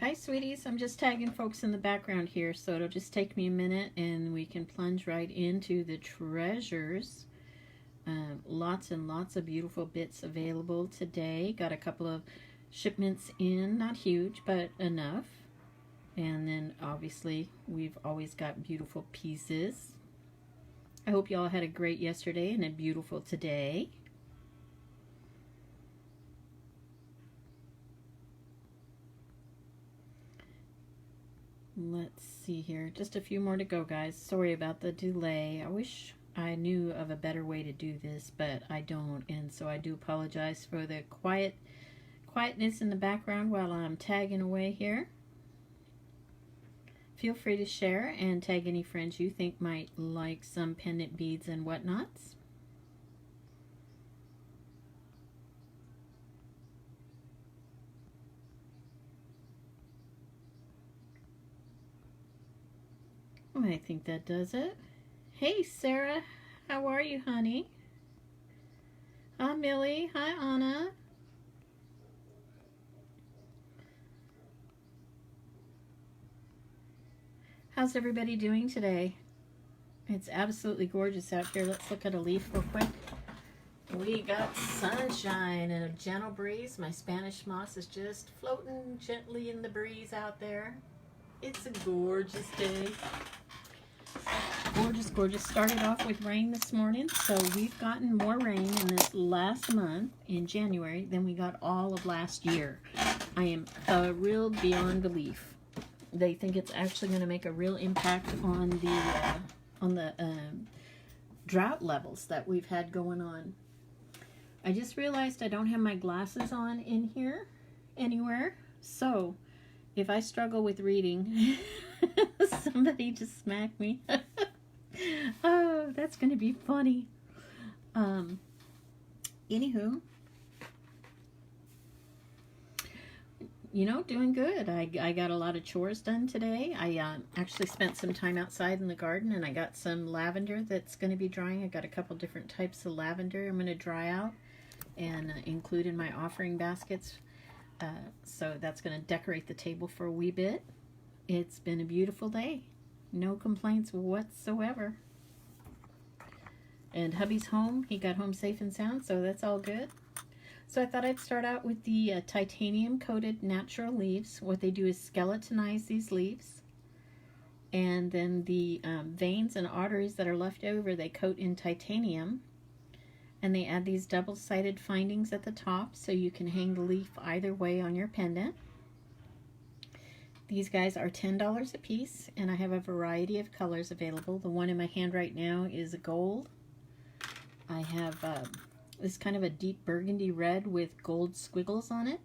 Hi, sweeties. I'm just tagging folks in the background here, so it'll just take me a minute and we can plunge right into the treasures. Lots and lots of beautiful bits available today. Got a couple of shipments in, not huge, but enough. And then obviously we've always got beautiful pieces. I hope you all had a great yesterday and a beautiful today. Let's see here. Just a few more to go, guys. Sorry about the delay. I wish I knew of a better way to do this, but I don't. And so I do apologize for the quietness in the background while I'm tagging away here. Feel free to share and tag any friends you think might like some pendant beads and whatnots. I think that does it. Hey, Sarah. How are you, honey? Hi, Millie. Hi, Anna. How's everybody doing today? It's absolutely gorgeous out here. Let's look at a leaf real quick. We got sunshine and a gentle breeze. My Spanish moss is just floating gently in the breeze out there. It's a gorgeous day. Gorgeous, gorgeous. Started off with rain this morning, so we've gotten more rain in this last month in January than we got all of last year. I am thrilled beyond belief. They think it's actually going to make a real impact on the drought levels that we've had going on. I just realized I don't have my glasses on in here anywhere, so if I struggle with reading, somebody just smack me. Oh, that's going to be funny. Anywho, you know, doing good. I got a lot of chores done today. I actually spent some time outside in the garden, and I got some lavender that's going to be drying. I got a couple different types of lavender I'm going to dry out and include in my offering baskets. So that's going to decorate the table for a wee bit. It's been a beautiful day. No complaints whatsoever. And hubby's home. He got home safe and sound, so that's all good. So I thought I'd start out with the titanium coated natural leaves. What they do is skeletonize these leaves. And then the veins and arteries that are left over, they coat in titanium. And they add these double-sided findings at the top so you can hang the leaf either way on your pendant. These guys are $10 a piece, and I have a variety of colors available. The one in my hand right now is gold. I have this kind of a deep burgundy red with gold squiggles on it.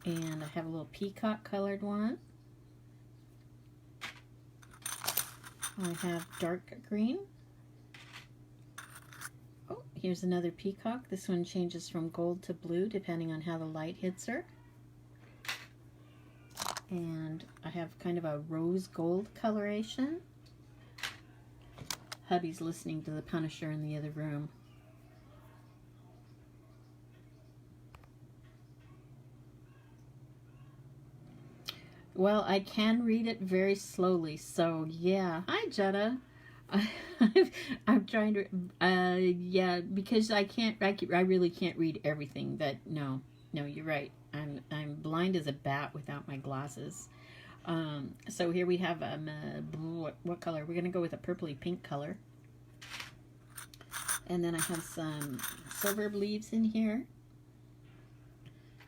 And I have a little peacock colored one. I have dark green. Oh, here's another peacock. This one changes from gold to blue depending on how the light hits her. And I have kind of a rose gold coloration. Hubby's listening to the Punisher in the other room. Well, I can read it very slowly, so yeah. Hi, Jetta. I'm trying to, yeah, because I really can't read everything. No, you're right. I'm blind as a bat without my glasses. So here we have what color? We're gonna go with a purpley pink color. And then I have some silver leaves in here.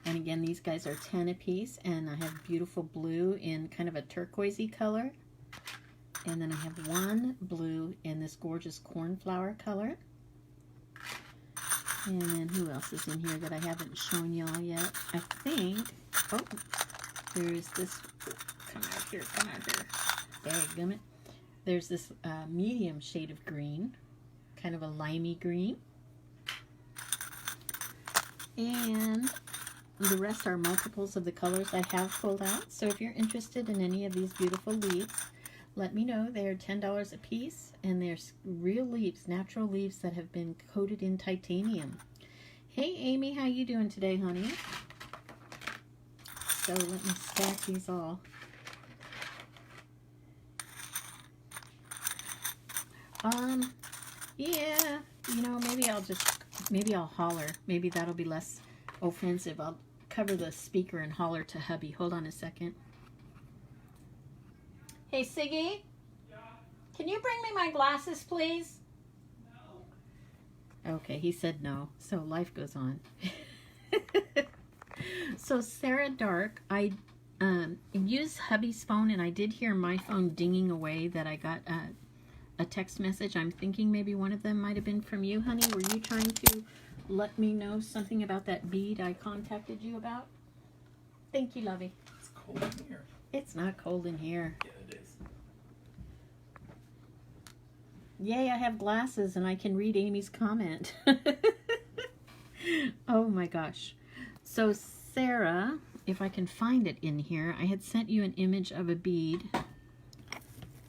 And again, these guys are 10 a piece, and I have beautiful blue in kind of a turquoisey color. And then I have one blue in this gorgeous cornflower color. And then who else is in here that I haven't shown y'all yet? I think, oh, there's this, come out here. Dadgummit. There's this medium shade of green, kind of a limey green. And the rest are multiples of the colors I have pulled out. So if you're interested in any of these beautiful leaves, let me know. They are $10 a piece, and they're real leaves, natural leaves that have been coated in titanium. Hey, Amy, how you doing today, honey? So let me stack these all. Yeah, you know, maybe I'll holler. Maybe that'll be less offensive. I'll cover the speaker and holler to hubby. Hold on a second. Hey, Siggy? Yeah? Can you bring me my glasses, please? No. Okay, he said no, so life goes on. So Sarah Dark, I used hubby's phone, and I did hear my phone dinging away that I got a text message. I'm thinking maybe one of them might have been from you, honey. Were you trying to let me know something about that bead I contacted you about? Thank you, lovey. It's cold in here. It's not cold in here. Yeah, it is. Yay, I have glasses and I can read Amy's comment. Oh my gosh. So Sarah, if I can find it in here, I had sent you an image of a bead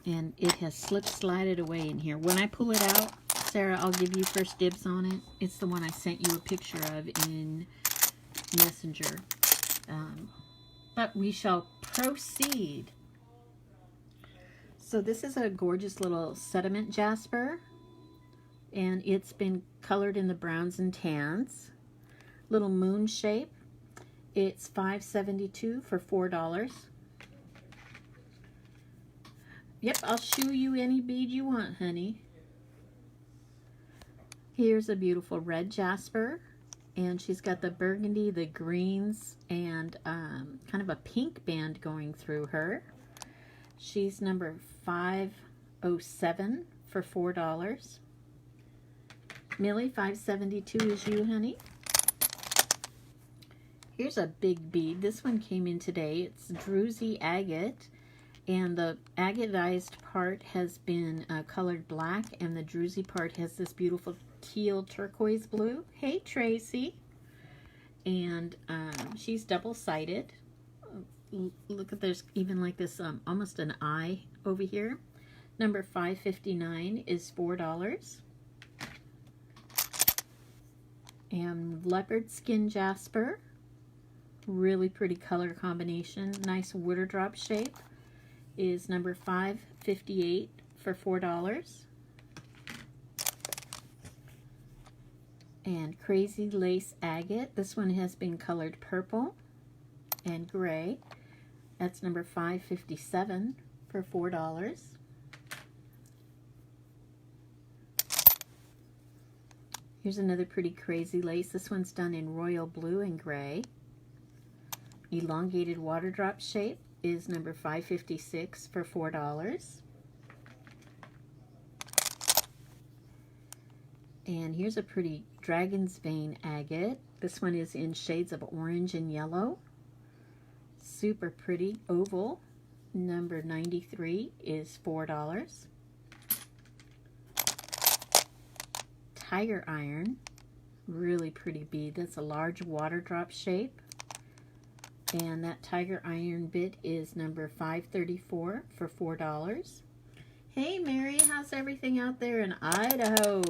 and it has slided away in here. When I pull it out, Sarah, I'll give you first dibs on it. It's the one I sent you a picture of in Messenger. But we shall proceed. So this is a gorgeous little sediment jasper, and it's been colored in the browns and tans. Little moon shape. It's $5.72 for $4. Yep, I'll shoe you any bead you want, honey. Here's a beautiful red jasper, and she's got the burgundy, the greens, and kind of a pink band going through her. She's number 507 for $4. Millie, $5.72 is you, honey. Here's a big bead. This one came in today. It's druzy agate, and the agatized part has been colored black, and the druzy part has this beautiful teal turquoise blue. Hey, Tracy. And she's double-sided. Look at, there's even like this almost an eye over here. Number 559 is $4. And leopard skin jasper, really pretty color combination, nice water drop shape, is number 558 for $4. And crazy lace agate, this one has been colored purple and gray. That's number 557 for $4. Here's another pretty crazy lace. This one's done in royal blue and gray. Elongated water drop shape is number 556 for $4. And here's a pretty dragon's vein agate. This one is in shades of orange and yellow. Super pretty oval. Number 93 is $4. Tiger iron, really pretty bead. That's a large water drop shape. And that tiger iron bit is number 534 for $4. Hey Mary, how's everything out there in Idaho?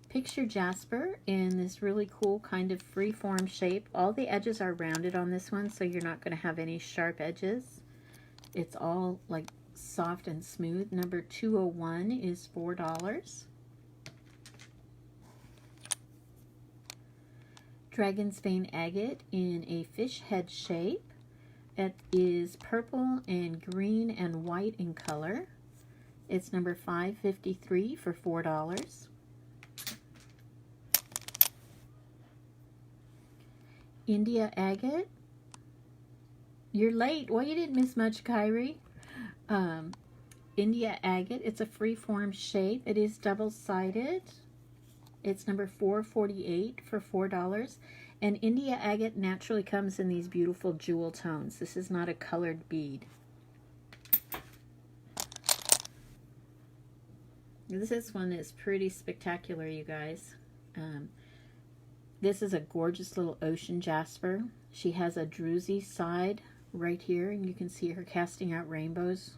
Picture jasper in this really cool kind of free-form shape. All the edges are rounded on this one, so you're not going to have any sharp edges. It's all like soft and smooth. Number 201 is $4. Dragon's vein agate in a fish head shape. It is purple and green and white in color. It's number 553 for $4. India agate. You're late. Well, you didn't miss much, Kyrie. India agate. It's a free-form shape. It is double-sided. It's number 448 for $4. And India agate naturally comes in these beautiful jewel tones. This is not a colored bead. This one is pretty spectacular, you guys. This is a gorgeous little ocean jasper. She has a druzy side right here, and you can see her casting out rainbows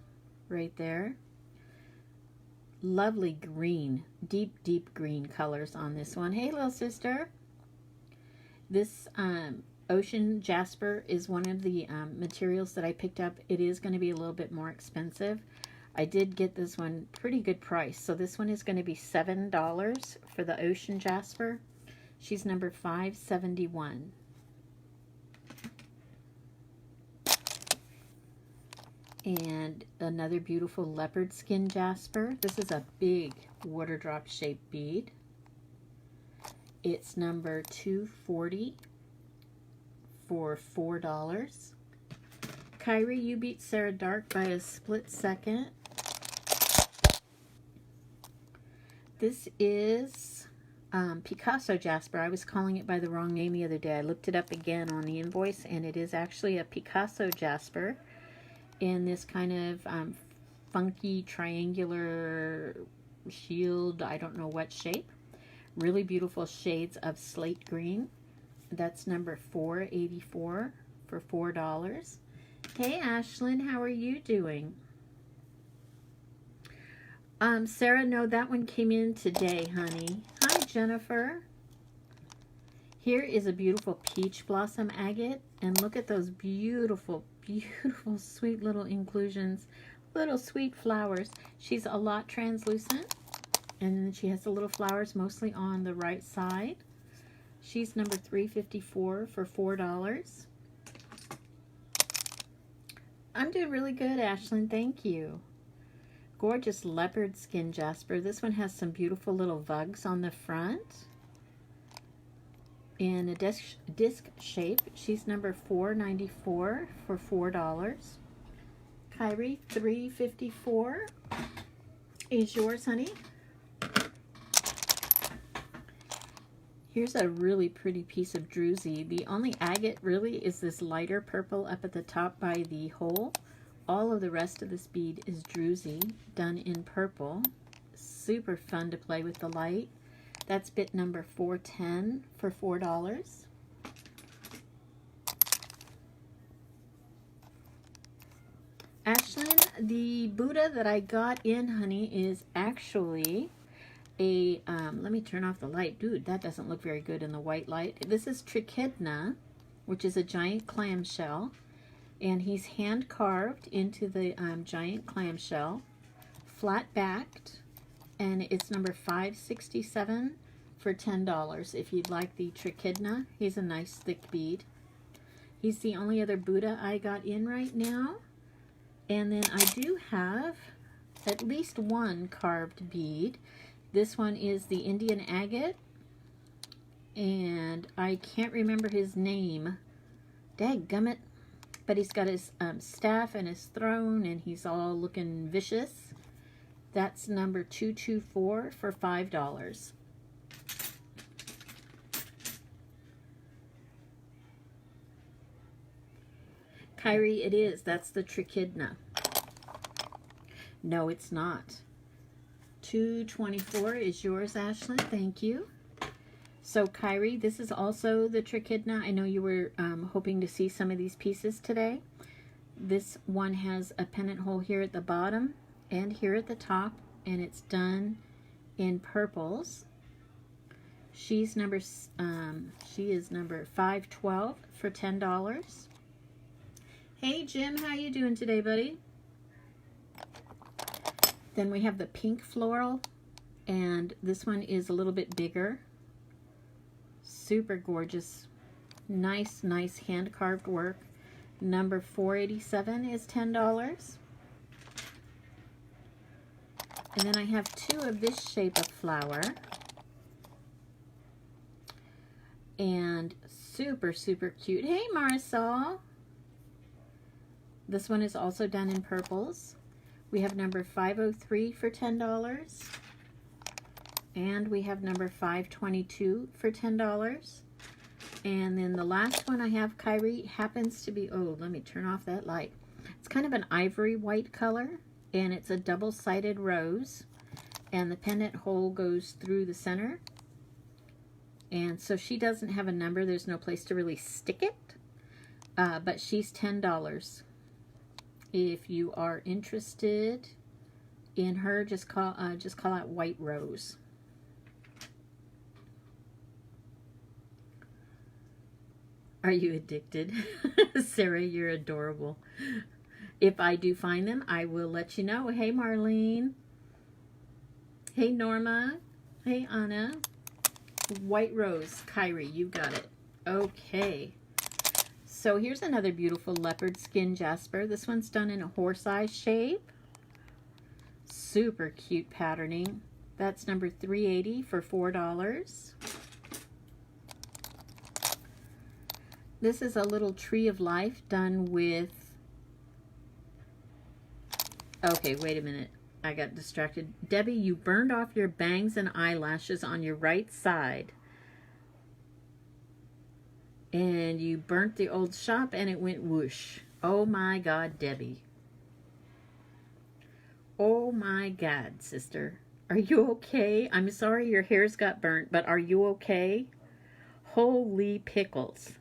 right there. Lovely green, deep green colors on this one. Hey, little sister. This Ocean jasper is one of the materials that I picked up. It is going to be a little bit more expensive. I did get this one pretty good price. So this one is going to be $7 for the ocean jasper. She's number 571. And another beautiful leopard skin jasper. This is a big water drop shaped bead. It's number 240 for $4. Kyrie, you beat Sarah Dark by a split second. This is Picasso jasper. I was calling it by the wrong name the other day. I looked it up again on the invoice, and it is actually a Picasso jasper in this kind of funky triangular shield, I don't know what shape. Really beautiful shades of slate green. That's number 484 for $4. Hey Ashlyn, how are you doing? Sarah, no, that one came in today, honey. Hi Jennifer. Here is a beautiful peach blossom agate, and look at those beautiful, beautiful, sweet little inclusions, little sweet flowers. She's a lot translucent, and then she has the little flowers mostly on the right side. She's number 354 for $4. I'm doing really good, Ashlyn. Thank you. Gorgeous leopard skin jasper. This one has some beautiful little vugs on the front in a disc shape. She's number 494 for $4. Kyrie, 354 is yours, honey. Here's a really pretty piece of druzy. The only agate really is this lighter purple up at the top by the hole. All of the rest of this bead is druzy, done in purple. Super fun to play with the light. That's bit number 410 for $4. Ashlyn, the Buddha that I got in, honey, is actually a, let me turn off the light. Dude, that doesn't look very good in the white light. This is Trichidna, which is a giant clamshell. And he's hand carved into the giant clamshell, flat backed, and it's number 567 for $10 if you'd like the Trichidna. He's a nice thick bead. He's the only other Buddha I got in right now. And then I do have at least one carved bead. This one is the Indian agate, and I can't remember his name. Dadgummit. But he's got his staff and his throne, and he's all looking vicious. That's number 224 for $5. Kyrie, it is. That's the Trichidna. No, it's not. 224 is yours, Ashlyn. Thank you. So, Kyrie, this is also the Trichidna. I know you were hoping to see some of these pieces today. This one has a pendant hole here at the bottom and here at the top, and it's done in purples. She is number 512 for $10. Hey, Jim, how you doing today, buddy? Then we have the pink floral, and this one is a little bit bigger. Super gorgeous. Nice, nice hand-carved work. Number 487 is $10. And then I have two of this shape of flower. And super, super cute. Hey, Marisol. This one is also done in purples. We have number 503 for $10. And we have number 522 for $10. And then the last one I have, Kyrie, happens to be, oh, let me turn off that light. It's kind of an ivory white color, and it's a double-sided rose. And the pendant hole goes through the center. And so she doesn't have a number. There's no place to really stick it. But she's $10. If you are interested in her, just call out White Rose. Are you addicted? Sarah, you're adorable. If I do find them, I will let you know. Hey, Marlene. Hey, Norma. Hey, Anna. White Rose. Kyrie, you got it. Okay. So here's another beautiful leopard skin jasper. This one's done in a horse-eye shape. Super cute patterning. That's number 380 for $4. This is a little tree of life done with... Okay, wait a minute. I got distracted. Debbie, you burned off your bangs and eyelashes on your right side. And you burnt the old shop and it went whoosh. Oh my God, Debbie. Oh my God, sister. Are you okay? I'm sorry your hair's got burnt, but are you okay? Holy pickles.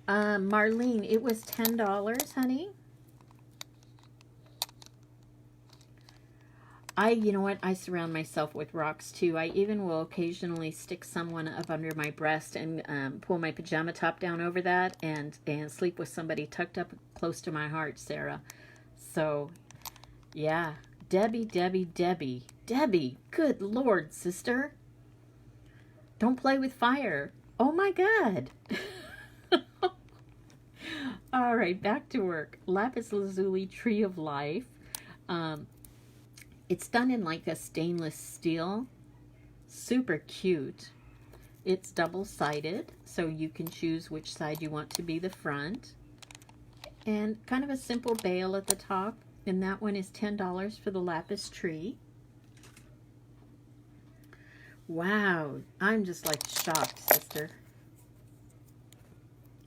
Marlene, it was $10, honey. You know what? I surround myself with rocks too. I even will occasionally stick someone up under my breast and pull my pajama top down over that and sleep with somebody tucked up close to my heart, Sarah. So, yeah. Debbie, Debbie, Debbie. Debbie, good Lord, sister. Don't play with fire. Oh my God. All right, back to work. Lapis lazuli, tree of life. It's done in like a stainless steel. Super cute. It's double-sided, so you can choose which side you want to be the front. And kind of a simple bail at the top. And that one is $10 for the lapis tree. Wow, I'm just like shocked, sister.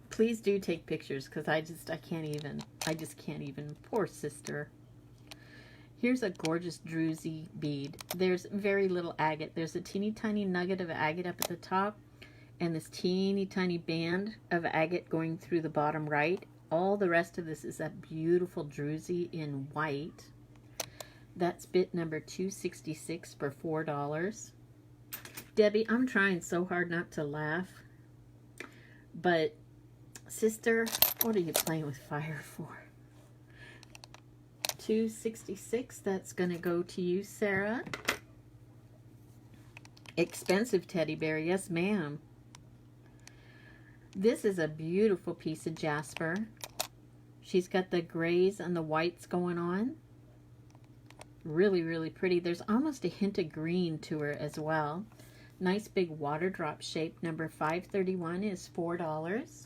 Please do take pictures because I just can't even. Poor sister. Here's a gorgeous druzy bead. There's very little agate. There's a teeny tiny nugget of agate up at the top and this teeny tiny band of agate going through the bottom right. All the rest of this is that beautiful druzy in white. That's bit number 266 for $4. Debbie, I'm trying so hard not to laugh, but sister, what are you playing with fire for? 266, that's going to go to you, Sarah. Expensive teddy bear, yes ma'am. This is a beautiful piece of jasper. She's got the grays and the whites going on. Really, really pretty. There's almost a hint of green to her as well. Nice big water drop shape. Number 531 is $4.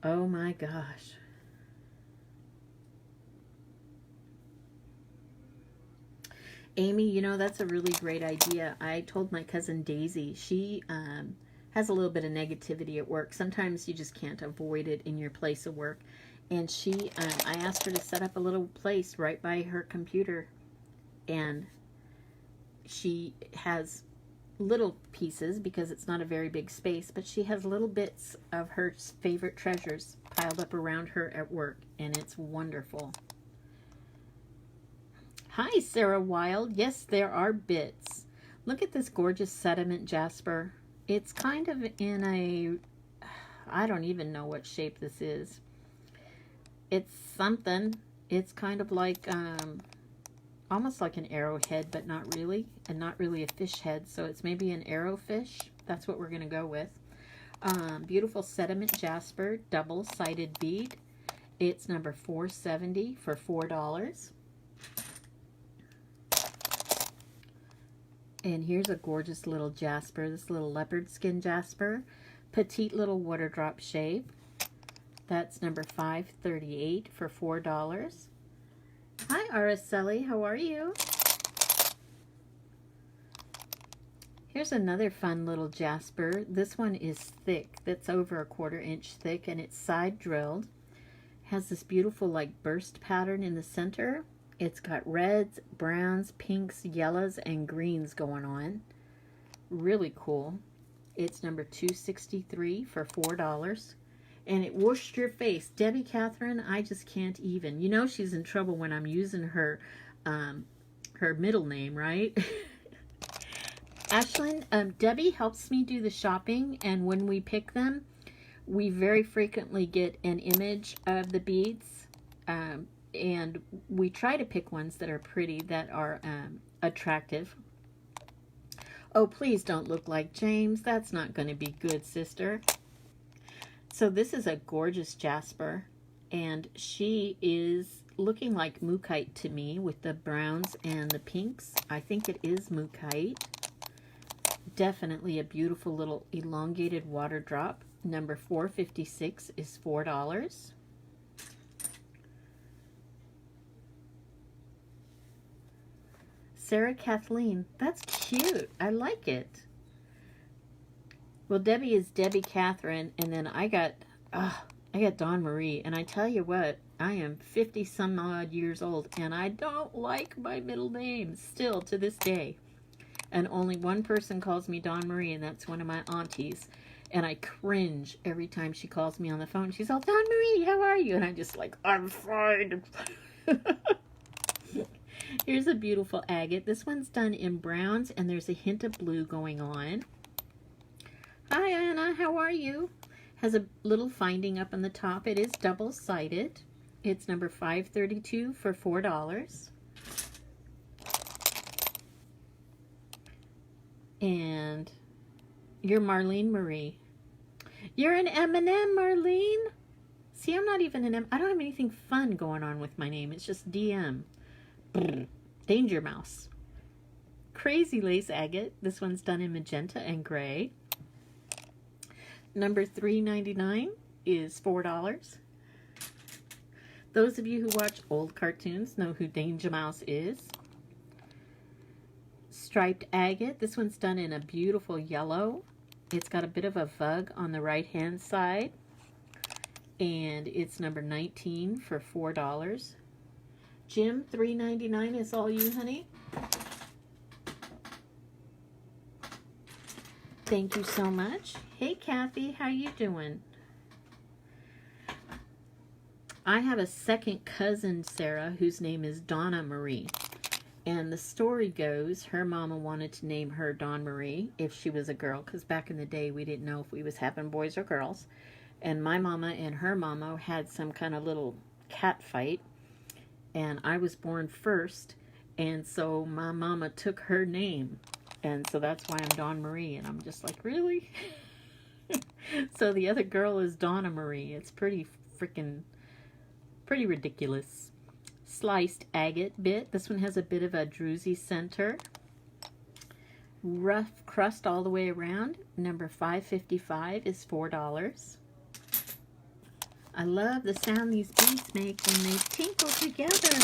Oh my gosh. Amy, you know, that's a really great idea. I told my cousin Daisy, she has a little bit of negativity at work. Sometimes you just can't avoid it in your place of work. And she, I asked her to set up a little place right by her computer. And she has little pieces because it's not a very big space, but she has little bits of her favorite treasures piled up around her at work. And it's wonderful. Hi, Sarah Wild. Yes, there are bits. Look at this gorgeous sediment jasper. It's kind of in a, I don't even know what shape this is. It's something. It's kind of like, almost like an arrowhead, but not really. And not really a fish head. So it's maybe an arrowfish. That's what we're going to go with. Beautiful sediment jasper, double-sided bead. It's number 470 for $4. And here's a gorgeous little jasper, this little leopard skin jasper. Petite little water drop shape. That's number 538 for $4. Hi, Araceli, how are you? Here's another fun little jasper. This one is thick. That's over a 1/4 inch thick, and it's side drilled. Has this beautiful like burst pattern in the center. It's got reds, browns, pinks, yellows, and greens going on. Really cool. It's number 263 for $4. And it whooshed your face. Debbie Catherine, I just can't even. You know she's in trouble when I'm using her her middle name, right? Ashlyn, Debbie helps me do the shopping, and when we pick them, we very frequently get an image of the beads, and we try to pick ones that are pretty, that are attractive. Oh, please don't look like James. That's not going to be good, sister. So this is a gorgeous jasper, and she is looking like mookaite to me with the browns and the pinks. I think it is mookaite. Definitely a beautiful little elongated water drop. Number 456 is $4. Sarah Kathleen, that's cute. I like it. Well, Debbie is Debbie Catherine, and then I got Dawn Marie, and I tell you what, I am 50 some odd years old, and I don't like my middle name still to this day. And only one person calls me Dawn Marie, and that's one of my aunties. And I cringe every time she calls me on the phone. She's all, Dawn Marie, how are you? And I'm just like, I'm fine. Here's a beautiful agate. This one's done in browns, and there's a hint of blue going on. Hi, Anna. How are you? Has a little finding up on the top. It is double-sided. It's number 532 for $4. And you're Marlene Marie. You're an M&M, Marlene. See, I'm not even an M. I don't have anything fun going on with my name. It's just DM. Danger Mouse. Crazy Lace Agate. This one's done in magenta and gray. Number 399 is $4. Those of you who watch old cartoons know who Danger Mouse is. Striped agate. This one's done in a beautiful yellow. It's got a bit of a vug on the right hand side, and it's number 19 for $4. Jim, $3.99 is all you, honey. Thank you so much. Hey, Kathy, how you doing? I have a second cousin, Sarah, whose name is Donna Marie. And the story goes, her mama wanted to name her Dawn Marie if she was a girl, because back in the day we didn't know if we was having boys or girls. And my mama and her mama had some kind of little cat fight, and I was born first, and so my mama took her name, and so that's why I'm Dawn Marie. And I'm just like, really? So the other girl is Donna Marie. It's pretty ridiculous. Sliced agate bit. This one has a bit of a druzy center. Rough crust all the way around. Number 555 is $4. I love the sound these beads make when they tinkle together.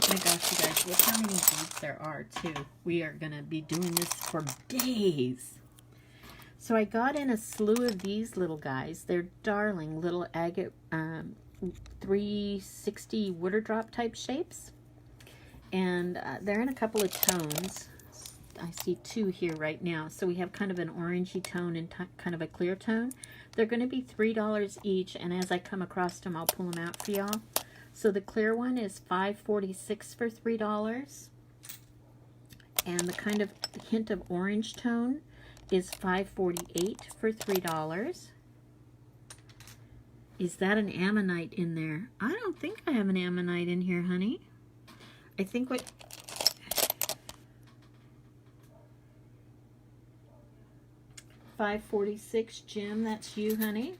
Oh my gosh, you guys, look how many beads there are, too. We are going to be doing this for days. So I got in a slew of these little guys. They're darling little agate 360 water drop type shapes, and they're in a couple of tones. I see two here right now. So we have kind of an orangey tone and kind of a clear tone. They're going to be $3 each, and as I come across them, I'll pull them out for y'all. So the clear one is $5.46 for $3, and the kind of hint of orange tone is $5.48 for $3. Is that an ammonite in there? I don't think I have an ammonite in here, honey. I think what... $5.46, Jim, that's you, honey.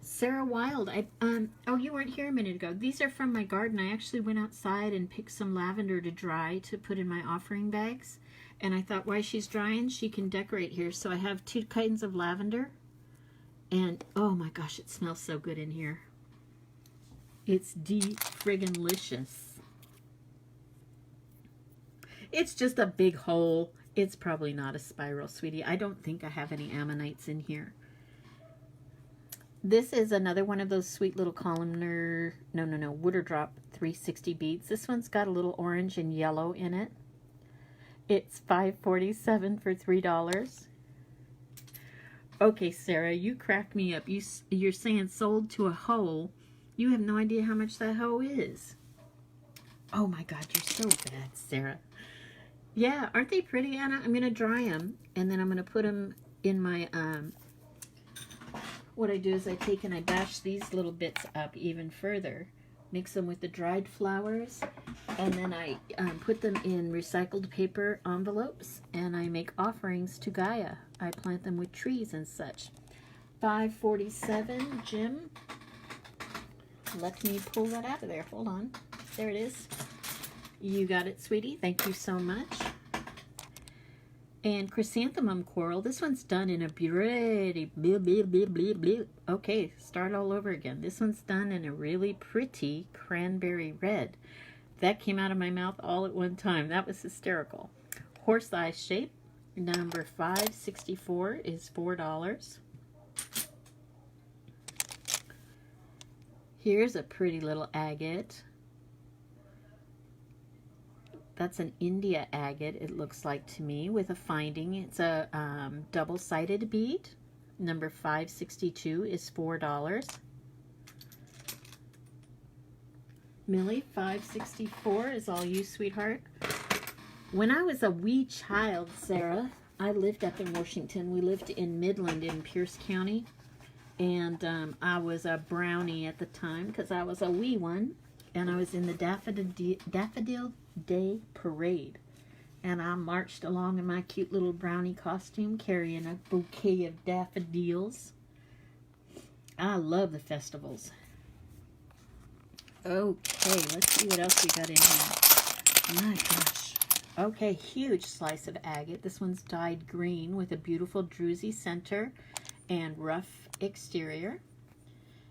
Sarah Wild, oh, you weren't here a minute ago. These are from my garden. I actually went outside and picked some lavender to dry to put in my offering bags. And I thought, while she's drying, she can decorate here. So I have two kinds of lavender. And, oh my gosh, it smells so good in here. It's de-friggin-licious. It's just a big hole. It's probably not a spiral, sweetie. I don't think I have any ammonites in here. This is another one of those sweet little columnar, water drop 360 beads. This one's got a little orange and yellow in it. It's $5.47 for $3. Okay, Sarah, you cracked me up. You're saying sold to a hoe. You have no idea how much that hoe is. Oh my God, you're so bad, Sarah. Yeah, aren't they pretty, Anna? I'm going to dry them, and then I'm going to put them in my, what I do is I take and I bash these little bits up even further, mix them with the dried flowers, and then I put them in recycled paper envelopes, and I make offerings to Gaia. I plant them with trees and such. $5.47, Jim. Let me pull that out of there. Hold on. There it is. You got it, sweetie. Thank you so much. And chrysanthemum coral. This one's done in a pretty... Okay, start all over again. This one's done in a really pretty cranberry red. That came out of my mouth all at one time. That was hysterical. Horse eye shape. Number 564 is $4. Here's a pretty little agate. That's an India agate, it looks like to me, with a finding. It's a double-sided bead. Number 562 is $4. Millie, 564 is all you, sweetheart. When I was a wee child, Sarah, I lived up in Washington. We lived in Midland in Pierce County. And I was a brownie at the time because I was a wee one. And I was in the Daffodil Day Parade. And I marched along in my cute little brownie costume carrying a bouquet of daffodils. I love the festivals. Okay, let's see what else we got in here. My gosh. Okay, huge slice of agate. This one's dyed green with a beautiful druzy center and rough exterior.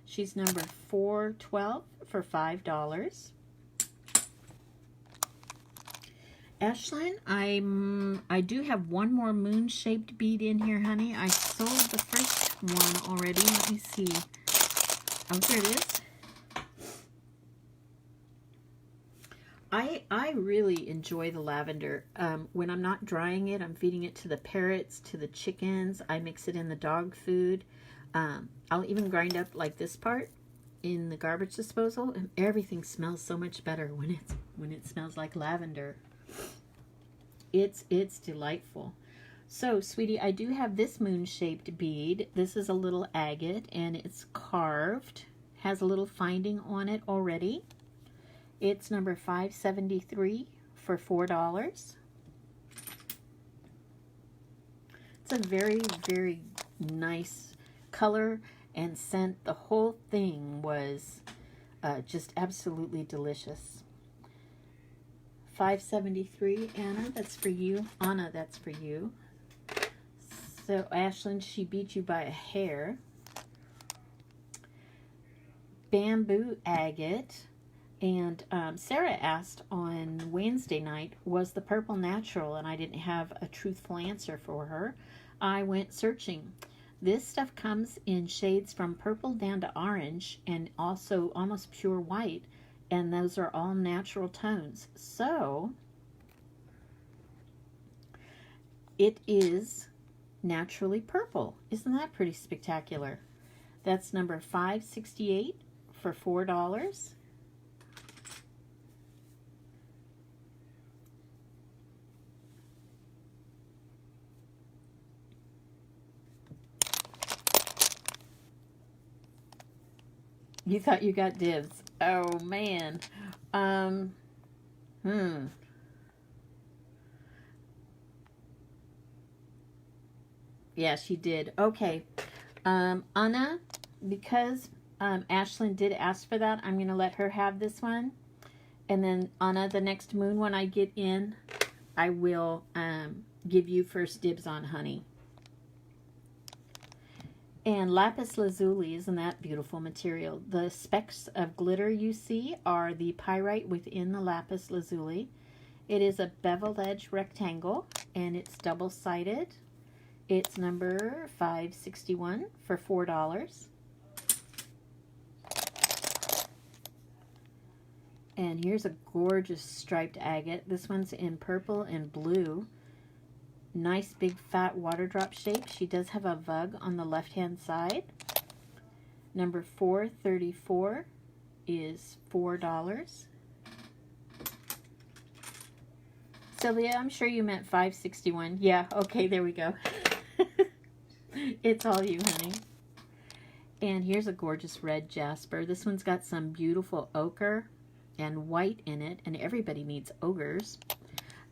She's number 412 for $5. Ashlyn, I do have one more moon-shaped bead in here, honey. I sold the first one already. Let me see. Oh, there it is. I really enjoy the lavender. When I'm not drying it, I'm feeding it to the parrots, to the chickens. I mix it in the dog food. I'll even grind up like this part in the garbage disposal, and everything smells so much better when it smells like lavender. It's delightful. So, sweetie, I do have this moon-shaped bead. This is a little agate, and it's carved. Has a little finding on it already. It's number 573 for $4. It's a very, very nice color and scent. The whole thing was just absolutely delicious. $5.73, Anna, that's for you. Anna, that's for you. So, Ashlyn, she beat you by a hair. Bamboo agate. And Sarah asked on Wednesday night, was the purple natural? And I didn't have a truthful answer for her. I went searching. This stuff comes in shades from purple down to orange and also almost pure white. And those are all natural tones. So, it is naturally purple. Isn't that pretty spectacular? That's number 568 for $4. You thought you got dibs. Oh, man. Yeah, she did. Okay. Anna, because Ashlyn did ask for that, I'm going to let her have this one. And then, Anna, the next moon when I get in, I will give you first dibs on honey. And lapis lazuli, isn't that beautiful material? The specks of glitter you see are the pyrite within the lapis lazuli. It is a beveled edge rectangle, and it's double-sided. It's number 561 for $4. And here's a gorgeous striped agate. This one's in purple and blue. Nice big fat water drop shape. She does have a vug on the left hand side. Number 434 is $4. Sylvia, I'm sure you meant 561. Yeah, okay, there we go. It's all you, honey. And here's a gorgeous red jasper. This one's got some beautiful ochre and white in it, and everybody needs ogres.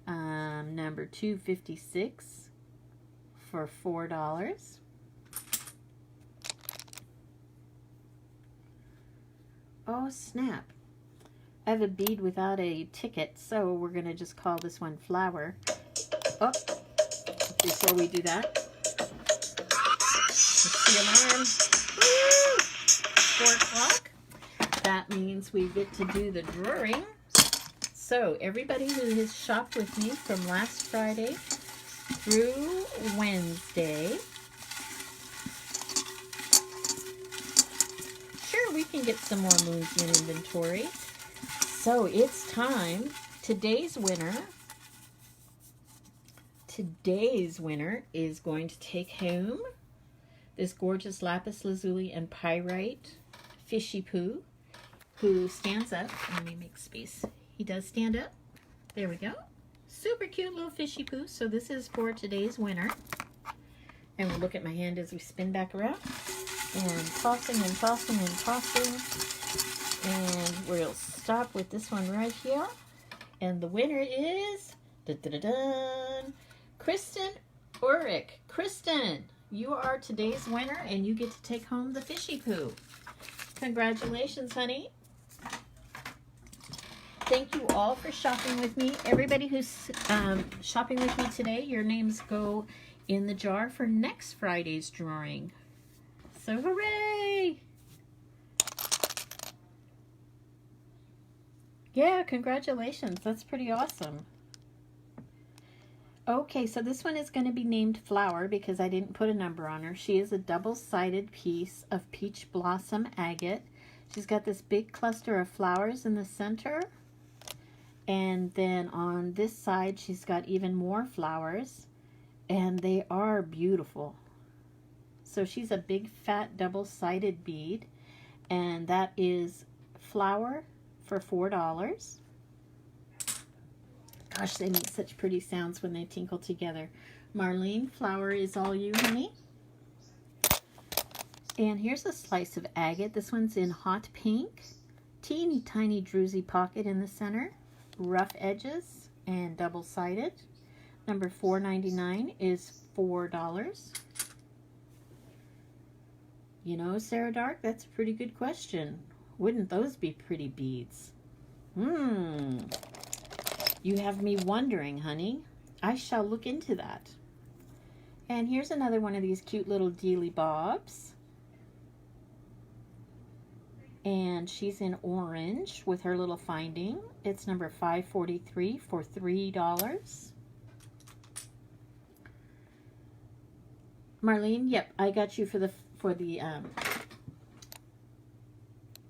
Number 256 for $4. Oh, snap. I have a bead without a ticket, so we're going to just call this one flower. Oh, before we do that, it's the alarm. Woo! 4 o'clock. That means we get to do the drawing. So everybody who has shopped with me from last Friday through Wednesday, sure, we can get some more moves in inventory. So it's time. Today's winner is going to take home this gorgeous lapis lazuli and pyrite fishy poo, who stands up. Let me make space. He does stand up. There we go. Super cute little fishy poo. So this is for today's winner. And we'll look at my hand as we spin back around. And tossing and tossing and tossing. And we'll stop with this one right here. And the winner is Kristen Ulrich. Kristen, you are today's winner, and you get to take home the fishy poo. Congratulations, honey. Thank you all for shopping with me. Everybody who's shopping with me today, your names go in the jar for next Friday's drawing. So hooray! Yeah, congratulations. That's pretty awesome. Okay, so this one is going to be named Flower because I didn't put a number on her. She is a double-sided piece of peach blossom agate. She's got this big cluster of flowers in the center. And then on this side, she's got even more flowers. And they are beautiful. So she's a big, fat, double-sided bead. And that is Flower for $4. Gosh, they make such pretty sounds when they tinkle together. Marlene, Flower is all you, honey. And here's a slice of agate. This one's in hot pink. Teeny tiny druzy pocket in the center. Rough edges and double-sided. Number 4.99 is $4. You know, Sarah Dark, that's a pretty good question. Wouldn't those be pretty beads? You have me wondering, honey. I shall look into that. And here's another one of these cute little dealy bobs. And she's in orange with her little finding. It's number 543 for $3. Marlene, yep, I got you for the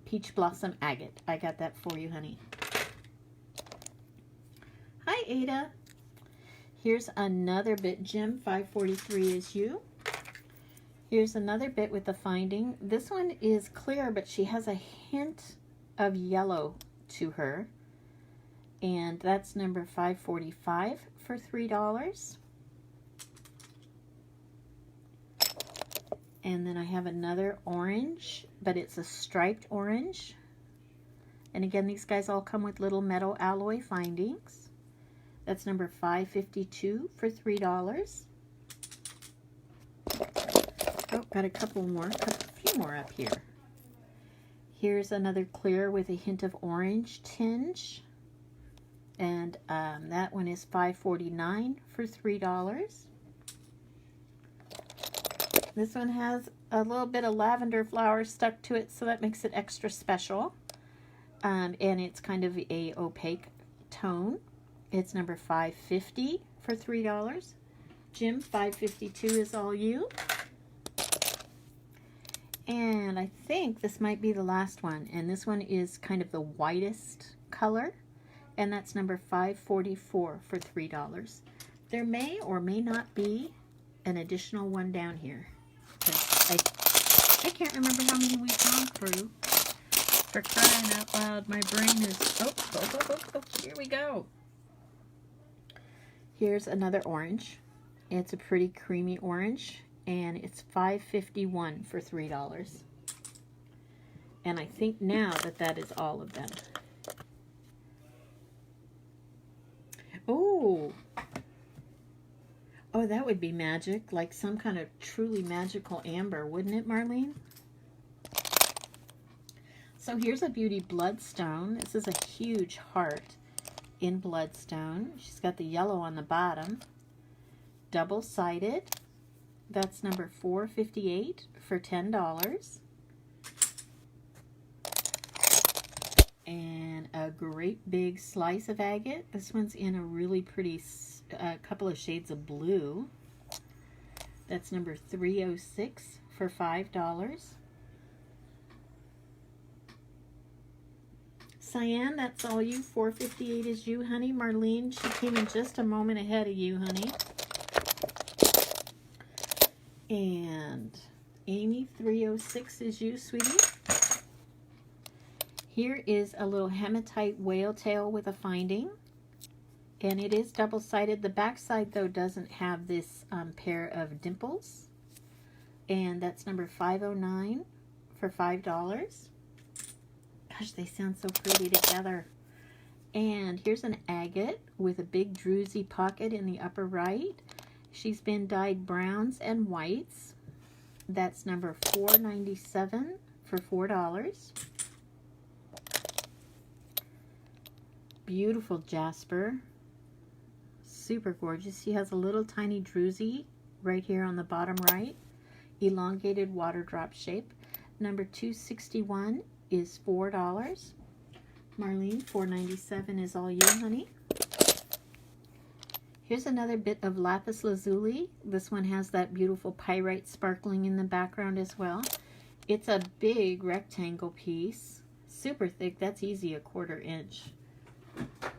peach blossom agate. I got that for you, honey. Hi, Ada. Here's another bit. Jim, 543 is you. Here's another bit with the finding. This one is clear, but she has a hint of yellow to her. And that's number 545 for $3. And then I have another orange, but it's a striped orange. And again, these guys all come with little metal alloy findings. That's number 552 for $3. Oh, got a couple more, a few more up here. Here's another clear with a hint of orange tinge. And that one is $549 for $3. This one has a little bit of lavender flowers stuck to it, so that makes it extra special. And it's kind of a opaque tone. It's number 550 for $3. Jim, 552 is all you. And I think this might be the last one. And this one is kind of the whitest color. And that's number 544 for $3. There may or may not be an additional one down here. I can't remember how many we've gone through. For crying out loud, my brain is... Oh, here we go. Here's another orange. It's a pretty creamy orange, and it's $5.51 for $3. And I think now that is all of them. Oh, that would be magic, like some kind of truly magical amber, wouldn't it, Marlene? So here's a beauty bloodstone. This is a huge heart in bloodstone. She's got the yellow on the bottom. Double-sided. That's number 458 for $10. And a great big slice of agate. This one's in a really pretty couple of shades of blue. That's number 306 for $5. Cyan, that's all you. 458 is you, honey. Marlene, she came in just a moment ahead of you, honey. And Amy, 306 is you, sweetie. Here is a little hematite whale tail with a finding. And it is double-sided. The back side, though, doesn't have this pair of dimples. And that's number 509 for $5. Gosh, they sound so pretty together. And here's an agate with a big druzy pocket in the upper right. She's been dyed browns and whites. That's number 497 for $4. Beautiful jasper. Super gorgeous. She has a little tiny druzy right here on the bottom right. Elongated water drop shape. Number 261 is $4. Marlene, 497 is all you, honey. Here's another bit of lapis lazuli. This one has that beautiful pyrite sparkling in the background as well. It's a big rectangle piece. Super thick. That's easy, a 1/4 inch.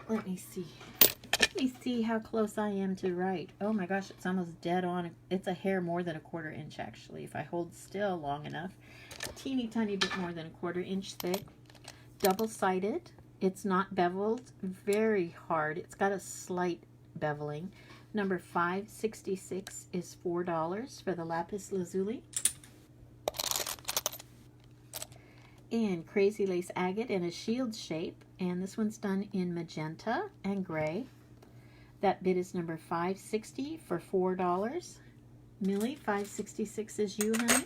Let me see. Let me see how close I am to right. Oh my gosh, it's almost dead on. It's a hair more than a 1/4 inch actually, if I hold still long enough. Teeny tiny bit more than a 1/4 inch thick. Double-sided. It's not beveled. Very hard. It's got a slight beveling. Number 566 is $4 for the lapis lazuli. And crazy lace agate in a shield shape. And this one's done in magenta and gray. That bit is number 560 for $4. Millie, 566 is you, honey.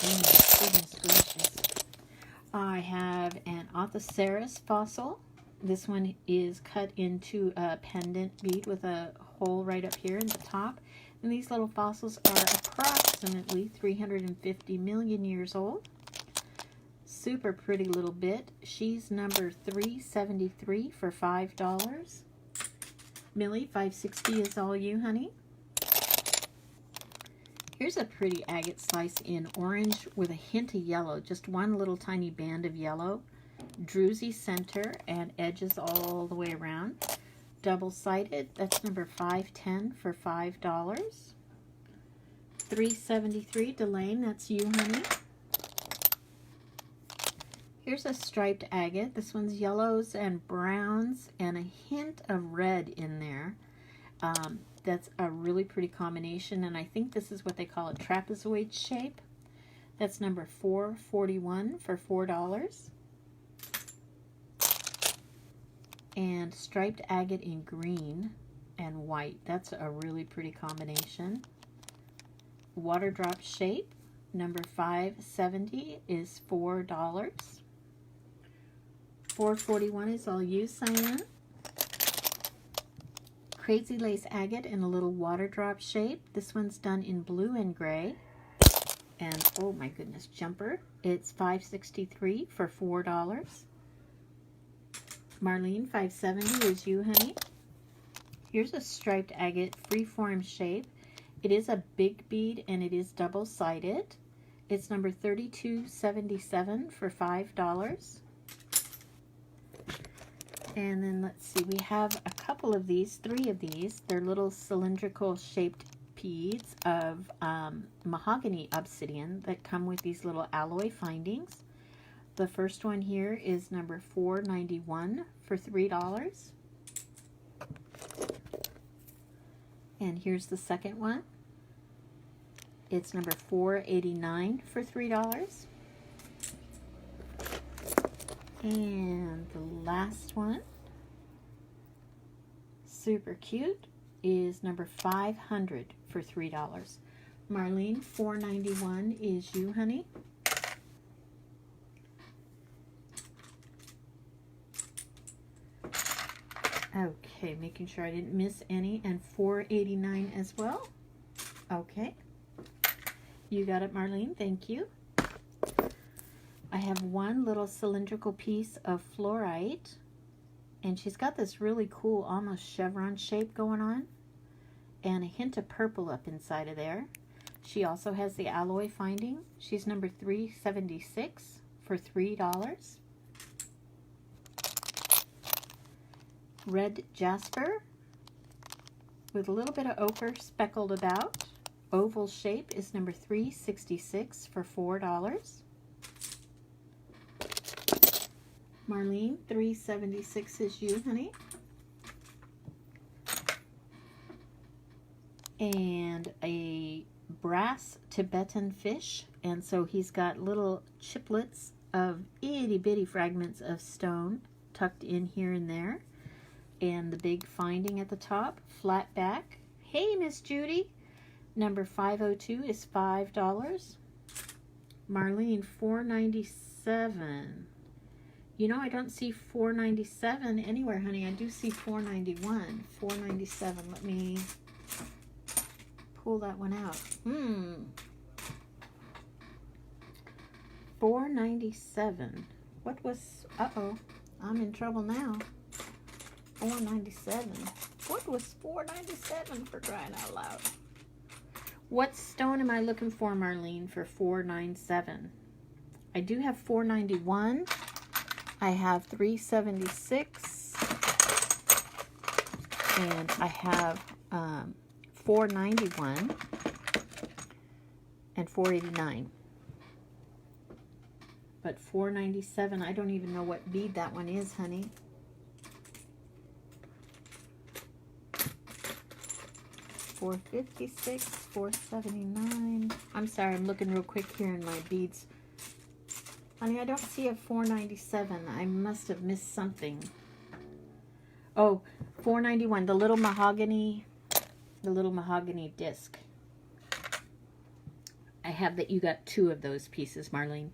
Oh my goodness gracious. I have an Orthoceras fossil. This one is cut into a pendant bead with a hole right up here in the top. And these little fossils are approximately 350 million years old. Super pretty little bit. She's number 373 for $5. Millie, 560 is all you, honey. Here's a pretty agate slice in orange with a hint of yellow. Just one little tiny band of yellow. Druzy center and edges all the way around. Double-sided. That's number 510 for $5. 373, Delane, that's you, honey. Here's a striped agate. This one's yellows and browns and a hint of red in there. That's a really pretty combination, and I think this is what they call a trapezoid shape. That's number 441 for $4. And striped agate in green and white. That's a really pretty combination. Water drop shape, number 570 is $4. 441 is all you, Cyan. Crazy lace agate in a little water drop shape. This one's done in blue and gray. And oh my goodness, jumper. It's 563 for $4. Marlene, 570 is you, honey. Here's a striped agate freeform shape. It is a big bead and it is double-sided. It's number 3277 for $5. And then let's see, we have a couple of these, 3 of these. They're little cylindrical shaped beads of mahogany obsidian that come with these little alloy findings. The first one here is number 491 for $3. And here's the second one. It's number 489 for $3. And the last one, super cute, is number 500 for $3. Marlene, 491 is you, honey. Okay, making sure I didn't miss any. And 489 as well. Okay. You got it, Marlene. Thank you. I have one little cylindrical piece of fluorite, and she's got this really cool, almost chevron shape going on, and a hint of purple up inside of there. She also has the alloy finding. She's number 376 for $3. Red jasper with a little bit of ochre speckled about. Oval shape is number 366 for $4. Marlene, 376 is you, honey. And a brass Tibetan fish, and so he's got little chiplets of itty bitty fragments of stone tucked in here and there, and the big finding at the top, flat back. Hey, Miss Judy, number 502 is $5. Marlene, 497. You know, I don't see 497 anywhere, honey. I do see 491. 497. Let me pull that one out. 497. What was... Uh-oh. I'm in trouble now. 497. What was 497 for crying out loud? What stone am I looking for, Marlene, for 497? I do have 491. I have 376. And I have 491 and 489. But 497, I don't even know what bead that one is, honey. $456, $479. I'm sorry, I'm looking real quick here in my beads. Honey, I don't see a 497. I must have missed something. Oh, 491, the little mahogany disc. I have that. You got two of those pieces, Marlene.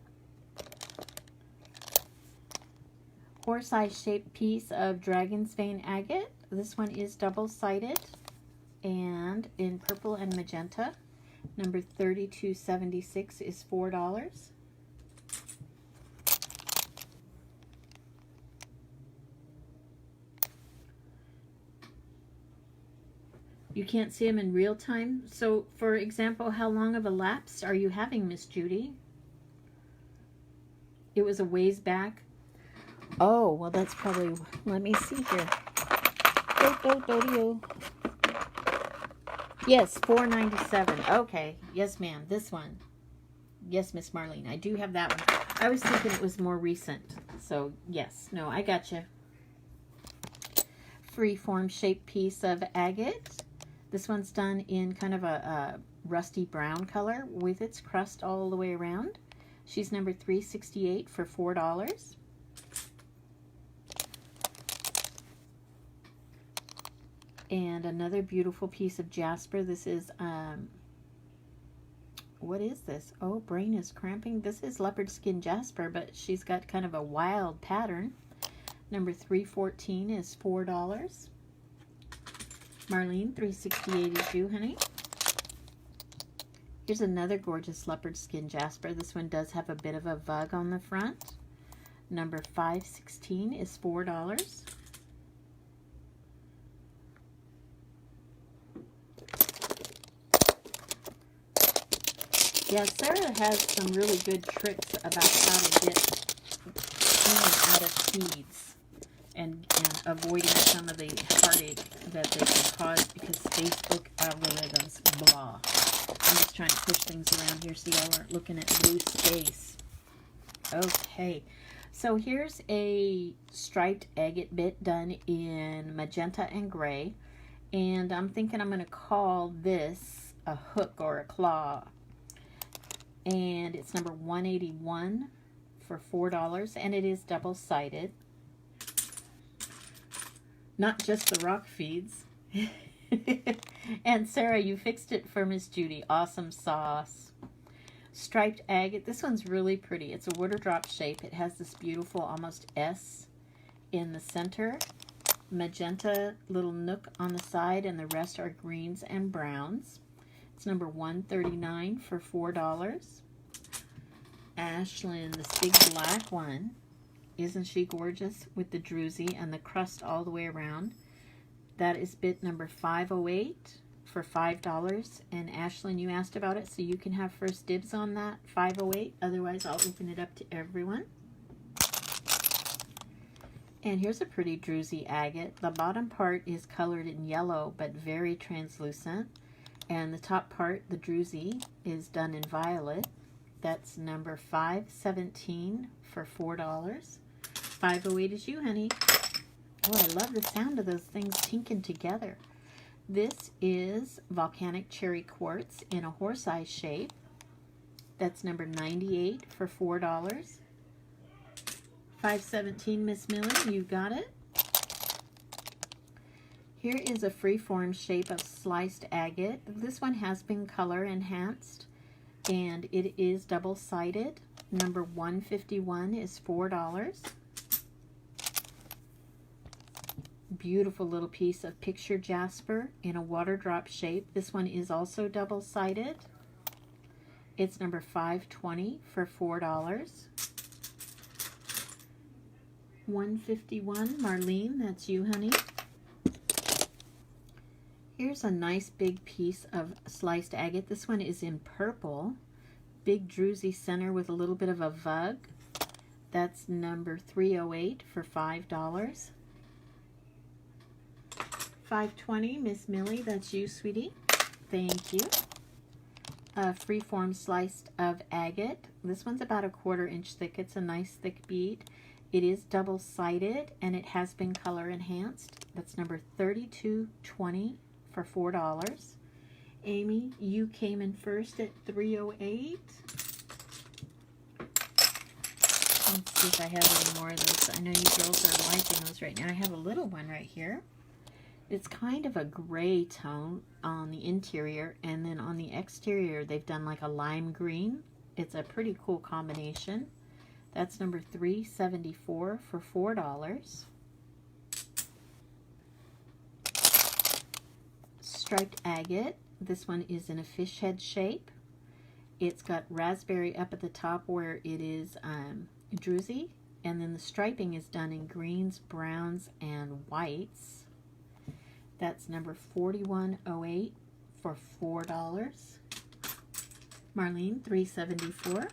Horse-eye shaped piece of dragon's vein agate. This one is double-sided and in purple and magenta. Number 3276 is $4. You can't see them in real time. So, for example, how long of a lapse are you having, Miss Judy? It was a ways back. Oh, well, that's probably... Let me see here. Yes, 497. Okay. Yes, ma'am. This one. Yes, Miss Marlene. I do have that one. I was thinking it was more recent. So, yes. No, I got you. Freeform shaped piece of agate. This one's done in kind of a rusty brown color with its crust all the way around. She's number 368 for $4. And another beautiful piece of jasper. This is, what is this? Oh, brain is cramping. This is leopard skin jasper, but she's got kind of a wild pattern. Number 314 is $4. Marlene, 368 is you, honey. Here's another gorgeous leopard skin jasper. This one does have a bit of a vug on the front. Number 516 is $4. Yeah, Sarah has some really good tricks about how to get in and out of seeds and avoiding some of the heartache that they can cause because Facebook algorithms, blah. I'm just trying to push things around here so y'all aren't looking at blue space. Okay, so here's a striped agate bit done in magenta and gray. And I'm thinking I'm going to call this a hook or a claw. And it's number 181 for $4, and it is double-sided. Not just the rock feeds. And Sarah, you fixed it for Miss Judy. Awesome sauce. Striped agate. This one's really pretty. It's a water drop shape. It has this beautiful almost S in the center. Magenta little nook on the side, and the rest are greens and browns. It's number 139 for $4. Ashlyn, this big black one. Isn't she gorgeous with the druzy and the crust all the way around? That is bit number 508 for $5. And Ashlyn, you asked about it, so you can have first dibs on that 508. Otherwise, I'll open it up to everyone. And here's a pretty druzy agate. The bottom part is colored in yellow, but very translucent. And the top part, the druzy, is done in violet. That's number 517 for $4. 508 is you, honey. Oh, I love the sound of those things tinking together. This is volcanic cherry quartz in a horse-eye shape. That's number 98 for $4. 517, Miss Millie, you got it. Here is a free-form shape of sliced agate. This one has been color enhanced, and it is double-sided. Number 151 is $4. Beautiful little piece of picture jasper in a water drop shape. This one is also double-sided. It's number 520 for $4. 151, Marlene, that's you, honey. Here's a nice big piece of sliced agate. This one is in purple. Big druzy center with a little bit of a vug. That's number 308 for $5. 520, Miss Millie, that's you, sweetie. Thank you. A freeform sliced of agate. This one's about a 1/4 inch thick. It's a nice thick bead. It is double-sided, and it has been color enhanced. That's number 3220 for $4. Amy, you came in first at 308. Let's see if I have any more of those. I know you girls are liking those right now. I have a little one right here. It's kind of a gray tone on the interior, and then on the exterior they've done like a lime green. It's a pretty cool combination. That's number 374 for $4. Striped agate. This one is in a fish head shape. It's got raspberry up at the top where it is druzy, and then the striping is done in greens, browns, and whites. That's number 4108 for $4. Marlene, 374.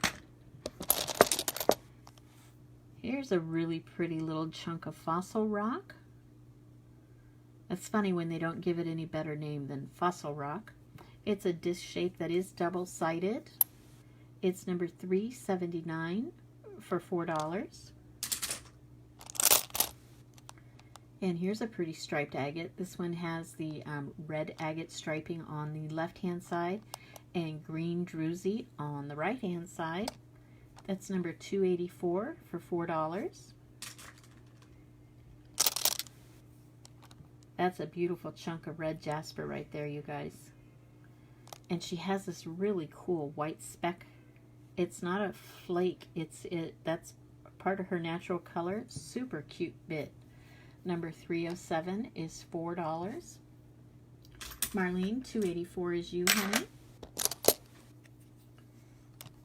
Here's a really pretty little chunk of fossil rock. It's funny when they don't give it any better name than fossil rock. It's a disc shape that is double-sided. It's number 379 for $4. And here's a pretty striped agate. This one has the red agate striping on the left-hand side and green druzy on the right-hand side. That's number 284 for $4. That's a beautiful chunk of red jasper right there, you guys. And she has this really cool white speck. It's not a flake. That's part of her natural color. Super cute bit. Number 307 is $4. Marlene, 284 is you, honey.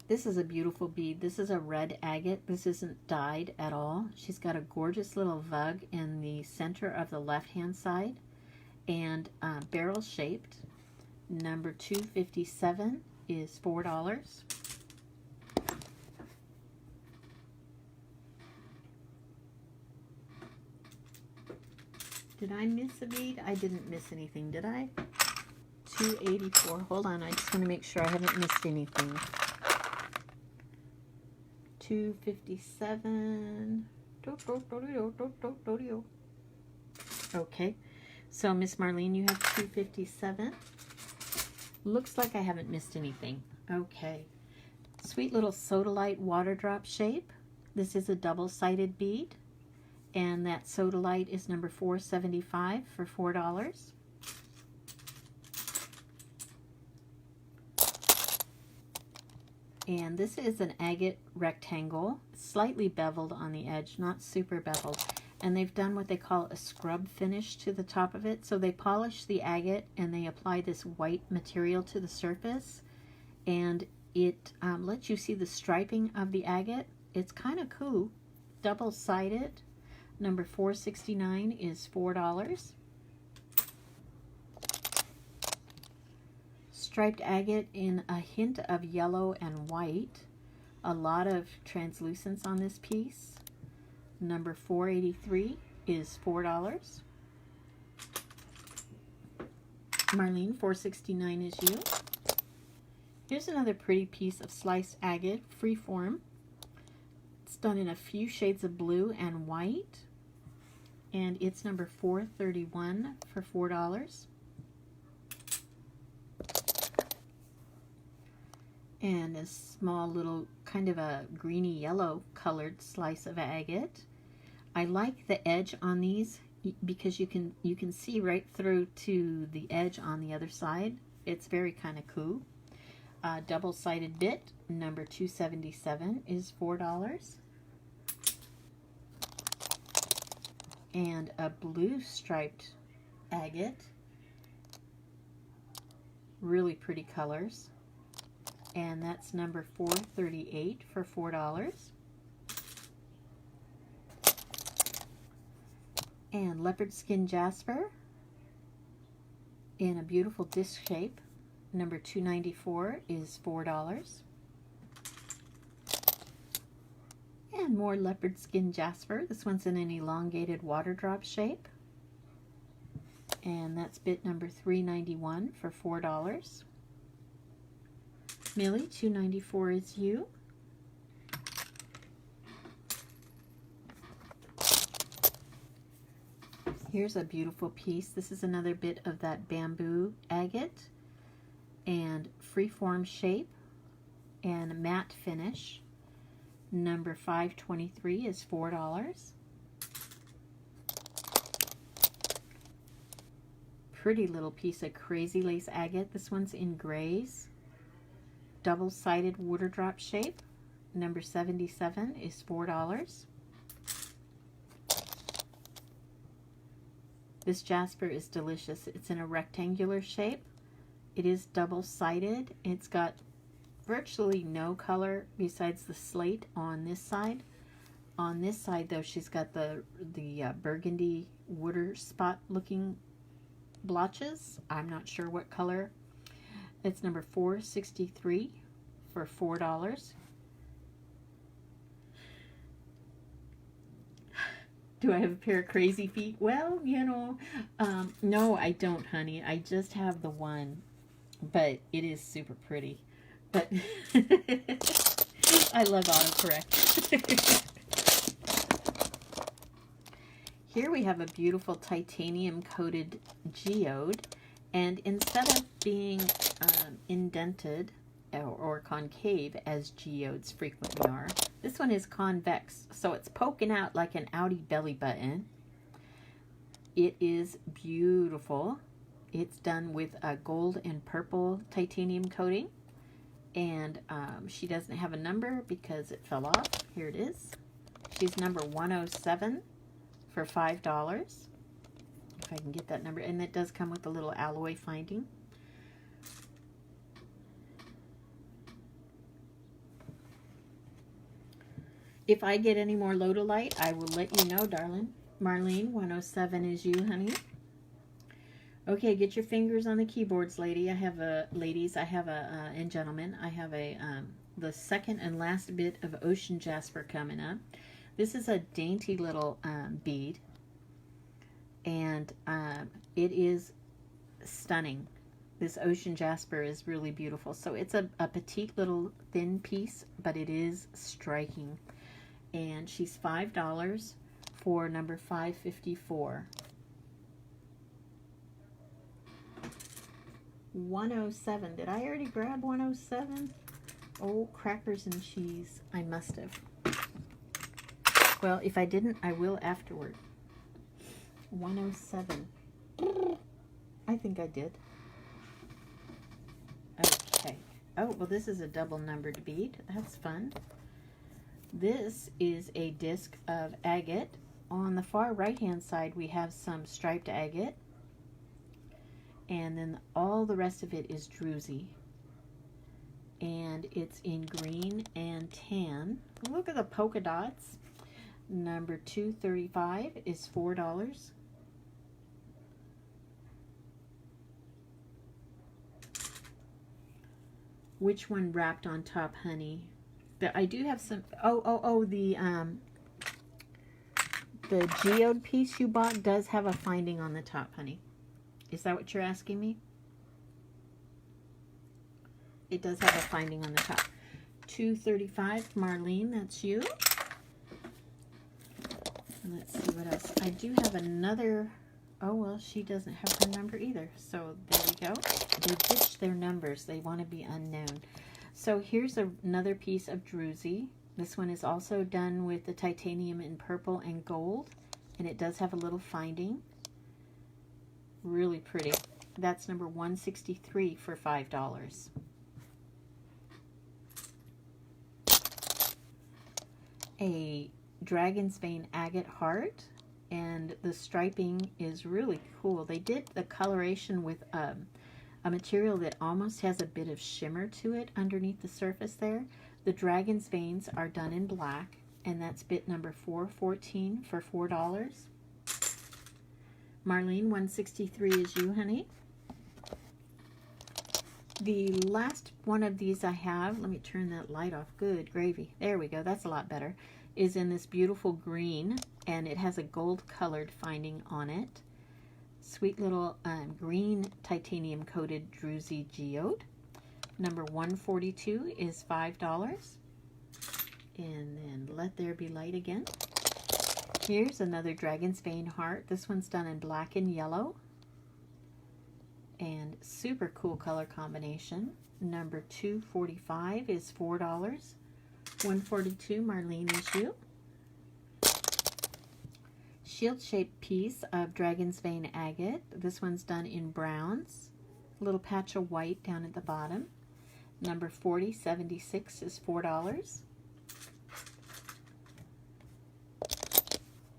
This is a beautiful bead. This is a red agate. This isn't dyed at all. She's got a gorgeous little vug in the center of the left-hand side and barrel shaped. Number 257 is $4. Did I miss a bead? I didn't miss anything, did I? 284. Hold on, I just want to make sure I haven't missed anything. 257. Okay, So Miss Marlene, you have 257. Looks like I haven't missed anything. Okay. Sweet little sodalite water drop shape. This is a double-sided bead. And that sodalite is number 475 for $4. And this is an agate rectangle, slightly beveled on the edge, not super beveled. And they've done what they call a scrub finish to the top of it. So they polish the agate and they apply this white material to the surface. And it lets you see the striping of the agate. It's kind of cool. Double-sided. Number 469 is $4. Striped agate in a hint of yellow and white. A lot of translucence on this piece. Number 483 is $4. Marlene, 469 is you. Here's another pretty piece of sliced agate, freeform. It's done in a few shades of blue and white. And it's number 431 for $4. And a small little kind of a greeny yellow colored slice of agate. I like the edge on these because you can see right through to the edge on the other side. It's very kind of cool. Double-sided bit, number 277 is $4. And a blue striped agate. Really pretty colors. And that's number 438 for $4. And leopard skin jasper in a beautiful disc shape. Number 294 is $4. And more leopard skin jasper. This one's in an elongated water drop shape. And that's bit number 391 for $4. Millie, 294 is you. Here's a beautiful piece. This is another bit of that bamboo agate and freeform shape and matte finish. Number 523 is $4. Pretty little piece of crazy lace agate. This one's in grays. Double-sided water drop shape. Number 77 is $4. This jasper is delicious. It's in a rectangular shape. It is double-sided. It's got virtually no color besides the slate on this side. On this side, though, she's got the burgundy water spot looking blotches. I'm not sure what color. It's number 463 for $4. Do I have a pair of crazy feet? Well, you know, no, I don't, honey. I just have the one, but it is super pretty. But I love autocorrect. Here we have a beautiful titanium coated geode. And instead of being indented or concave, as geodes frequently are, this one is convex. So it's poking out like an outie belly button. It is beautiful. It's done with a gold and purple titanium coating. And she doesn't have a number because it fell off. Here it is. She's number 107 for $5. If I can get that number. And it does come with a little alloy finding. If I get any more Lodolite, I will let you know, darling. Marlene, 107 is you, honey. Okay, get your fingers on the keyboards, ladies. I have a and gentlemen. I have the second and last bit of ocean jasper coming up. This is a dainty little bead, and it is stunning. This ocean jasper is really beautiful. So it's a petite little thin piece, but it is striking. And she's $5 for number 554. 107. Did I already grab 107? Oh, crackers and cheese. I must have. Well, if I didn't, I will afterward. 107. I think I did. Okay. Oh, well, this is a double numbered bead. That's fun. This is a disc of agate. On the far right-hand side, we have some striped agate. And then all the rest of it is druzy. And it's in green and tan. Look at the polka dots. Number 235 is $4. Which one wrapped on top, honey? But I do have some. The geode piece you bought does have a finding on the top, honey. Is that what you're asking me? It does have a finding on the top. 235, Marlene, that's you. And let's see what else. I do have another. Oh, well, she doesn't have her number either. So there we go. They ditched their numbers. They want to be unknown. So here's another piece of druzy. This one is also done with the titanium in purple and gold. And it does have a little finding. Really pretty. That's number 163 for $5. A dragon's vein agate heart. And the striping is really cool. They did the coloration with a material that almost has a bit of shimmer to it underneath the surface there. The dragon's veins are done in black, and that's bit number 414 for $4. Marlene, 163 is you, honey. The last one of these I have, let me turn that light off. Good gravy. There we go. That's a lot better. Is in this beautiful green, and it has a gold colored finding on it. Sweet little green titanium coated druzy geode. Number 142 is $5. And then let there be light again. Here's another dragon's vein heart. This one's done in black and yellow. And super cool color combination. Number 245 is $4. 142, Marlene, is you. Shield-shaped piece of dragon's vein agate. This one's done in browns. A little patch of white down at the bottom. Number 4076 is $4.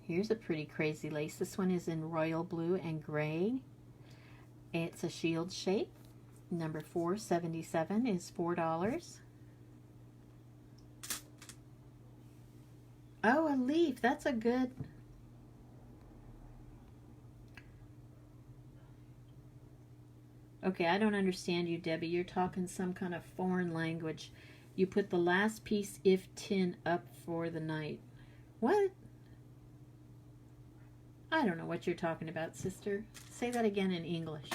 Here's a pretty crazy lace. This one is in royal blue and gray. It's a shield shape. Number 477 is $4. Oh, a leaf. That's a good... Okay, I don't understand you, Debbie. You're talking some kind of foreign language. You put the last piece, if tin, up for the night. What? I don't know what you're talking about, sister. Say that again in English.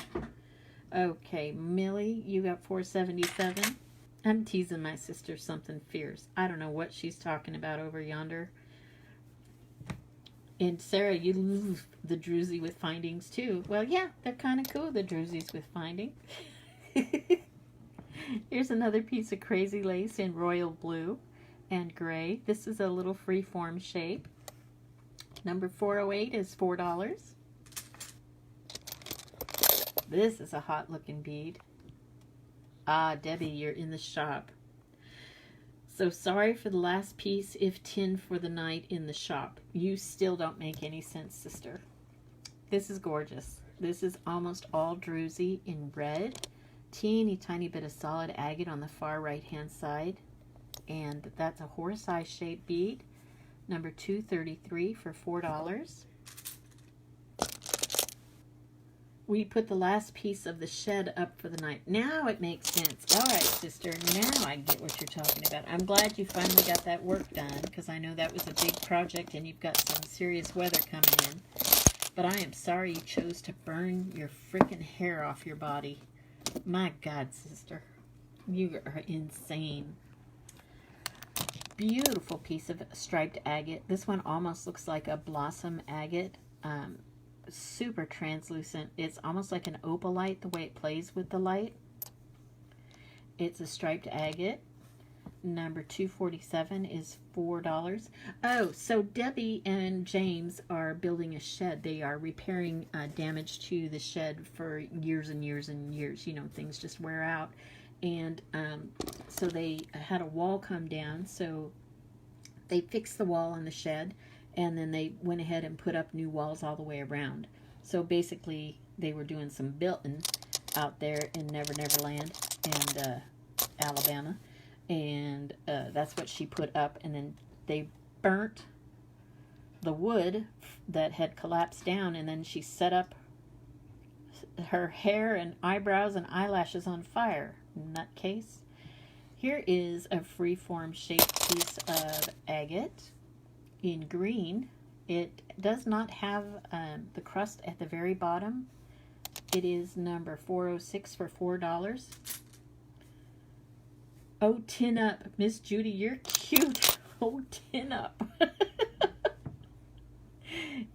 Okay, Millie, you got 477. I'm teasing my sister something fierce. I don't know what she's talking about over yonder. And Sarah, you love the druzy with findings too. Well, yeah, they're kind of cool, the druzys with finding. Here's another piece of crazy lace in royal blue and gray. This is a little free-form shape. Number 408 is $4. This is a hot-looking bead. Ah, Debbie, you're in the shop. So sorry for the last piece, if tin for the night in the shop. You still don't make any sense, sister. This is gorgeous. This is almost all druzy in red. Teeny tiny bit of solid agate on the far right-hand side. And that's a horse-eye shaped bead. Number 233 for $4. We put the last piece of the shed up for the night. Now it makes sense. All right, sister, now I get what you're talking about. I'm glad you finally got that work done, because I know that was a big project and you've got some serious weather coming in. But I am sorry you chose to burn your frickin' hair off your body. My God, sister, you are insane. Beautiful piece of striped agate. This one almost looks like a blossom agate. super translucent. It's almost like an opalite the way it plays with the light. It's a striped agate. Number 247 is $4. Oh, so Debbie and James are building a shed. They are repairing damage to the shed for years and years and years. You know, things just wear out. And so they had a wall come down. So they fixed the wall on the shed, and then they went ahead and put up new walls all the way around. So basically, they were doing some building out there in Never Never Land and Alabama. And that's what she put up, and then they burnt the wood that had collapsed down, and then she set up her hair and eyebrows and eyelashes on fire. Nutcase. Here is a freeform shaped piece of agate in green. It does not have the crust at the very bottom. It is number 406 for $4. Oh, tin up. Miss Judy, you're cute. Oh, tin up.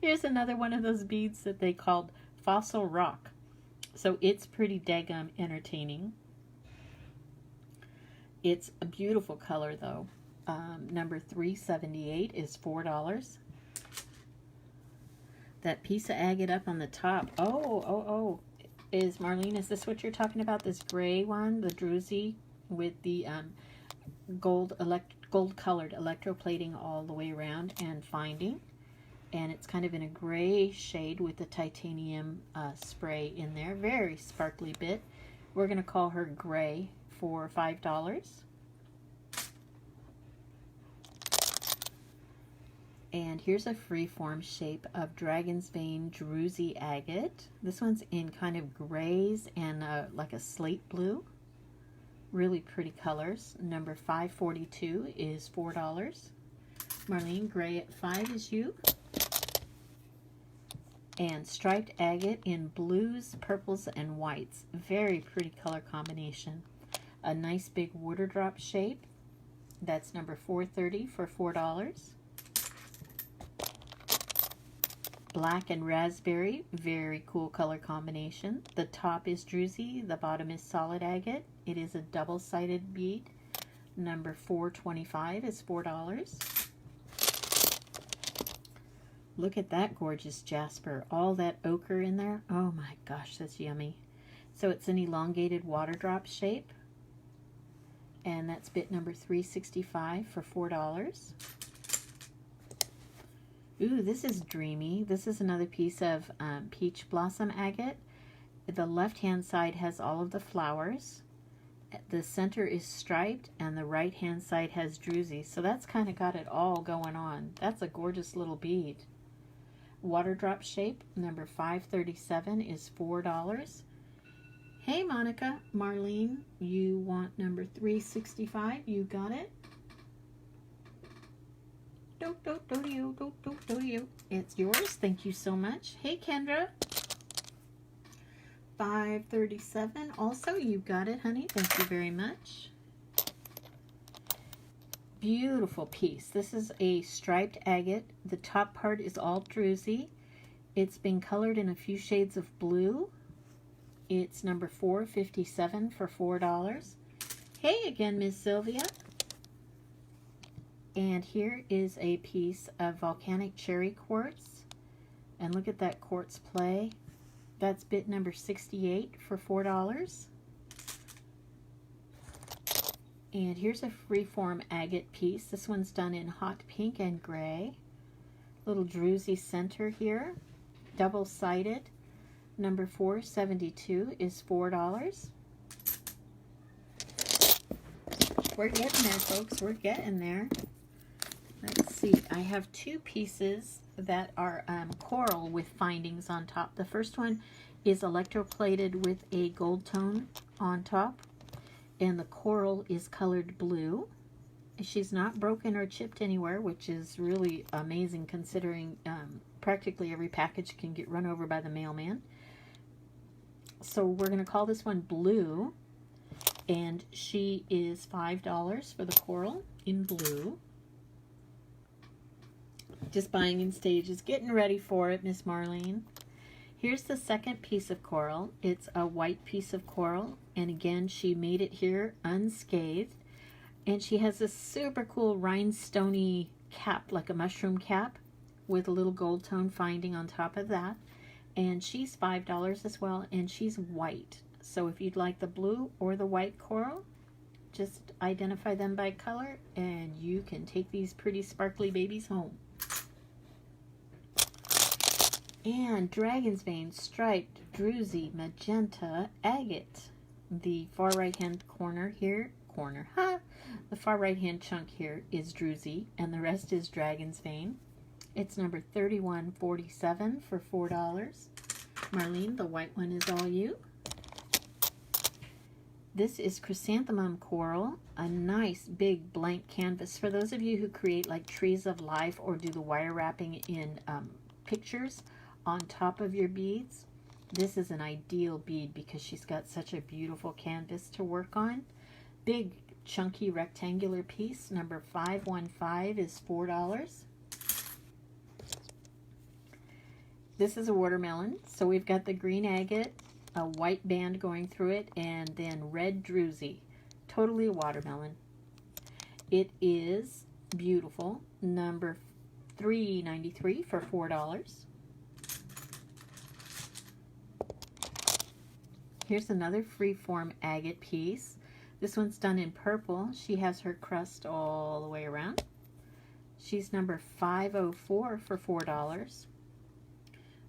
Here's another one of those beads that they called fossil rock. So it's pretty daggum entertaining. It's a beautiful color, though. Number 378 is $4. That piece of agate up on the top. Oh. Is Marlene, is this what you're talking about? This gray one, the druzy, with the gold colored electroplating all the way around and finding, and it's kind of in a gray shade with the titanium spray in there. Very sparkly bit. We're going to call her Gray for $5. And here's a freeform shape of Dragon's Vein Druzy Agate. This one's in kind of grays and like a slate blue. Really pretty colors. Number 542 is $4. Marlene, Gray at 5 is you. And striped agate in blues, purples, and whites. Very pretty color combination. A nice big water drop shape. That's number 430 for $4. Black and raspberry, very cool color combination. The top is druzy, the bottom is solid agate. It is a double-sided bead. Number 425 is $4. Look at that gorgeous jasper. All that ochre in there. Oh my gosh, that's yummy. So it's an elongated water drop shape. And that's bit number 365 for $4. Ooh, this is dreamy. This is another piece of peach blossom agate. The left-hand side has all of the flowers. The center is striped, and the right-hand side has druzy. So that's kind of got it all going on. That's a gorgeous little bead. Water drop shape, number 537 is $4. Hey, Monica. Marlene, you want number 365. You got it. It's yours. Thank you so much. Hey, Kendra. 537. Also, you got it, honey. Thank you very much. Beautiful piece. This is a striped agate. The top part is all druzy. It's been colored in a few shades of blue. It's number 457 for $4. Hey again, Miss Sylvia. And here is a piece of volcanic cherry quartz. And look at that quartz play. That's bit number 68 for $4. And here's a freeform agate piece. This one's done in hot pink and gray. Little druzy center here. Double-sided. Number 472 is $4. We're getting there, folks. We're getting there. Let's see. I have two pieces that are coral with findings on top. The first one is electroplated with a gold tone on top, and the coral is colored blue. She's not broken or chipped anywhere, which is really amazing considering practically every package can get run over by the mailman. So we're going to call this one Blue, and she is $5 for the coral in blue. Just buying in stages, getting ready for it, Miss Marlene. Here's the second piece of coral. It's a white piece of coral, and again, she made it here unscathed. And she has this super cool rhinestoney cap, like a mushroom cap, with a little gold tone finding on top of that. And she's $5 as well, and she's white. So if you'd like the blue or the white coral, just identify them by color, and you can take these pretty sparkly babies home. And Dragon's Vein, Striped, Druzy, Magenta, Agate. The far right hand corner here, the far right hand chunk here is Druzy, and the rest is Dragon's Vein. It's number 3147 for $4. Marlene, the white one is all you. This is Chrysanthemum Coral, a nice big blank canvas. For those of you who create like trees of life or do the wire wrapping in pictures on top of your beads, this is an ideal bead because she's got such a beautiful canvas to work on. Big chunky rectangular piece, number 515 is $4. This is a watermelon, so we've got the green agate, a white band going through it, and then red druzy. Totally a watermelon. It is beautiful, number 393 for $4. Here's another freeform agate piece. This one's done in purple. She has her crust all the way around. She's number 504 for $4.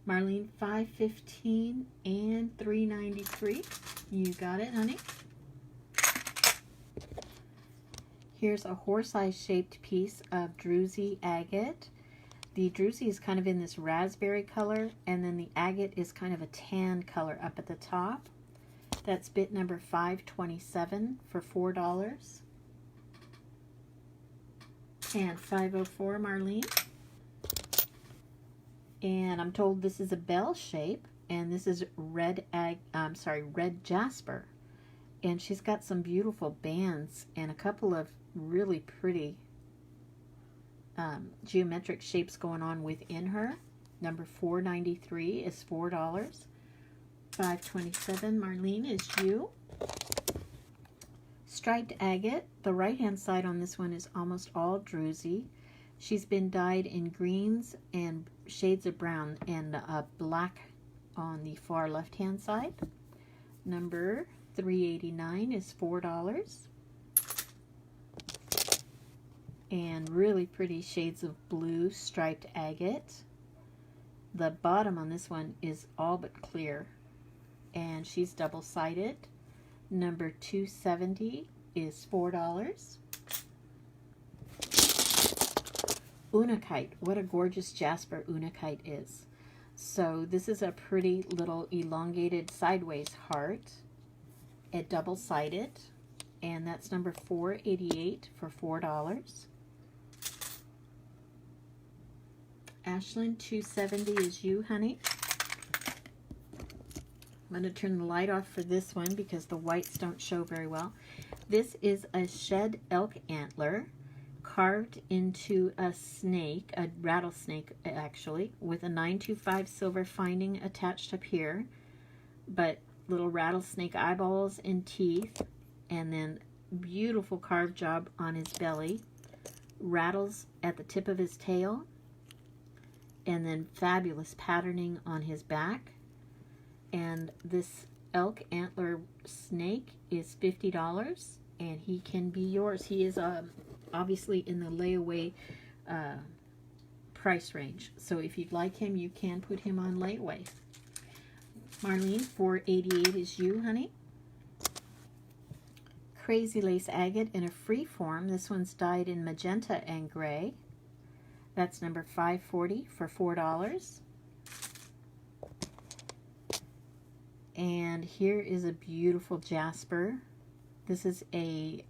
Marlene, 515 and 393. You got it, honey. Here's a horse-eye shaped piece of druzy agate. The druzy is kind of in this raspberry color, and then the agate is kind of a tan color up at the top. That's bit number 527 for $4. And 504, Marlene. And I'm told this is a bell shape, and this is red jasper. And she's got some beautiful bands and a couple of really pretty geometric shapes going on within her. Number 493 is $4. 527, Marlene, is you. Striped agate. The right hand side on this one is almost all druzy. She's been dyed in greens and shades of brown and black on the far left hand side. Number 389 is $4. And really pretty shades of blue striped agate. The bottom on this one is all but clear, and she's double-sided. Number 270 is $4. Unakite. What a gorgeous jasper unakite is. So this is a pretty little elongated sideways heart, a double-sided, and that's number 488 for $4. Ashlyn, 270 is you, honey. I'm going to turn the light off for this one because the whites don't show very well. This is a shed elk antler carved into a snake, a rattlesnake actually, with a 925 silver finding attached up here, but little rattlesnake eyeballs and teeth, and then beautiful carved job on his belly, rattles at the tip of his tail, and then fabulous patterning on his back. And this elk antler snake is $50, and he can be yours. He is obviously in the layaway price range, so if you'd like him, you can put him on layaway. Marlene, 488 is you, honey. Crazy lace agate in a free form. This one's dyed in magenta and gray. That's number 540 for $4. And here is a beautiful jasper. This is a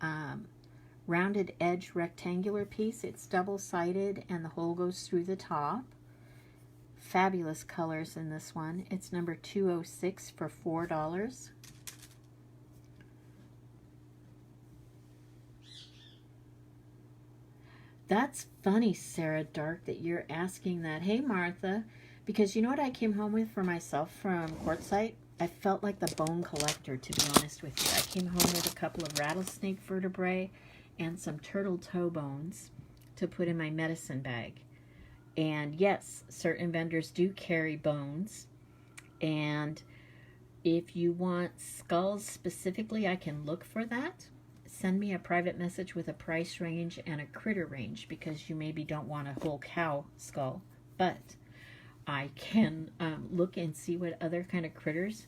rounded edge rectangular piece. It's double-sided and the hole goes through the top. Fabulous colors in this one. It's number 206 for $4. That's funny, Sarah Dark, that you're asking that. Hey, Martha, Because you know what I came home with for myself from Quartzsite? I felt like the bone collector, to be honest with you. I came home with a couple of rattlesnake vertebrae and some turtle toe bones to put in my medicine bag. And yes, certain vendors do carry bones. And if you want skulls specifically, I can look for that. Send me a private message with a price range and a critter range, because you maybe don't want a whole cow skull. But I can look and see what other kind of critters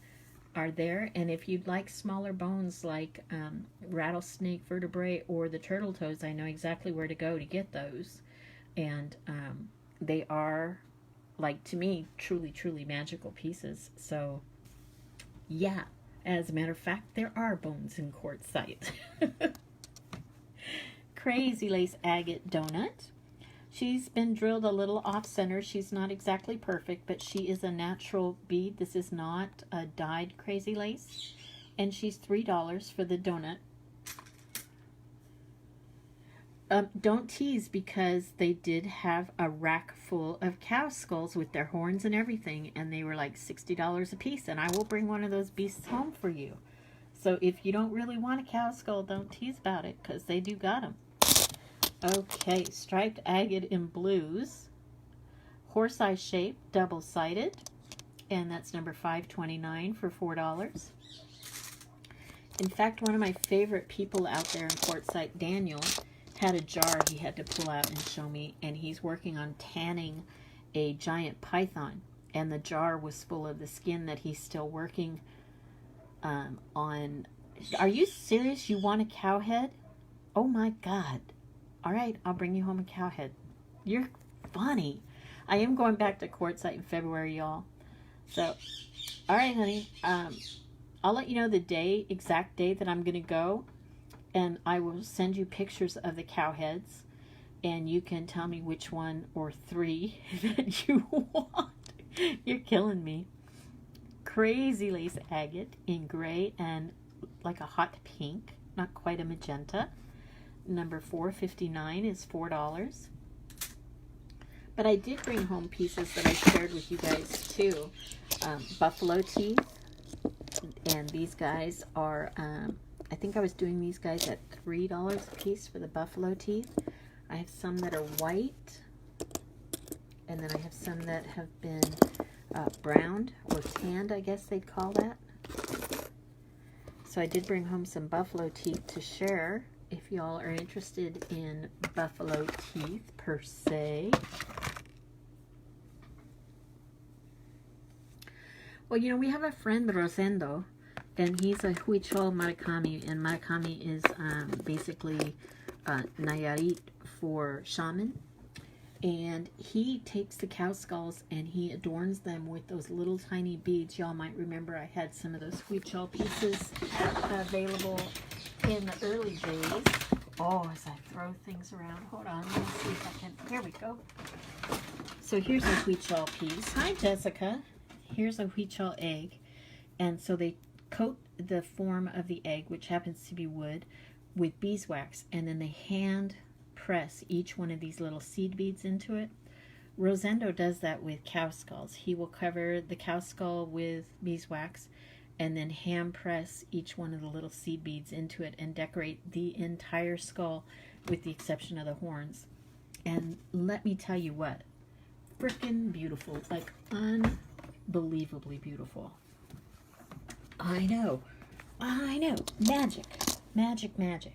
are there. And if you'd like smaller bones like rattlesnake vertebrae or the turtle toes, I know exactly where to go to get those. And they are, like, to me, truly, truly magical pieces. So, yeah. As a matter of fact, there are bones in Quartzsite. Crazy Lace Agate Donut. She's been drilled a little off-center. She's not exactly perfect, but she is a natural bead. This is not a dyed Crazy Lace. And she's $3 for the donut. Don't tease, because they did have a rack full of cow skulls with their horns and everything, and they were like $60 a piece, and I will bring one of those beasts home for you. So if you don't really want a cow skull, don't tease about it, because they do got them. Okay, striped agate in blues, horse-eye shape, double-sided, and that's number 529 for $4. In fact, one of my favorite people out there in Quartzsite, Daniel, had a jar he had to pull out and show me, and he's working on tanning a giant python, and the jar was full of the skin that he's still working on. Are you serious? You want a cow head? Oh my God. All right, I'll bring you home a cow head. You're funny. I am going back to Quartzsite in February, y'all. So, all right, honey. I'll let you know the exact day that I'm going to go. And I will send you pictures of the cow heads, and you can tell me which one or three that you want. You're killing me. Crazy Lace Agate in gray and like a hot pink, not quite a magenta. Number 459 is $4. But I did bring home pieces that I shared with you guys too. Buffalo teeth, and these guys are... I think I was doing these guys at $3 a piece for the buffalo teeth. I have some that are white, and then I have some that have been browned or tanned, I guess they'd call that. So I did bring home some buffalo teeth to share if y'all are interested in buffalo teeth per se. Well, you know, we have a friend, Rosendo, and he's a Huichol Maricami, and Maricami is basically Nayarit for shaman. And he takes the cow skulls and he adorns them with those little tiny beads. Y'all might remember I had some of those Huichol pieces available in the early days. Oh, as I throw things around. Hold on, let me see if I can. Here we go. So here's a Huichol piece. Hi, Jessica. Here's a Huichol egg. And so they coat the form of the egg, which happens to be wood, with beeswax, and then they hand press each one of these little seed beads into it. Rosendo does that with cow skulls. He will cover the cow skull with beeswax and then hand press each one of the little seed beads into it and decorate the entire skull with the exception of the horns. And let me tell you what, freaking beautiful, like unbelievably beautiful. I know, magic, magic, magic.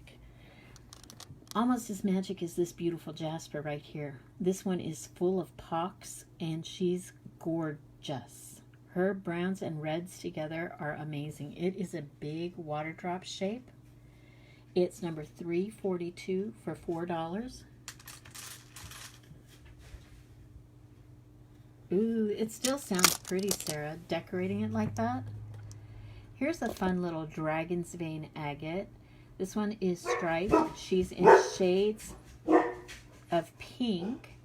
Almost as magic as this beautiful jasper right here. This one is full of pox, and she's gorgeous. Her browns and reds together are amazing. It is a big water drop shape. It's number 342 for $4. Ooh, it still sounds pretty, Sarah, decorating it like that. Here's a fun little dragon's vein agate. This one is striped. She's in shades of pink.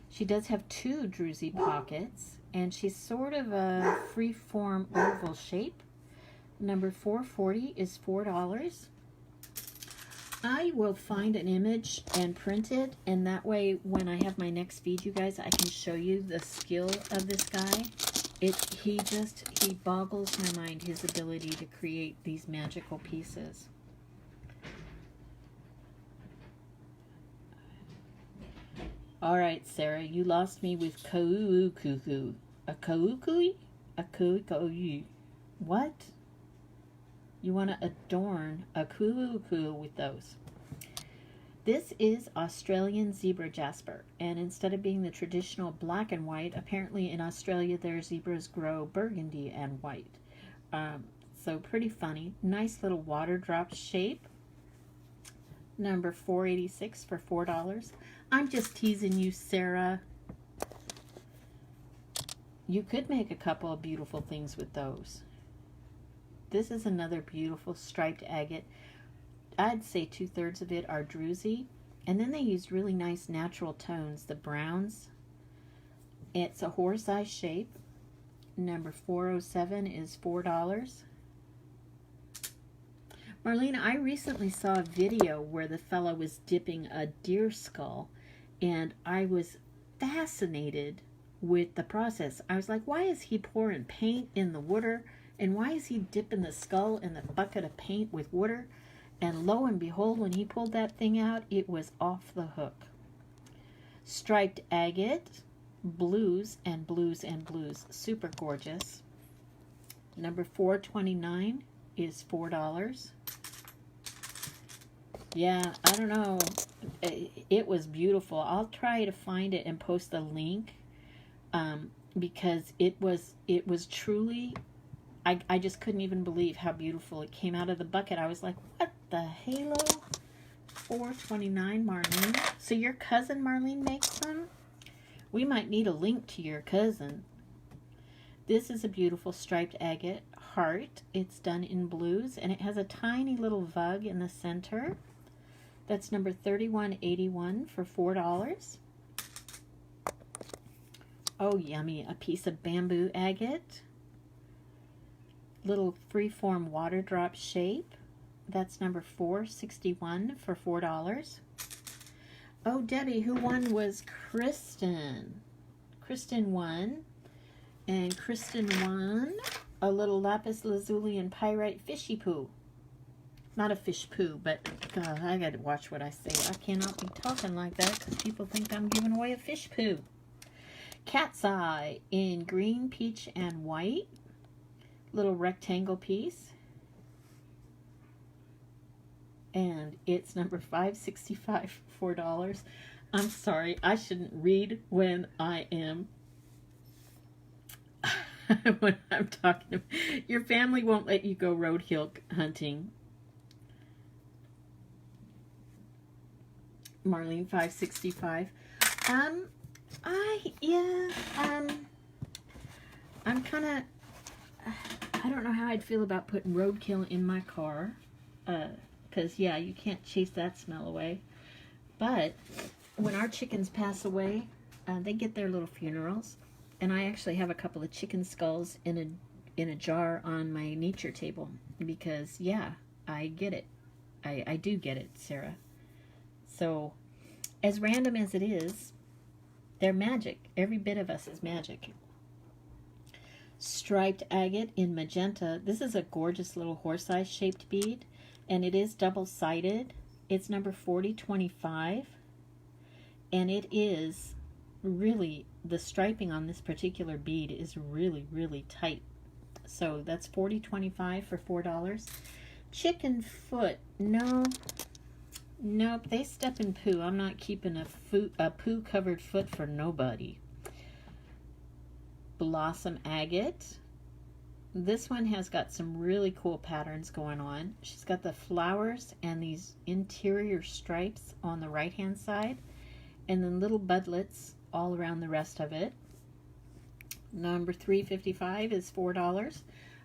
She does have two druzy pockets, and she's sort of a free-form oval shape. Number 440 is $4. I will find an image and print it, and that way when I have my next feed, you guys, I can show you the skill of this guy. He boggles my mind, his ability to create these magical pieces. All right, Sarah, you lost me with kaukuku. A kaukui? A kaukui. What? You want to adorn a kuku with those. This is Australian zebra jasper, and instead of being the traditional black and white, apparently in Australia their zebras grow burgundy and white. So pretty funny. Nice little water drop shape. Number 486 for $4. I'm just teasing you, Sarah. You could make a couple of beautiful things with those. This is another beautiful striped agate. I'd say 2/3 of it are druzy, and then they used really nice natural tones, the browns. It's a horse-eye shape. Number 407 is $4. Marlene, I recently saw a video where the fellow was dipping a deer skull, and I was fascinated with the process. I was like, why is he pouring paint in the water, and why is he dipping the skull in the bucket of paint with water? And lo and behold, when he pulled that thing out, it was off the hook. Striped agate, blues and blues and blues. Super gorgeous. Number 429 is $4. Yeah, I don't know. It was beautiful. I'll try to find it and post the link because it was truly, I just couldn't even believe how beautiful it came out of the bucket. I was like, what the halo? $4.29, Marlene. So your cousin Marlene makes them? We might need a link to your cousin. This is a beautiful striped agate heart. It's done in blues, and it has a tiny little vug in the center. That's number 3181 for $4. Oh, yummy. A piece of bamboo agate. Little freeform water drop shape. That's number 461 for $4. Oh, Debbie, who won was Kristen. Kristen won. And Kristen won a little lapis lazuli and pyrite fishy poo. Not a fish poo, but God, I gotta watch what I say. I cannot be talking like that because people think I'm giving away a fish poo. Cat's eye in green, peach, and white. Little rectangle piece. And it's number 565 for $4. I'm sorry, I shouldn't read when I am when I'm talking. Your family won't let you go roadkill hunting. Marlene, 565. I'm kind of, I don't know how I'd feel about putting roadkill in my car. Because, yeah, you can't chase that smell away. But when our chickens pass away, they get their little funerals. And I actually have a couple of chicken skulls in a jar on my nature table. Because, yeah, I get it. I do get it, Sarah. So, as random as it is, they're magic. Every bit of us is magic. Striped agate in magenta. This is a gorgeous little horse-eye shaped bead. And it is double-sided. It's number 4025. And it is really, the striping on this particular bead is really, really tight. So that's 4025 for $4. Chicken foot. No. Nope, they step in poo. I'm not keeping a poo-covered foot for nobody. Blossom agate. This one has got some really cool patterns going on. She's got the flowers and these interior stripes on the right-hand side, and then little budlets all around the rest of it. Number 355 is $4.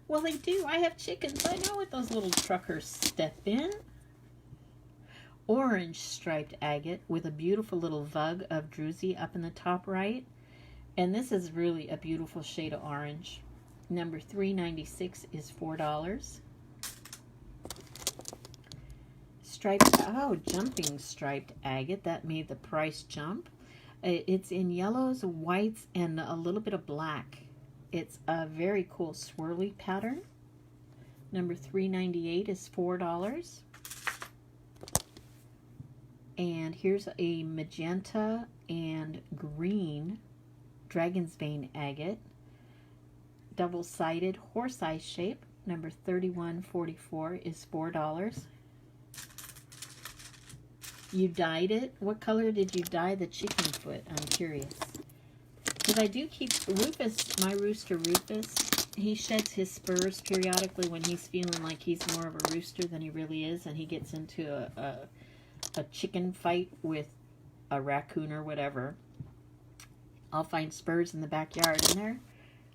Well, they do. I have chickens. I know what those little truckers step in. Orange striped agate with a beautiful little vug of druzy up in the top right. And this is really a beautiful shade of orange. Number 396 is $4. jumping striped agate. That made the price jump. It's in yellows, whites, and a little bit of black. It's a very cool swirly pattern. Number $3.98 is $4. And here's a magenta and green dragon's vein agate. Double-sided horse-eye shape. Number $31.44 is $4. You dyed it. What color did you dye the chicken foot? I'm curious. Because I do keep Rufus, my rooster Rufus, he sheds his spurs periodically when he's feeling like he's more of a rooster than he really is, and he gets into a chicken fight with a raccoon or whatever. I'll find spurs in the backyard, and there,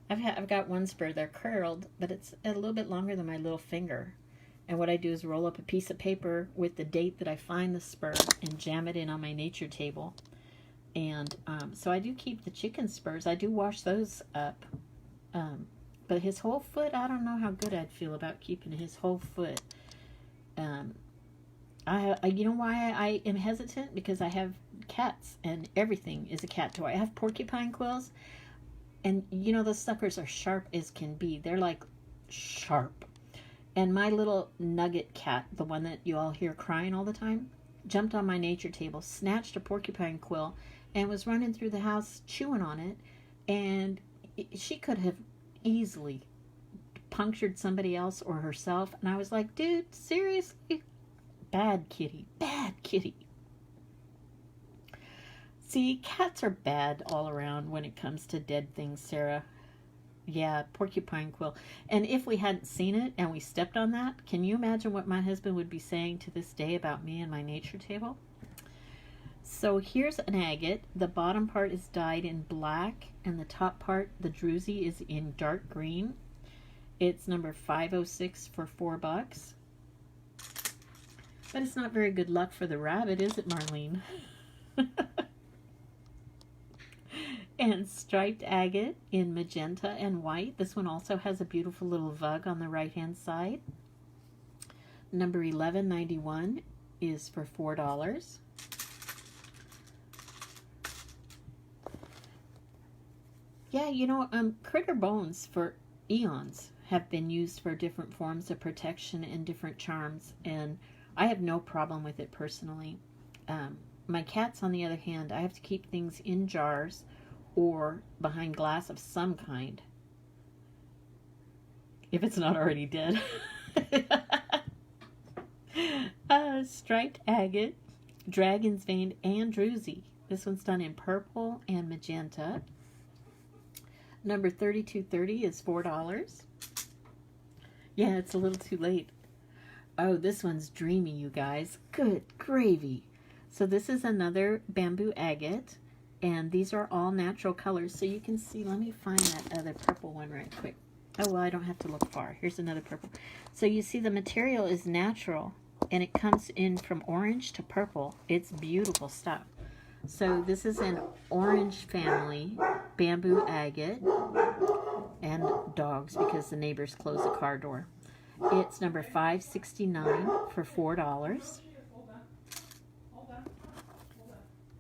I've got one spur. They're curled, but it's a little bit longer than my little finger. And what I do is roll up a piece of paper with the date that I find the spur and jam it in on my nature table. And so I do keep the chicken spurs. I do wash those up. But his whole foot, I don't know how good I'd feel about keeping his whole foot. You know why I am hesitant? Because I have cats, and everything is a cat toy. I have porcupine quills, and you know those suckers are sharp as can be. They're like sharp. And my little nugget cat, the one that you all hear crying all the time, jumped on my nature table, snatched a porcupine quill, and was running through the house chewing on it. And she could have easily punctured somebody else or herself. And I was like, dude, seriously? Bad kitty. Bad kitty. See, cats are bad all around when it comes to dead things, Sarah. Yeah, porcupine quill. And if we hadn't seen it and we stepped on that, can you imagine what my husband would be saying to this day about me and my nature table? So here's an agate. The bottom part is dyed in black, and the top part, the druzy, is in dark green. It's number 506 for $4. But it's not very good luck for the rabbit, is it, Marlene? And striped agate in magenta and white. This one also has a beautiful little vug on the right-hand side. Number $11.91 is for $4. Yeah, you know, critter bones for eons have been used for different forms of protection and different charms, and I have no problem with it personally. My cats, on the other hand, I have to keep things in jars or behind glass of some kind, if it's not already dead. Striped agate, dragon's vein, and druzy. This one's done in purple and magenta. Number 3230 is $4. Yeah, it's a little too late. Oh, this one's dreamy, you guys. Good gravy. So this is another bamboo agate. And these are all natural colors. So you can see, let me find that other purple one right quick. Oh, well, I don't have to look far. Here's another purple. So you see the material is natural, and it comes in from orange to purple. It's beautiful stuff. So this is an orange family bamboo agate, and dogs because the neighbors closed the car door. It's number 569 for $4.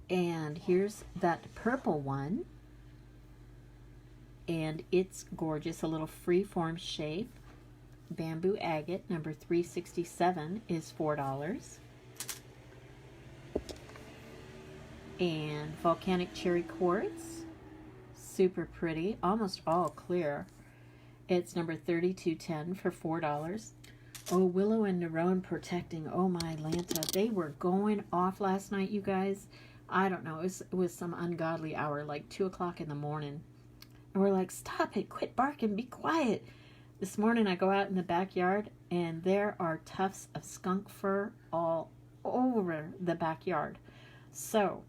And here's that purple one, and it's gorgeous, a little free-form shape. Bamboo agate, number 367 is $4. And volcanic cherry quartz, super pretty, almost all clear. It's number 3210 for $4. Oh, Willow and Nerone protecting. Oh my Lanta, they were going off last night, you guys. I don't know, it was some ungodly hour, like 2 o'clock in the morning. And we're like, stop it, quit barking, be quiet. This morning I go out in the backyard, and there are tufts of skunk fur all over the backyard. So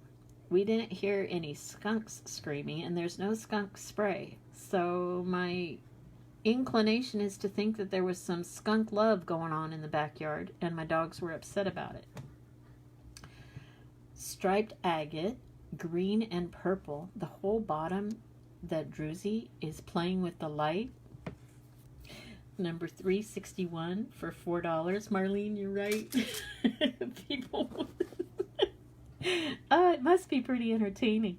we didn't hear any skunks screaming, and there's no skunk spray. So my inclination is to think that there was some skunk love going on in the backyard, and my dogs were upset about it. Striped agate, green and purple. The whole bottom, the druzy, is playing with the light. Number 361 for $4. Marlene, you're right. People. It must be pretty entertaining.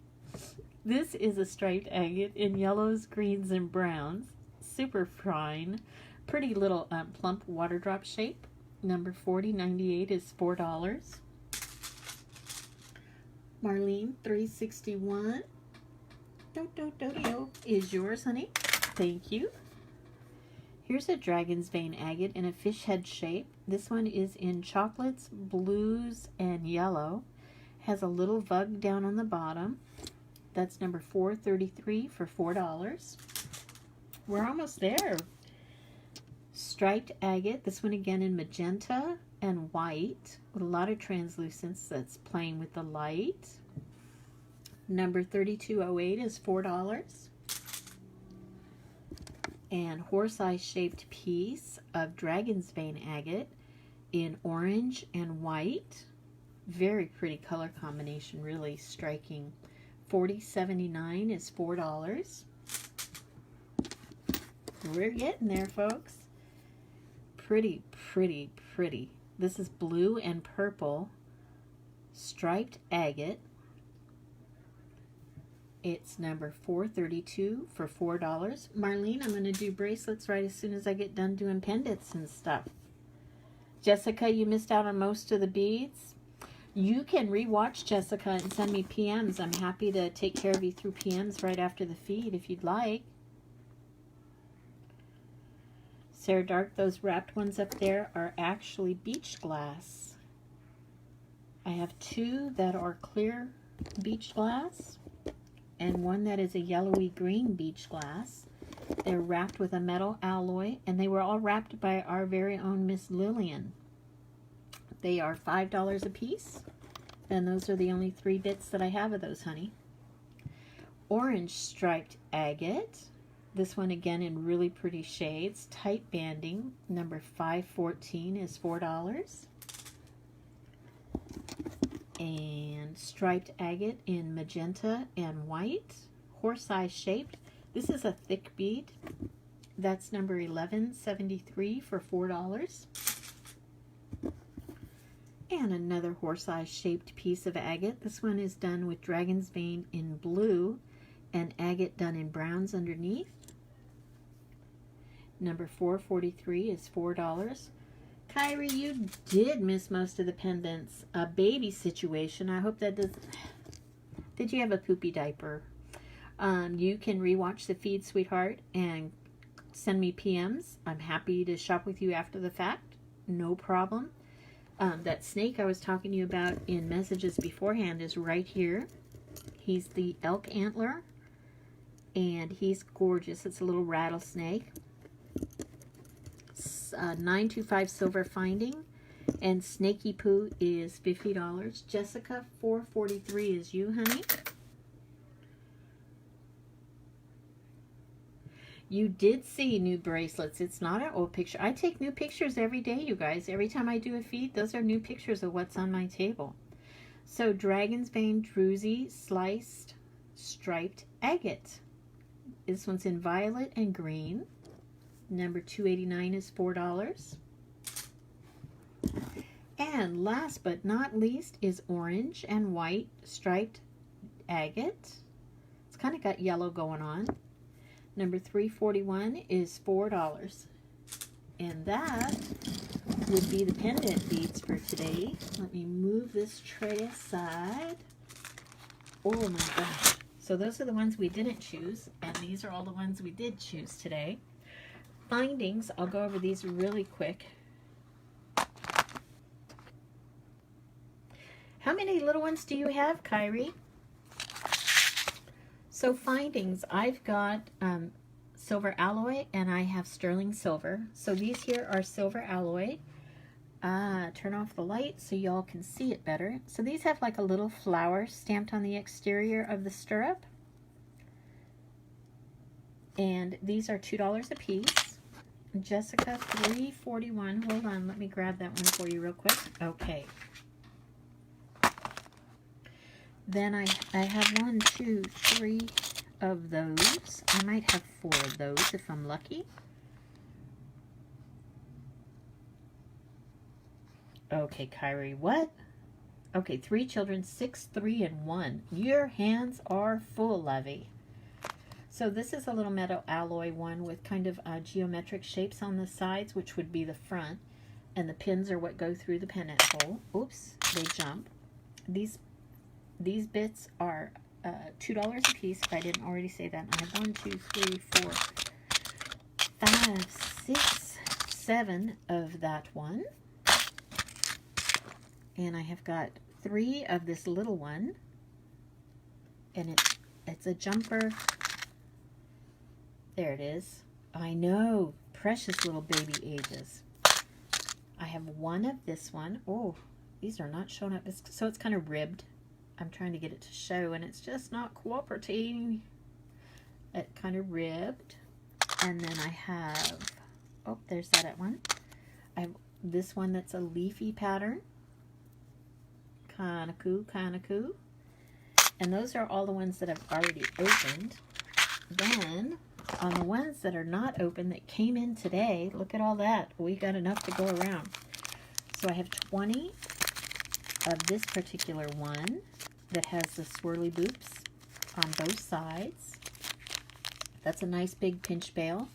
This is a striped agate in yellows, greens, and browns. Super fine. Pretty little plump water drop shape. Number 4098 is $4. Marlene, 361 is yours, honey. Thank you. Here's a dragon's vein agate in a fish head shape. This one is in chocolates, blues, and yellow. Has a little vug down on the bottom. That's number 433 for $4. We're almost there. Striped agate. This one again in magenta and white with a lot of translucence that's playing with the light. Number 3208 is $4. And horse-eye shaped piece of dragon's vein agate in orange and white. Very pretty color combination, really striking. 4079 is $4. We're getting there, folks. Pretty, pretty, pretty. This is blue and purple striped agate. It's number 432 for $4. Marlene, I'm going to do bracelets right as soon as I get done doing pendants and stuff. Jessica, you missed out on most of the beads. You can rewatch Jessica and send me PMs. I'm happy to take care of you through PMs right after the feed if you'd like. Sarah Dark, those wrapped ones up there are actually beach glass. I have two that are clear beach glass and one that is a yellowy green beach glass. They're wrapped with a metal alloy, and they were all wrapped by our very own Miss Lillian. They are $5 a piece, and those are the only 3 bits that I have of those, honey. Orange striped agate. This one again in really pretty shades. Tight banding. Number 514 is $4. And striped agate in magenta and white. Horse-eye shaped. This is a thick bead. That's number 1173 for $4. And another horse-eye shaped piece of agate. This one is done with dragon's vein in blue and agate done in browns underneath. Number 443 is $4. Kyrie, you did miss most of the pendants. A baby situation. I hope that does. Did you have a poopy diaper? You can rewatch the feed, sweetheart, and send me PMs. I'm happy to shop with you after the fact. No problem. That snake I was talking to you about in messages beforehand is right here. He's the elk antler, and he's gorgeous. It's a little rattlesnake. 925 silver finding, and Snaky Poo is $50. Jessica, 443 is you, honey. You did see new bracelets. It's not an old picture. I take new pictures every day, you guys. Every time I do a feed, those are new pictures of what's on my table. So dragon's vein druzy sliced striped agate. This one's in violet and green. Number 289 is $4. And last but not least is orange and white striped agate. It's kind of got yellow going on. Number 341 is $4. And that would be the pendant beads for today. Let me move this tray aside. Oh my gosh. So those are the ones we didn't choose, and these are all the ones we did choose today. Findings, I'll go over these really quick. How many little ones do you have, Kyrie? So findings, I've got silver alloy and I have sterling silver. So these here are silver alloy. Turn off the light so y'all can see it better. So these have like a little flower stamped on the exterior of the stirrup. And these are $2 a piece. Jessica, 341. Hold on, let me grab that one for you real quick. Okay. Then I have 1, 2, 3 of those. I might have 4 of those if I'm lucky. Okay, Kyrie, what? Okay, 3 children, 6, 3, and 1. Your hands are full, lovey. So this is a little metal alloy one with kind of geometric shapes on the sides, which would be the front. And the pins are what go through the pennant hole. Oops, they jump. These bits are $2 a piece, if I didn't already say that. I have 1, 2, 3, 4, 5, 6, 7 of that one. And I have got 3 of this little one. And it's a jumper. There it is. I know, precious little baby ages. I have 1 of this one. Oh, these are not showing up. So it's kind of ribbed. I'm trying to get it to show, and it's just not cooperating. It kind of ribbed. And then I have, oh, there's that one. I have this one that's a leafy pattern. Kind of cool, kind of cool. And those are all the ones that I've already opened. Then, on the ones that are not open that came in today, look at all that. We got enough to go around. So I have 20 of this particular one that has the swirly boops on both sides. That's a nice big pinch bail.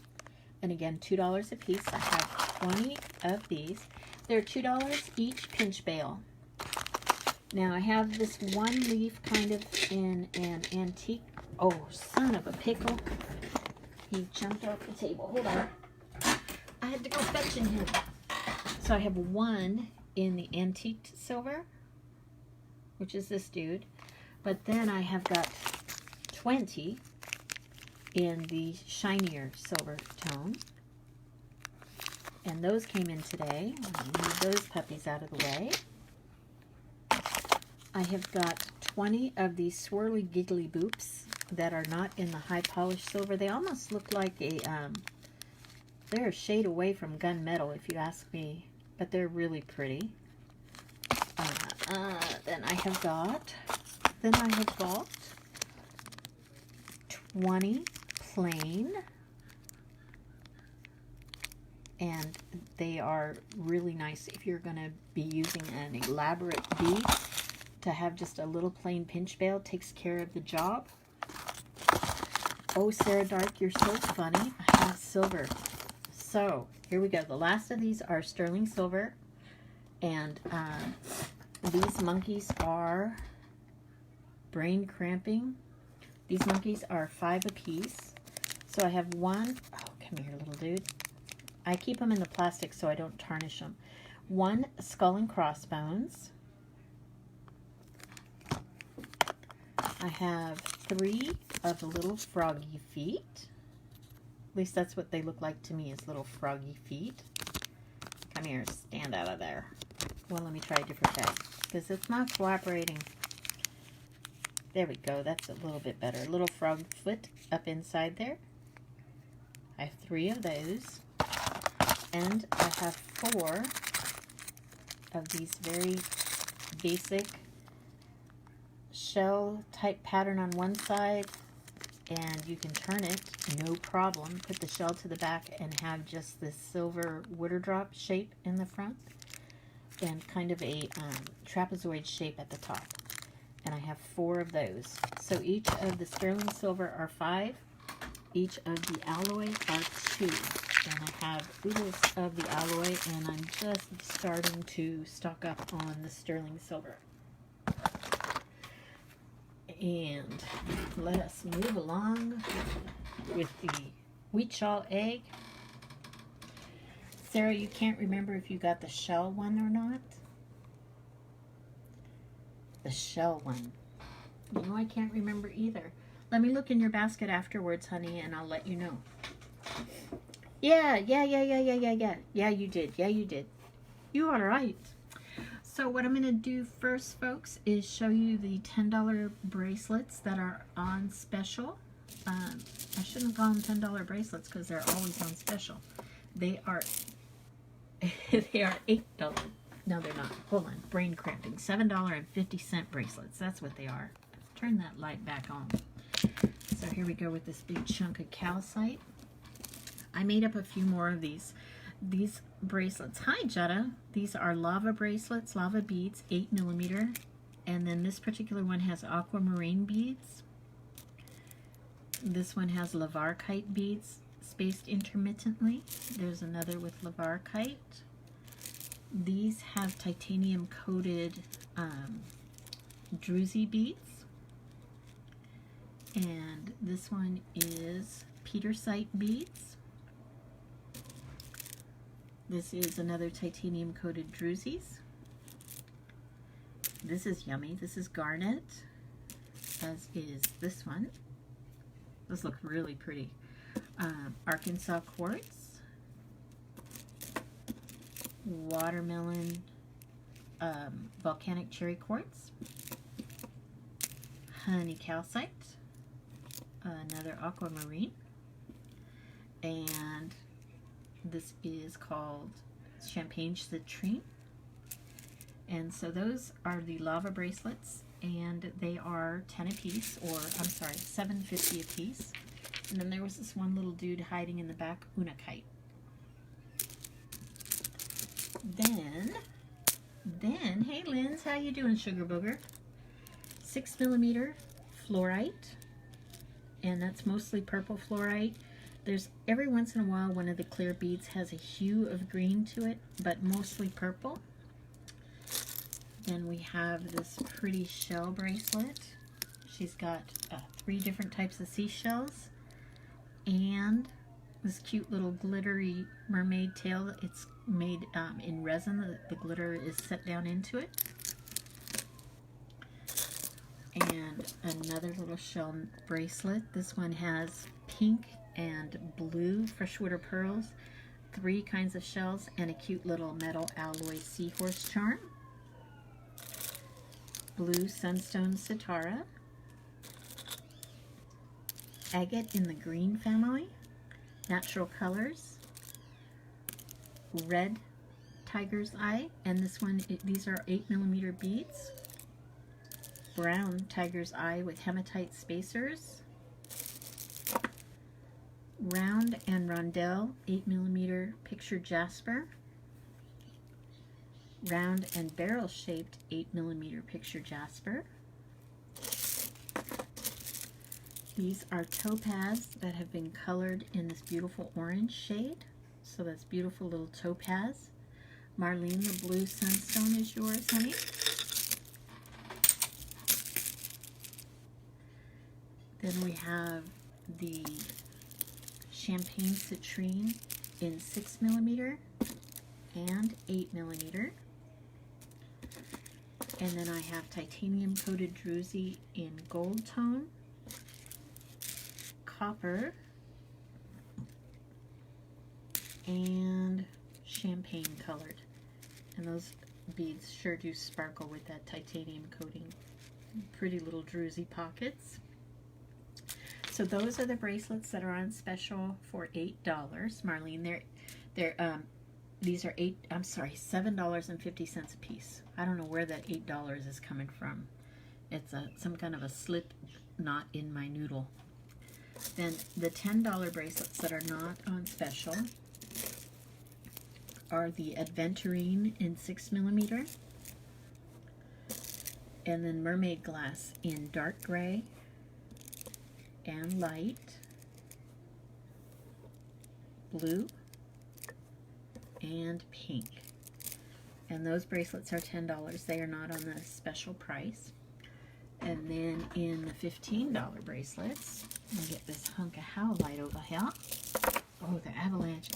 And again, $2 a piece. I have 20 of these. They're $2 each pinch bail. Now I have this one leaf kind of in an antique. Oh, son of a pickle. He jumped off the table. Hold on. I had to go fetching him. So I have 1 in the antique silver, which is this dude. But then I have got 20 in the shinier silver tone. And those came in today. I'll move those puppies out of the way. I have got 20 of these swirly giggly boops that are not in the high polished silver. They almost look like a, they're a shade away from gunmetal if you ask me, but they're really pretty. Then I have got 20 plain, and they are really nice if you're going to be using an elaborate bead. To have just a little plain pinch bail takes care of the job. Oh, Sarah Dark, you're so funny. I have silver. So, here we go. The last of these are sterling silver. And these monkeys are brain cramping. These monkeys are 5 apiece. So I have 1. Oh, come here, little dude. I keep them in the plastic so I don't tarnish them. 1 skull and crossbones. I have 3 of the little froggy feet. At least that's what they look like to me, is little froggy feet. Come here, stand out of there. Well, let me try a different bag, because it's not cooperating. There we go, that's a little bit better. Little frog foot up inside there. I have 3 of those. And I have 4 of these very basic shell type pattern on one side, and you can turn it no problem. Put the shell to the back and have just this silver water drop shape in the front and kind of a trapezoid shape at the top. And I have 4 of those. So each of the sterling silver are 5. Each of the alloy are 2. And I have oodles of the alloy, and I'm just starting to stock up on the sterling silver. And let us move along with the wheat shawl egg. Sarah, you can't remember if you got the shell one or not? The shell one. You know, I can't remember either. Let me look in your basket afterwards, honey, and I'll let you know. Yeah, you did. Yeah, you did. You are right. So what I'm going to do first, folks, is show you the $10 bracelets that are on special. I shouldn't call them $10 bracelets because they're always on special. They are they are $8. No, they're not. Hold on. Brain cramping. $7.50 bracelets. That's what they are. Turn that light back on. So here we go with this big chunk of calcite. I made up a few more of these. These bracelets. Hi, Jetta. These are lava bracelets, lava beads, 8mm. And then this particular one has aquamarine beads. This one has lavarkite beads spaced intermittently. There's another with lavarkite. These have titanium coated druzy beads. And this one is petersite beads. This is another titanium coated druzies. This is yummy. This is garnet, as is this one. Those look really pretty. Arkansas quartz, watermelon, volcanic cherry quartz, honey calcite, another aquamarine, and this is called champagne citrine. And so those are the lava bracelets, and they are 10 a piece, or I'm sorry, $7.50 a piece. And then there was this one little dude hiding in the back, unakite. Then, hey Linz, how you doing, Sugar Booger? 6mm fluorite, and that's mostly purple fluorite. There's every once in a while one of the clear beads has a hue of green to it, but mostly purple. Then we have this pretty shell bracelet. She's got 3 different types of seashells, and this cute little glittery mermaid tail. It's made in resin. The glitter is set down into it. And another little shell bracelet. This one has pink and blue freshwater pearls, 3 kinds of shells, and a cute little metal alloy seahorse charm. Blue sunstone sitara, agate in the green family, natural colors, red tiger's eye, and this one, these are 8mm beads, brown tiger's eye with hematite spacers, round and rondelle 8mm picture jasper, round and barrel shaped 8mm picture jasper. These are topaz that have been colored in this beautiful orange shade. So that's beautiful little topaz. Marlene, the blue sunstone is yours, honey. Then we have the champagne citrine in 6mm and 8mm. And then I have titanium coated druzy in gold tone, copper, and champagne colored. And those beads sure do sparkle with that titanium coating. Pretty little druzy pockets. So those are the bracelets that are on special for $8, Marlene. These are $7.50 a piece. I don't know where that $8 is coming from. It's some kind of a slip knot in my noodle. Then the $10 bracelets that are not on special are the aventurine in 6mm, and then mermaid glass in dark gray and light, blue, and pink. And those bracelets are $10. They are not on the special price. And then in the $15 bracelets, let me get this hunk of howlite over here. Oh, the avalanche.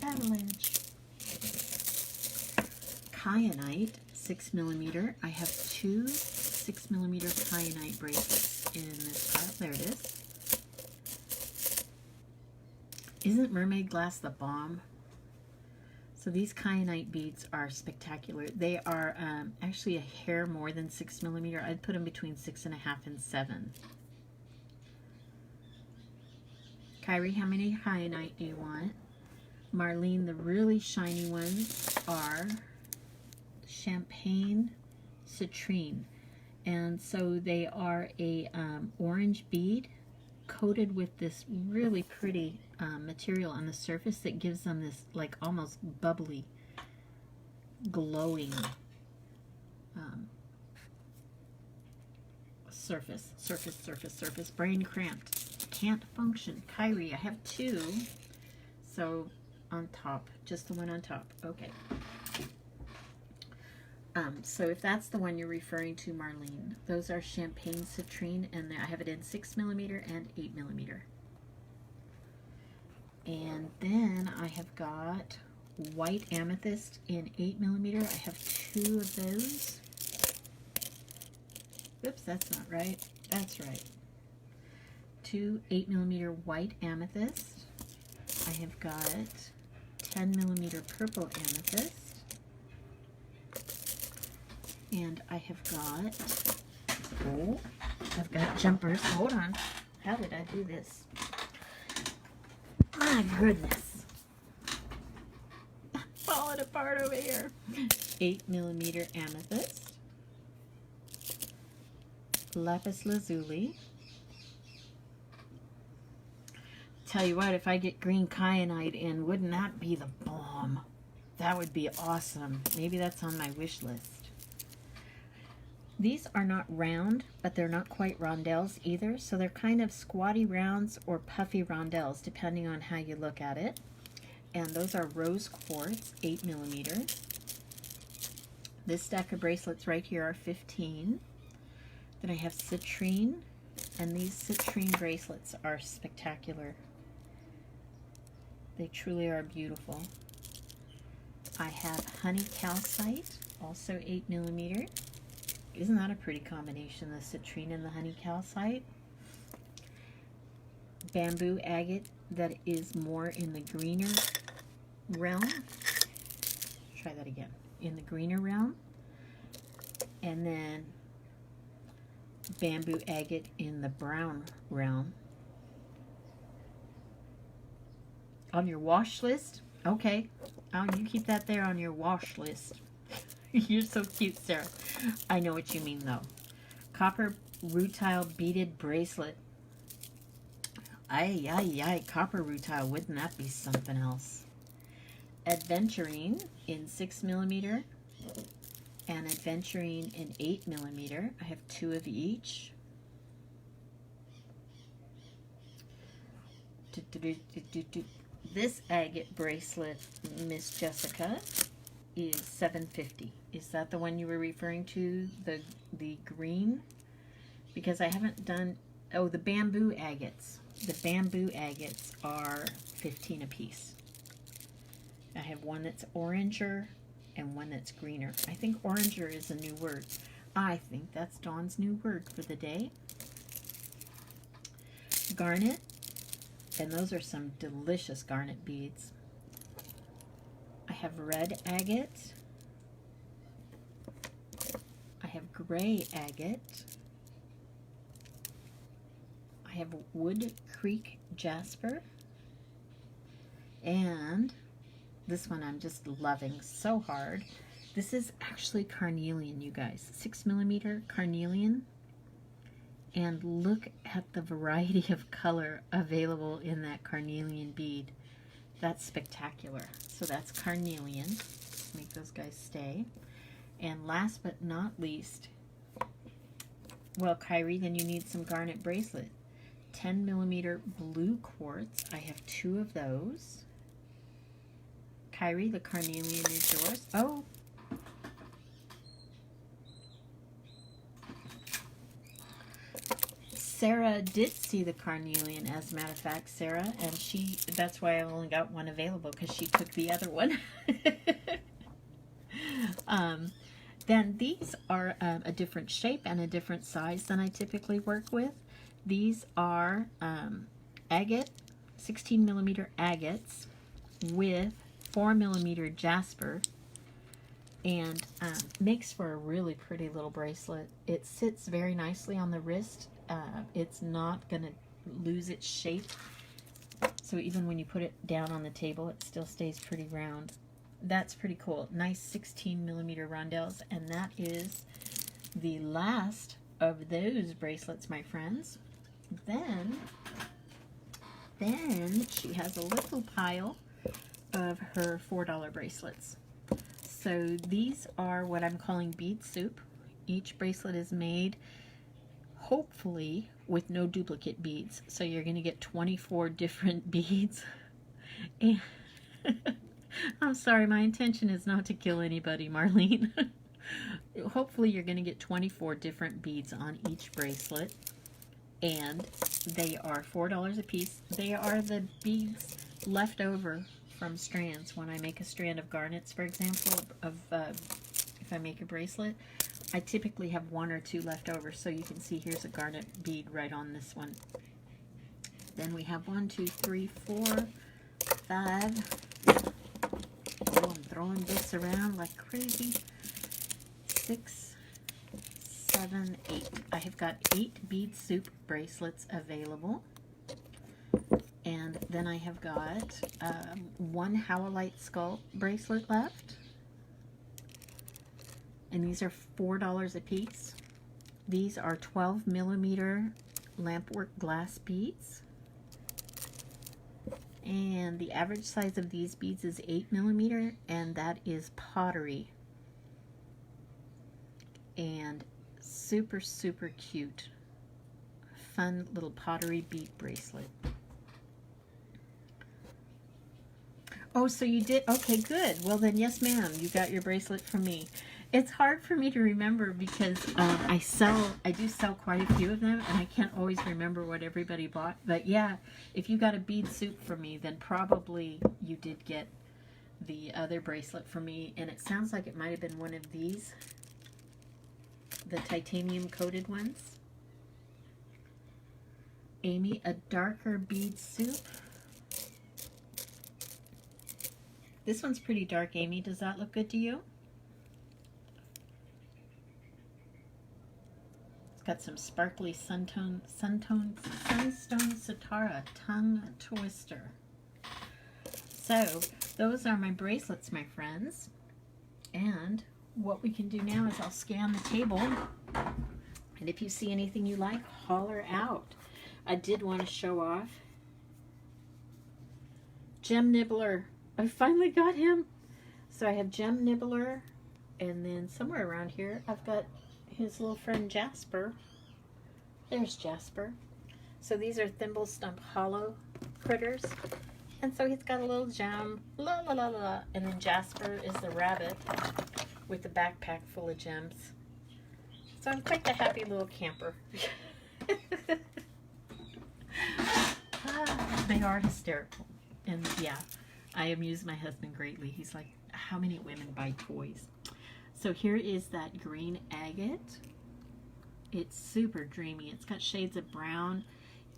Kyanite, 6mm. I have 2 6mm kyanite bracelets in this pile. There it is. Isn't mermaid glass the bomb? So these kyanite beads are spectacular. They are actually a hair more than 6mm. I'd put them between 6.5 and 7. Kyrie, how many kyanite do you want? Marlene, the really shiny ones are champagne citrine. And so they are a orange bead coated with this really pretty material on the surface that gives them this like almost bubbly glowing surface. Brain cramped. Can't function. Kyrie, I have 2. So on top, just the one on top. Okay. So if that's the one you're referring to, Marlene, those are champagne citrine, and I have it in 6mm and 8mm. And then I have got white amethyst in 8mm. I have 2 of those. Oops, that's not right. That's right. 2 8mm white amethyst. I have got 10mm purple amethyst. And I have got, I've got jumpers. Hold on. How did I do this? My goodness. I'm falling apart over here. 8mm amethyst. Lapis lazuli. Tell you what, if I get green kyanite in, wouldn't that be the bomb? That would be awesome. Maybe that's on my wish list. These are not round, but they're not quite rondelles either, so they're kind of squatty rounds or puffy rondelles, depending on how you look at it. And those are rose quartz, 8mm. This stack of bracelets right here are 15. Then I have citrine, and these citrine bracelets are spectacular. They truly are beautiful. I have honey calcite, also 8mm. Isn't that a pretty combination, the citrine and the honey calcite? Bamboo agate that is more in the greener realm. Try that again. In the greener realm. And then bamboo agate in the brown realm. On your wash list? Okay. You keep that there on your wash list. You're so cute, Sarah. I know what you mean, though. Copper rutile beaded bracelet. Ay, copper rutile. Wouldn't that be something else? Adventurine in 6mm and adventurine in 8mm. I have 2 of each. This agate bracelet, Miss Jessica, is $7.50. Is that the one you were referring to? The green? Because I haven't done, oh, the bamboo agates. The bamboo agates are 15 a piece. I have one that's oranger and one that's greener. I think oranger is a new word. I think that's Dawn's new word for the day. Garnet, and those are some delicious garnet beads. I have red agate. I have gray agate. I have Wood Creek jasper. And this one I'm just loving so hard. This is actually carnelian, you guys. 6mm carnelian. And look at the variety of color available in that carnelian bead. That's spectacular. So that's carnelian. Make those guys stay. And last but not least, well, Kyrie, then you need some garnet bracelet. 10mm blue quartz. I have 2 of those. Kyrie, the carnelian is yours. Oh. Sarah did see the carnelian, as a matter of fact, Sarah, and that's why I only got one available, because she took the other one. Then these are a different shape and a different size than I typically work with. These are agate, 16mm agates with 4mm jasper, and makes for a really pretty little bracelet. It sits very nicely on the wrist. It's not going to lose its shape, so even when you put it down on the table, it still stays pretty round. That's pretty cool. Nice 16mm rondelles, and that is the last of those bracelets, my friends. Then she has a little pile of her $4 bracelets. So these are what I'm calling bead soup. Each bracelet is made, hopefully, with no duplicate beads. So you're going to get 24 different beads. And I'm sorry, my intention is not to kill anybody, Marlene. Hopefully you're going to get 24 different beads on each bracelet. And they are $4 a piece. They are the beads left over from strands. When I make a strand of garnets, for example, if I make a bracelet, I typically have 1 or 2 left over. So you can see here's a garnet bead right on this one. Then we have 1, 2, 3, 4, 5. Oh, I'm throwing this around like crazy. 6, 7, 8. I have got 8 bead soup bracelets available. And then I have got 1 howlite skull bracelet left. And these are $4 a piece. These are 12 millimeter lampwork glass beads. And the average size of these beads is 8 millimeter, and that is pottery. And super, super cute. Fun little pottery bead bracelet. Oh, so you did? Okay, good. Well then, yes ma'am, you got your bracelet from me. It's hard for me to remember because I do sell quite a few of them, and I can't always remember what everybody bought. But yeah, if you got a bead soup from me, then probably you did get the other bracelet from me. And it sounds like it might have been one of these, the titanium coated ones. Amy, a darker bead soup. This one's pretty dark, Amy. Does that look good to you? It's got some sparkly sunstone Satara tongue twister. So those are my bracelets, my friends. And what we can do now is I'll scan the table. And if you see anything you like, holler out. I did want to show off Gem Nibbler. I finally got him. So I have Gem Nibbler, and then somewhere around here I've got his little friend Jasper. There's Jasper. So these are thimble stump hollow critters. And so he's got a little gem, la la la la, and then Jasper is the rabbit with the backpack full of gems. So I'm quite the happy little camper. They are hysterical. And yeah, I amuse my husband greatly. He's like, how many women buy toys? So here is that green agate. It's super dreamy. It's got shades of brown,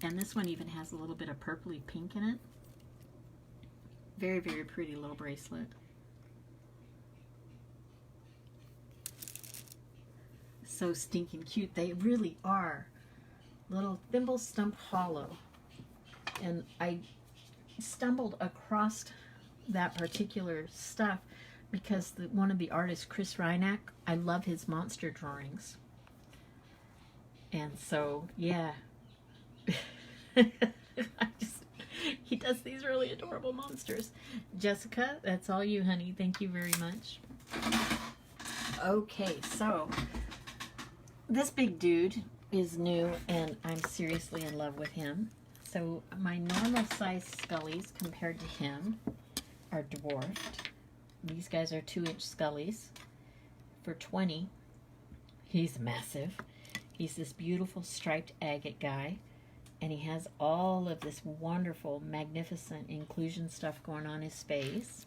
and this one even has a little bit of purpley pink in it. Very, very pretty little bracelet. So stinking cute. They really are. Little thimble stump hollow. And I stumbled across that particular stuff because one of the artists, Chris Reinach, I love his monster drawings. And so, yeah. He does these really adorable monsters. Jessica, that's all you, honey. Thank you very much. Okay, so this big dude is new, and I'm seriously in love with him. So my normal size scullies compared to him are dwarfed. These guys are 2-inch scullies for $20. He's massive. He's this beautiful striped agate guy, and he has all of this wonderful, magnificent inclusion stuff going on his face.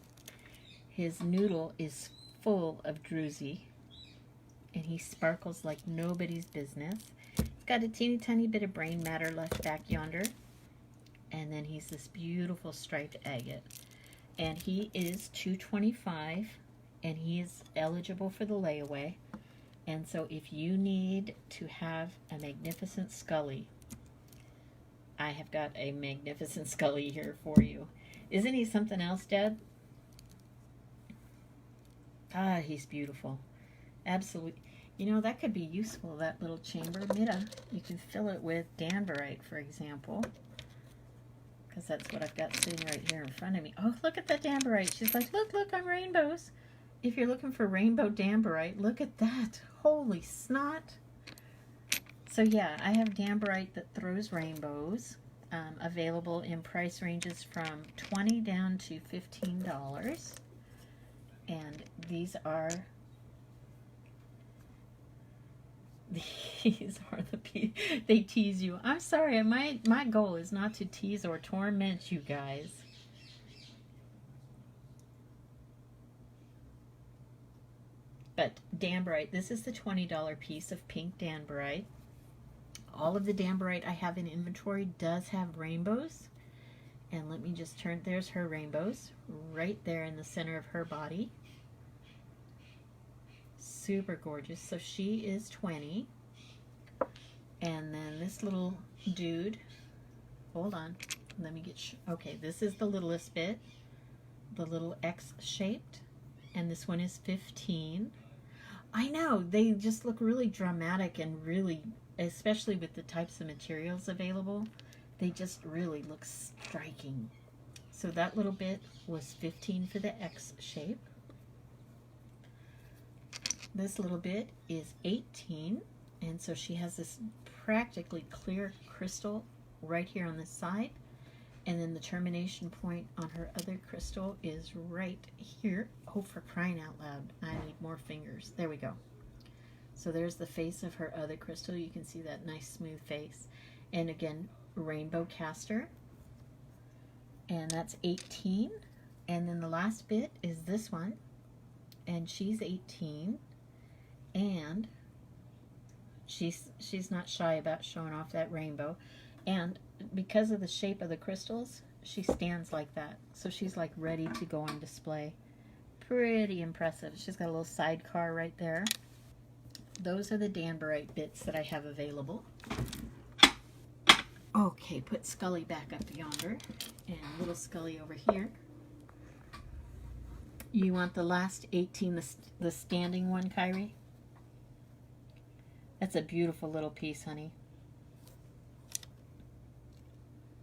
His noodle is full of druzy, and he sparkles like nobody's business. He's got a teeny tiny bit of brain matter left back yonder. And then he's this beautiful striped agate. And he is $225, and he is eligible for the layaway. And so if you need to have a magnificent scully, I have got a magnificent scully here for you. Isn't he something else, Deb? Ah, he's beautiful. Absolutely. You know, that could be useful, that little chamber. Mira, you can fill it with danbarite, for example. Because that's what I've got sitting right here in front of me. Oh, look at that danbarite. She's like, look, look, I'm rainbows. if you're looking for rainbow damberite, look at that. Holy snot. So yeah, I have damberite that throws rainbows, available in price ranges from $20 down to $15. And these are the they tease you. I'm sorry, my goal is not to tease or torment you guys. But damberite, this is the $20 piece of pink damberite. All of the damberite I have in inventory does have rainbows. And let me just turn, there's her rainbows right there in the center of her body. Super gorgeous. So she is 20. And then this little dude, hold on, let me get, okay, this is the littlest bit, the little X shaped, and this one is 15. I know, they just look really dramatic and really, especially with the types of materials available, they just really look striking. So that little bit was 15 for the X shape. This little bit is 18, and so she has this practically clear crystal right here on this side, and then the termination point on her other crystal is right here. Oh, for crying out loud, I need more fingers. There we go. So there's the face of her other crystal. You can see that nice smooth face. And again, rainbow caster, and that's 18. And then the last bit is this one, and she's 18, and she's not shy about showing off that rainbow. And because of the shape of the crystals, she stands like that, so she's like ready to go on display. Pretty impressive. She's got a little sidecar right there. Those are the damberite bits that I have available. Okay, put Scully back up yonder, and little Scully over here. You want the last 18, the standing one, Kyrie? That's a beautiful little piece, honey.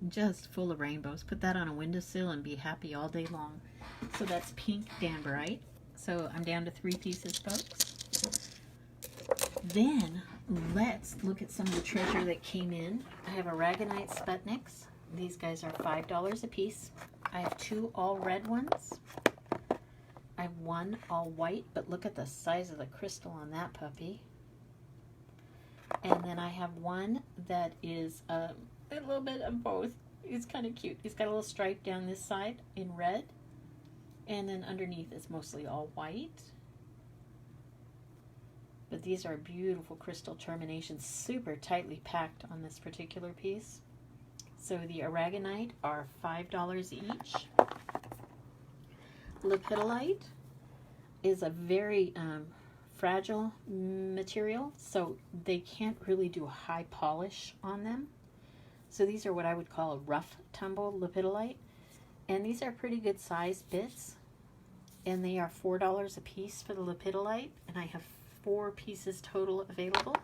Just full of rainbows. Put that on a windowsill and be happy all day long. So that's pink damberite. So I'm down to 3 pieces, folks. Then let's look at some of the treasure that came in. I have aragonite Sputniks. These guys are $5 a piece. I have 2 all red ones. I have 1 all white, but look at the size of the crystal on that puppy. And then I have 1 that is a little bit of both. He's kind of cute. He's got a little stripe down this side in red, and then underneath is mostly all white. But these are beautiful crystal terminations, super tightly packed on this particular piece. So the aragonite are $5 each. Lepidolite is a very fragile material, so they can't really do a high polish on them. So these are what I would call a rough tumble lepidolite, and these are pretty good sized bits, and they are $4 a piece for the lepidolite, and I have 4 pieces total available.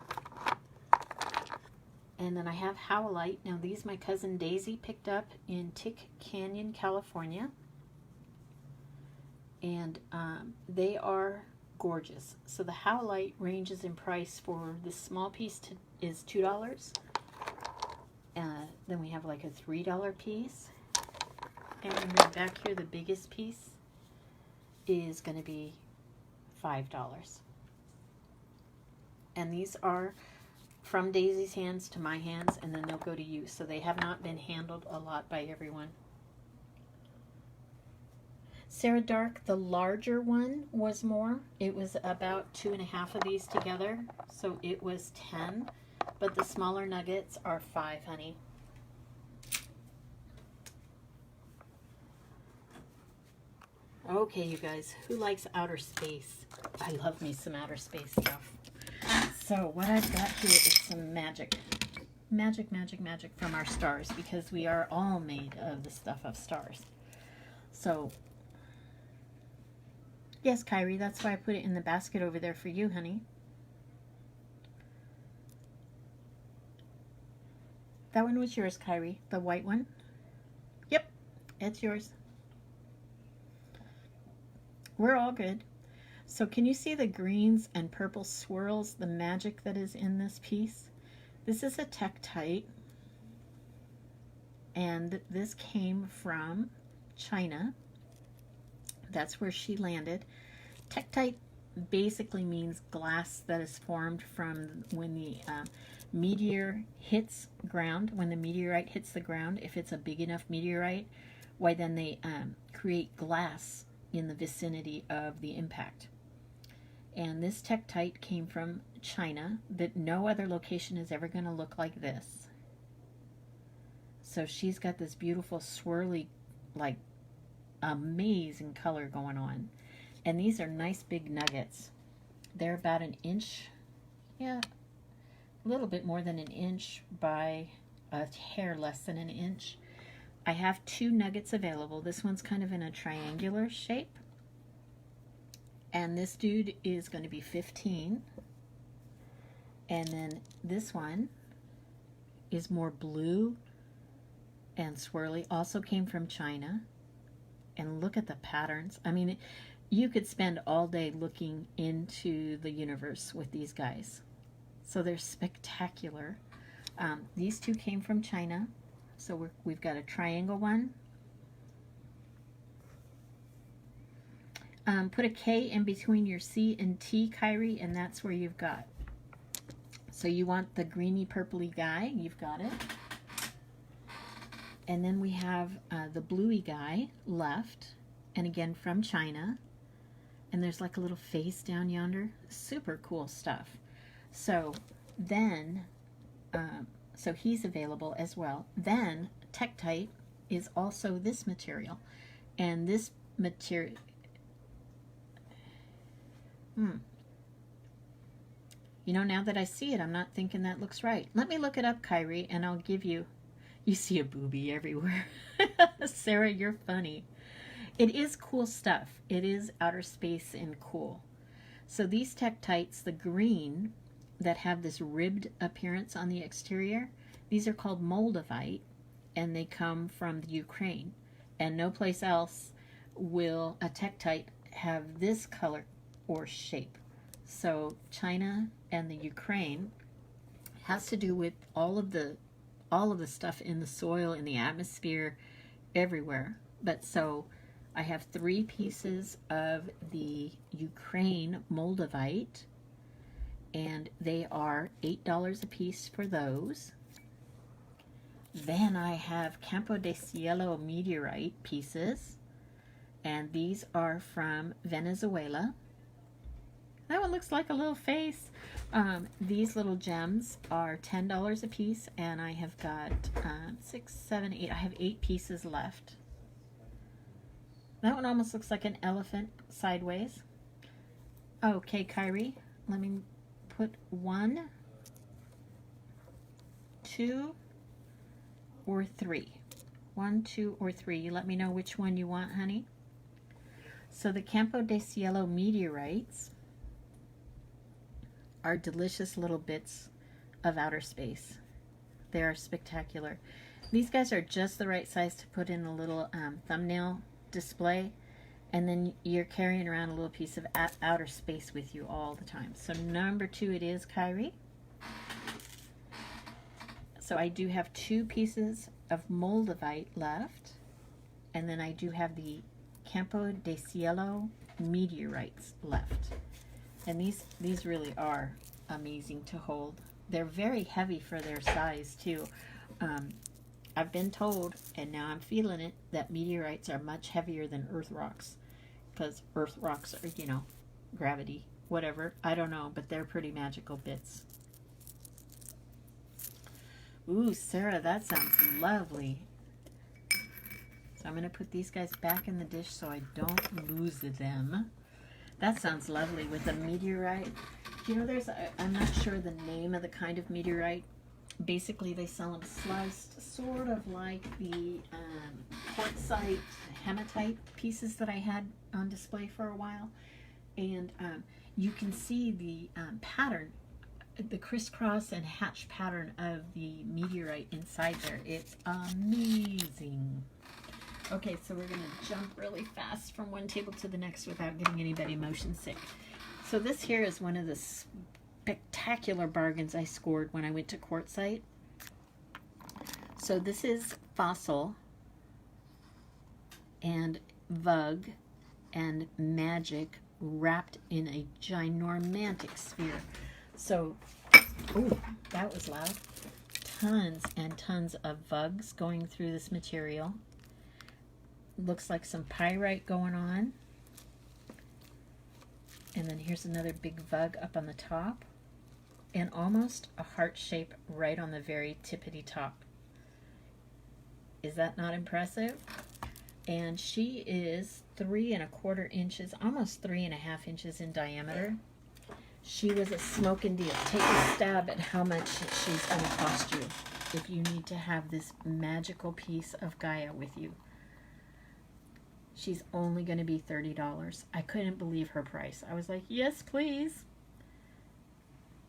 And then I have howlite. Now these my cousin Daisy picked up in Tick Canyon, California, and they are gorgeous. So the howlite ranges in price for this small piece is $2. Then we have like a $3 piece, and then back here the biggest piece is going to be $5. And these are from Daisy's hands to my hands, and then they'll go to you. So they have not been handled a lot by everyone. Sarah Dark, the larger one, was more. It was about 2.5 of these together, so it was 10. But the smaller nuggets are 5, honey. Okay, you guys, who likes outer space? I love me some outer space stuff. So what I've got here is some magic. Magic, magic, magic from our stars, because we are all made of the stuff of stars. So, yes, Kyrie, that's why I put it in the basket over there for you, honey. That one was yours, Kyrie, the white one. Yep, it's yours. We're all good. So can you see the greens and purple swirls, the magic that is in this piece? This is a tektite, and this came from China. That's where she landed. Tektite basically means glass that is formed from when the meteor hits ground, when the meteorite hits the ground. If it's a big enough meteorite, why then they create glass in the vicinity of the impact. And this tektite came from China, that no other location is ever going to look like this. So she's got this beautiful swirly, like amazing color going on. And these are nice big nuggets. They're about an inch, yeah, a little bit more than an inch by a hair less than an inch. I have 2 nuggets available. This one's kind of in a triangular shape. And this dude is going to be 15. And then this one is more blue and swirly. Also came from China. And look at the patterns. I mean, you could spend all day looking into the universe with these guys. So they're spectacular. These 2 came from China. So we've got a triangle one. Put a K in between your C and T, Kyrie, and that's where you've got. So you want the greeny purpley guy, you've got it. And then we have the bluey guy left, and again from China. And there's like a little face down yonder. Super cool stuff. So then, so he's available as well. Then tektite is also this material. And this material, you know, now that I see it, I'm not thinking that looks right. Let me look it up, Kyrie, and I'll give you, you see a booby everywhere. Sarah, you're funny. It is cool stuff. It is outer space and cool. So these tektites, the green, that have this ribbed appearance on the exterior, these are called moldavite, and they come from the Ukraine. And no place else will a tektite have this color or shape. So China and the Ukraine has to do with all of the stuff in the soil, in the atmosphere, everywhere. But so I have 3 pieces of the Ukraine moldavite, and they are $8 a piece for those. Then I have Campo de Cielo meteorite pieces, and these are from Venezuela. That one looks like a little face. These little gems are $10 a piece, and I have got 6, 7, 8. I have 8 pieces left. That one almost looks like an elephant sideways. Okay, Kyrie, let me put 1, 2, or 3. 1, 2, or 3. You let me know which one you want, honey. So the Campo de Cielo meteorites are delicious little bits of outer space. They are spectacular. These guys are just the right size to put in a little thumbnail display, and then you're carrying around a little piece of outer space with you all the time. So number 2 it is, Kyrie. So I do have 2 pieces of moldavite left, and then I do have the Campo de Cielo meteorites left. And these really are amazing to hold. They're very heavy for their size too. I've been told, and now I'm feeling it, that meteorites are much heavier than earth rocks, because earth rocks are, you know, gravity, whatever. I don't know, but they're pretty magical bits. Ooh, Sarah, that sounds lovely. So I'm going to put these guys back in the dish so I don't lose them. That sounds lovely with a meteorite. You know, I'm not sure the name of the kind of meteorite. Basically, they sell them sliced, sort of like the quartzite, hematite pieces that I had on display for a while. And you can see the pattern, the crisscross and hatch pattern of the meteorite inside there. It's amazing. Okay, so we're going to jump really fast from one table to the next without getting anybody motion sick. So this here is one of the spectacular bargains I scored when I went to Quartzsite. So this is Fossil and Vug and Magic wrapped in a ginormantic sphere. So, ooh, that was loud. Tons and tons of Vugs going through this material. Looks like some pyrite going on. And then here's another big Vug up on the top. And almost a heart shape right on the very tippity top. Is that not impressive? And she is 3¼ inches, almost 3½ inches in diameter. She was a smoking deal. Take a stab at how much she's going to cost you if you need to have this magical piece of Gaia with you. She's only going to be $30. I couldn't believe her price. I was like, yes, please.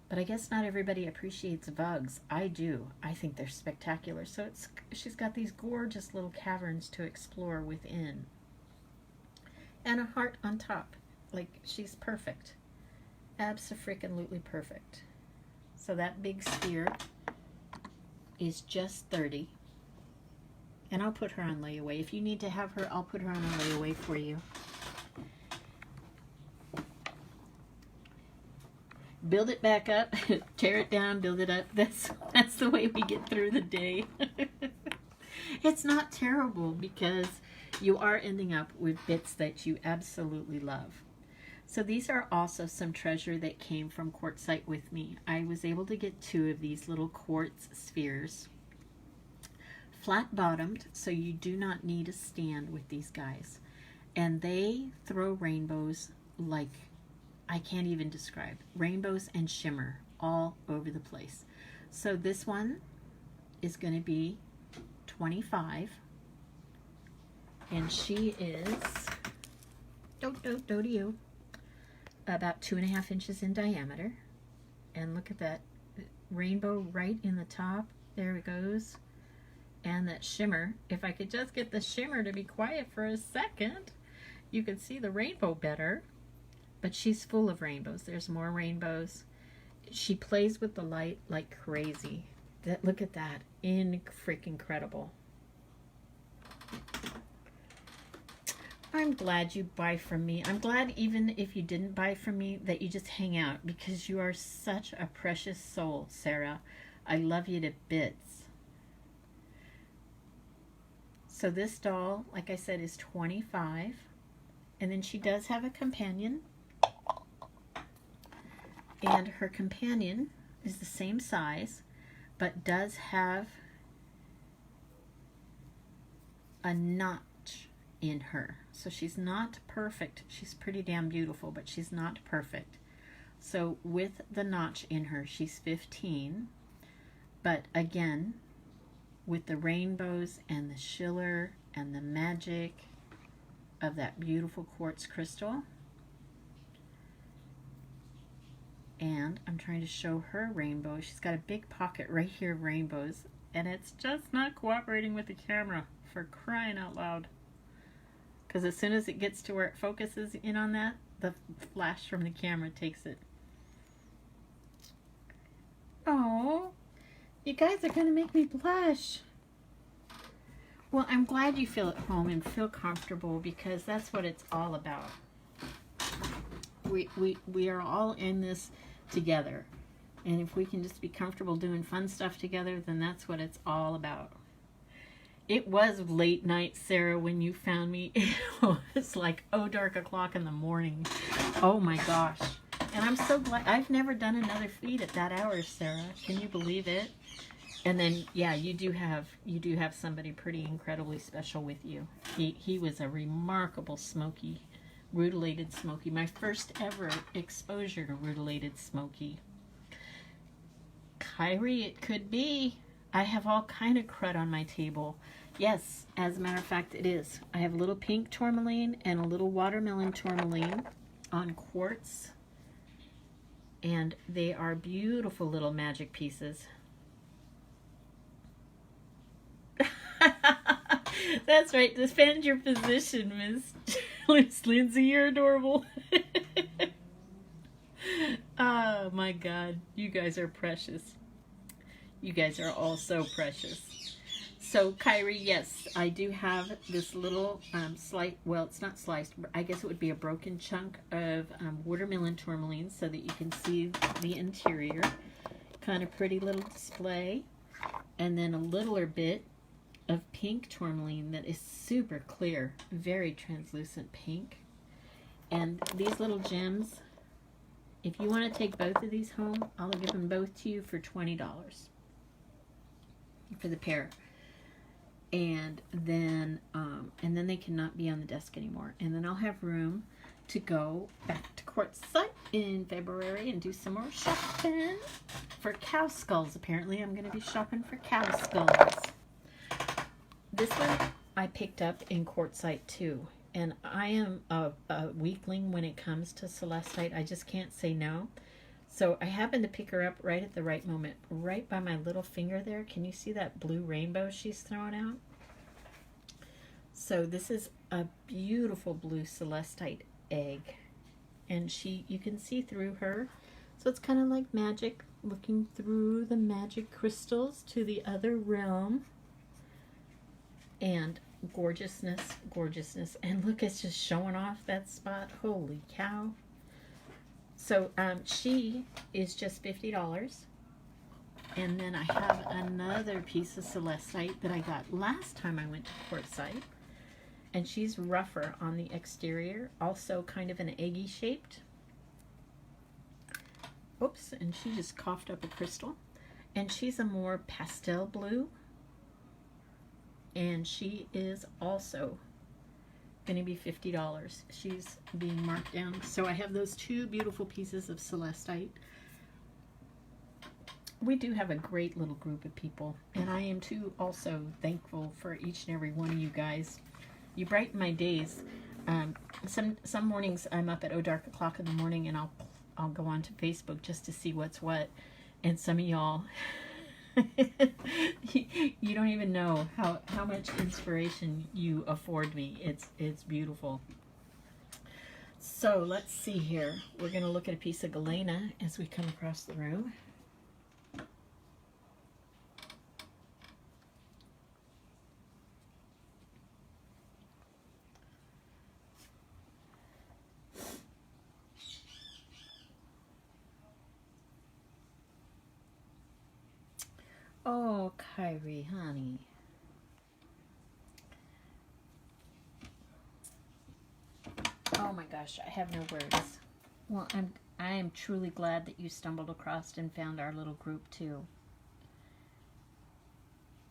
But I guess not everybody appreciates Vugs. I do. I think they're spectacular. So she's got these gorgeous little caverns to explore within. And a heart on top. Like, she's perfect. Abso-freaking-lutely perfect. So that big sphere is just $30. And I'll put her on layaway. If you need to have her, I'll put her on a layaway for you. Build it back up, tear it down, build it up. That's the way we get through the day. It's not terrible because you are ending up with bits that you absolutely love. So these are also some treasure that came from Quartzsite with me. I was able to get 2 of these little quartz spheres. Flat bottomed, so you do not need a stand with these guys. And they throw rainbows like I can't even describe. Rainbows and shimmer all over the place. So this one is going to be $25. And she is about 2½ inches in diameter. And look at that rainbow right in the top. There it goes. And that shimmer. If I could just get the shimmer to be quiet for a second, you could see the rainbow better. But she's full of rainbows. There's more rainbows. She plays with the light like crazy. Look at that. Incredible. I'm glad you buy from me. I'm glad even if you didn't buy from me that you just hang out because you are such a precious soul, Sarah. I love you to bits. So this doll, like I said, is $25. And then she does have a companion. And her companion is the same size, but does have a notch in her. So she's not perfect. She's pretty damn beautiful, but she's not perfect. So with the notch in her, she's $15. But again, with the rainbows and the schiller and the magic of that beautiful quartz crystal. And I'm trying to show her rainbow. She's got a big pocket right here of rainbows, and it's just not cooperating with the camera, for crying out loud. Because as soon as it gets to where it focuses in on that, the flash from the camera takes it. Oh, you guys are going to make me blush. Well, I'm glad you feel at home and feel comfortable, because that's what it's all about. We are all in this together. And if we can just be comfortable doing fun stuff together, then that's what it's all about. It was late night, Sarah, when you found me. It was like, dark o'clock in the morning. Oh my gosh. And I'm so glad. I've never done another feed at that hour, Sarah. Can you believe it? And then, yeah, you do have somebody pretty incredibly special with you. He was a remarkable smoky, rutilated smoky. My first ever exposure to rutilated smoky. Kyrie, it could be. I have all kind of crud on my table. Yes, as a matter of fact, it is. I have a little pink tourmaline and a little watermelon tourmaline on quartz. And they are beautiful little magic pieces. That's right. Defend your position, Miss Lindsay. You're adorable. Oh my God, you guys are precious. You guys are all so precious. So Kyrie, yes, I do have this little well, it's not sliced, I guess it would be a broken chunk of watermelon tourmaline so that you can see the interior. Kind of pretty little display. And then a littler bit of pink tourmaline that is super clear, very translucent pink. And these little gems, if you want to take both of these home, I'll give them both to you for $20 for the pair. And then they cannot be on the desk anymore. And then I'll have room to go back to Quartzsite in February and do some more shopping for cow skulls. Apparently I'm going to be shopping for cow skulls. This one I picked up in Quartzsite too. And I am a weakling when it comes to celestite. I just can't say no. So I happened to pick her up right at the right moment, right by my little finger there. Can you see that blue rainbow she's throwing out? So this is a beautiful blue celestite egg. And you can see through her. So it's kind of like magic, looking through the magic crystals to the other realm. And gorgeousness, gorgeousness. And look, it's just showing off that spot. Holy cow. So she is just $50. And then I have another piece of celestite that I got last time I went to Quartzsite. And she's rougher on the exterior, also kind of an eggy shaped. Oops, and she just coughed up a crystal. And she's a more pastel blue. And she is also going to be $50. She's being marked down. So I have those two beautiful pieces of celestite. We do have a great little group of people. And I am too also thankful for each and every one of you guys. You brighten my days. Some mornings I'm up at dark o'clock in the morning and I'll go on to Facebook just to see what's what. And some of y'all, you don't even know how much inspiration you afford me. It's beautiful. So let's see here. We're going to look at a piece of galena as we come across the room. Oh, Kyrie, honey. Oh my gosh, I have no words. Well, I am truly glad that you stumbled across and found our little group too.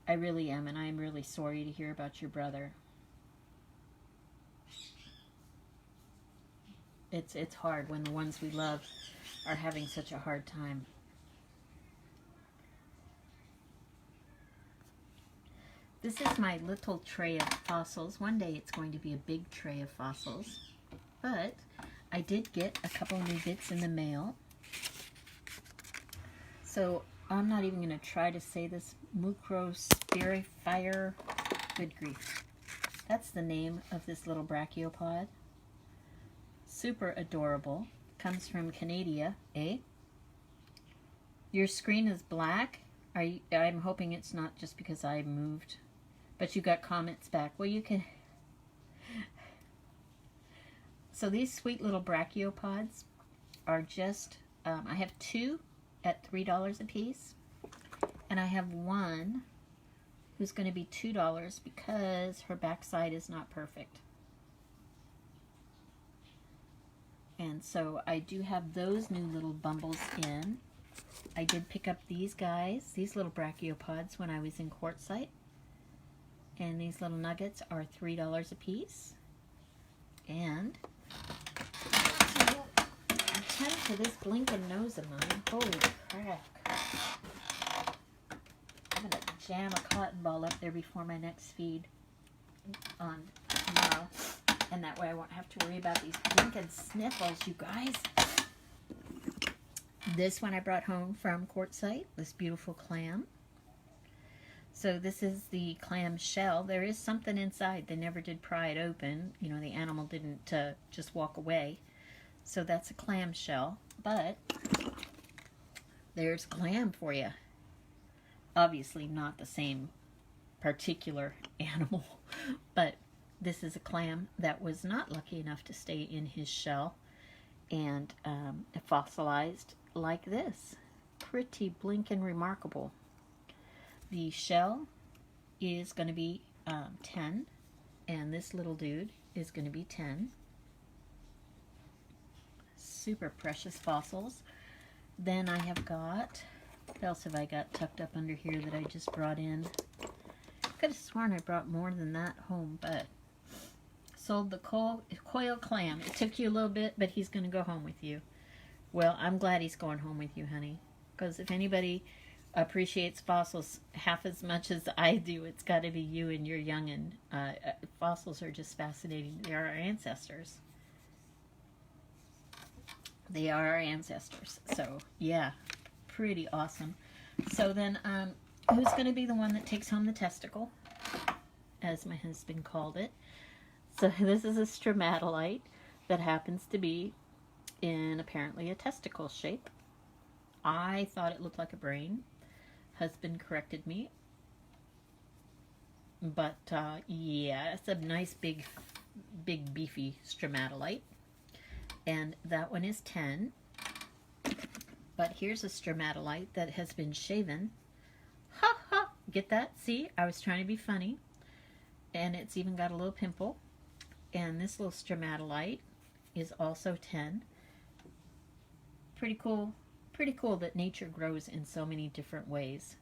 I really am, and I am really sorry to hear about your brother. It's hard when the ones we love are having such a hard time. This is my little tray of fossils. One day it's going to be a big tray of fossils. But I did get a couple new bits in the mail. So I'm not even going to try to say this. Mucrospirifier. Good grief. That's the name of this little brachiopod. Super adorable. Comes from Canada, eh? Your screen is black. I'm hoping it's not just because I moved. But you got comments back. Well, you can... So these sweet little brachiopods are just... I have two at $3 a piece. And I have one who's going to be $2 because her backside is not perfect. And so I do have those new little bumbles in. I did pick up these guys, these little brachiopods, when I was in Quartzsite. And these little nuggets are $3 a piece. And attend to this blinking nose of mine. Holy crap. I'm going to jam a cotton ball up there before my next feed on tomorrow. And that way I won't have to worry about these blinking sniffles, you guys. This one I brought home from Quartzsite, this beautiful clam. So this is the clam shell. There is something inside. They never did pry it open. You know, the animal didn't just walk away. So that's a clam shell, but there's clam for you. Obviously not the same particular animal, but this is a clam that was not lucky enough to stay in his shell and fossilized like this. Pretty blinking remarkable. The shell is going to be 10, and this little dude is going to be 10. Super precious fossils. Then I have got, what else have I got tucked up under here that I just brought in? Could have sworn I brought more than that home, but sold the coil clam. It took you a little bit, but he's going to go home with you. Well, I'm glad he's going home with you, honey, because if anybody appreciates fossils half as much as I do, it's got to be you and your youngin'. Fossils are just fascinating. They are our ancestors. They are our ancestors. So, yeah, pretty awesome. So then, who's going to be the one that takes home the testicle, as my husband called it? So this is a stromatolite that happens to be in apparently a testicle shape. I thought it looked like a brain. Husband corrected me. But, yeah, it's a nice big beefy stromatolite. And that one is 10. But here's a stromatolite that has been shaven. Ha ha! Get that? See? I was trying to be funny. And it's even got a little pimple. And this little stromatolite is also 10. Pretty cool. Pretty cool that nature grows in so many different ways.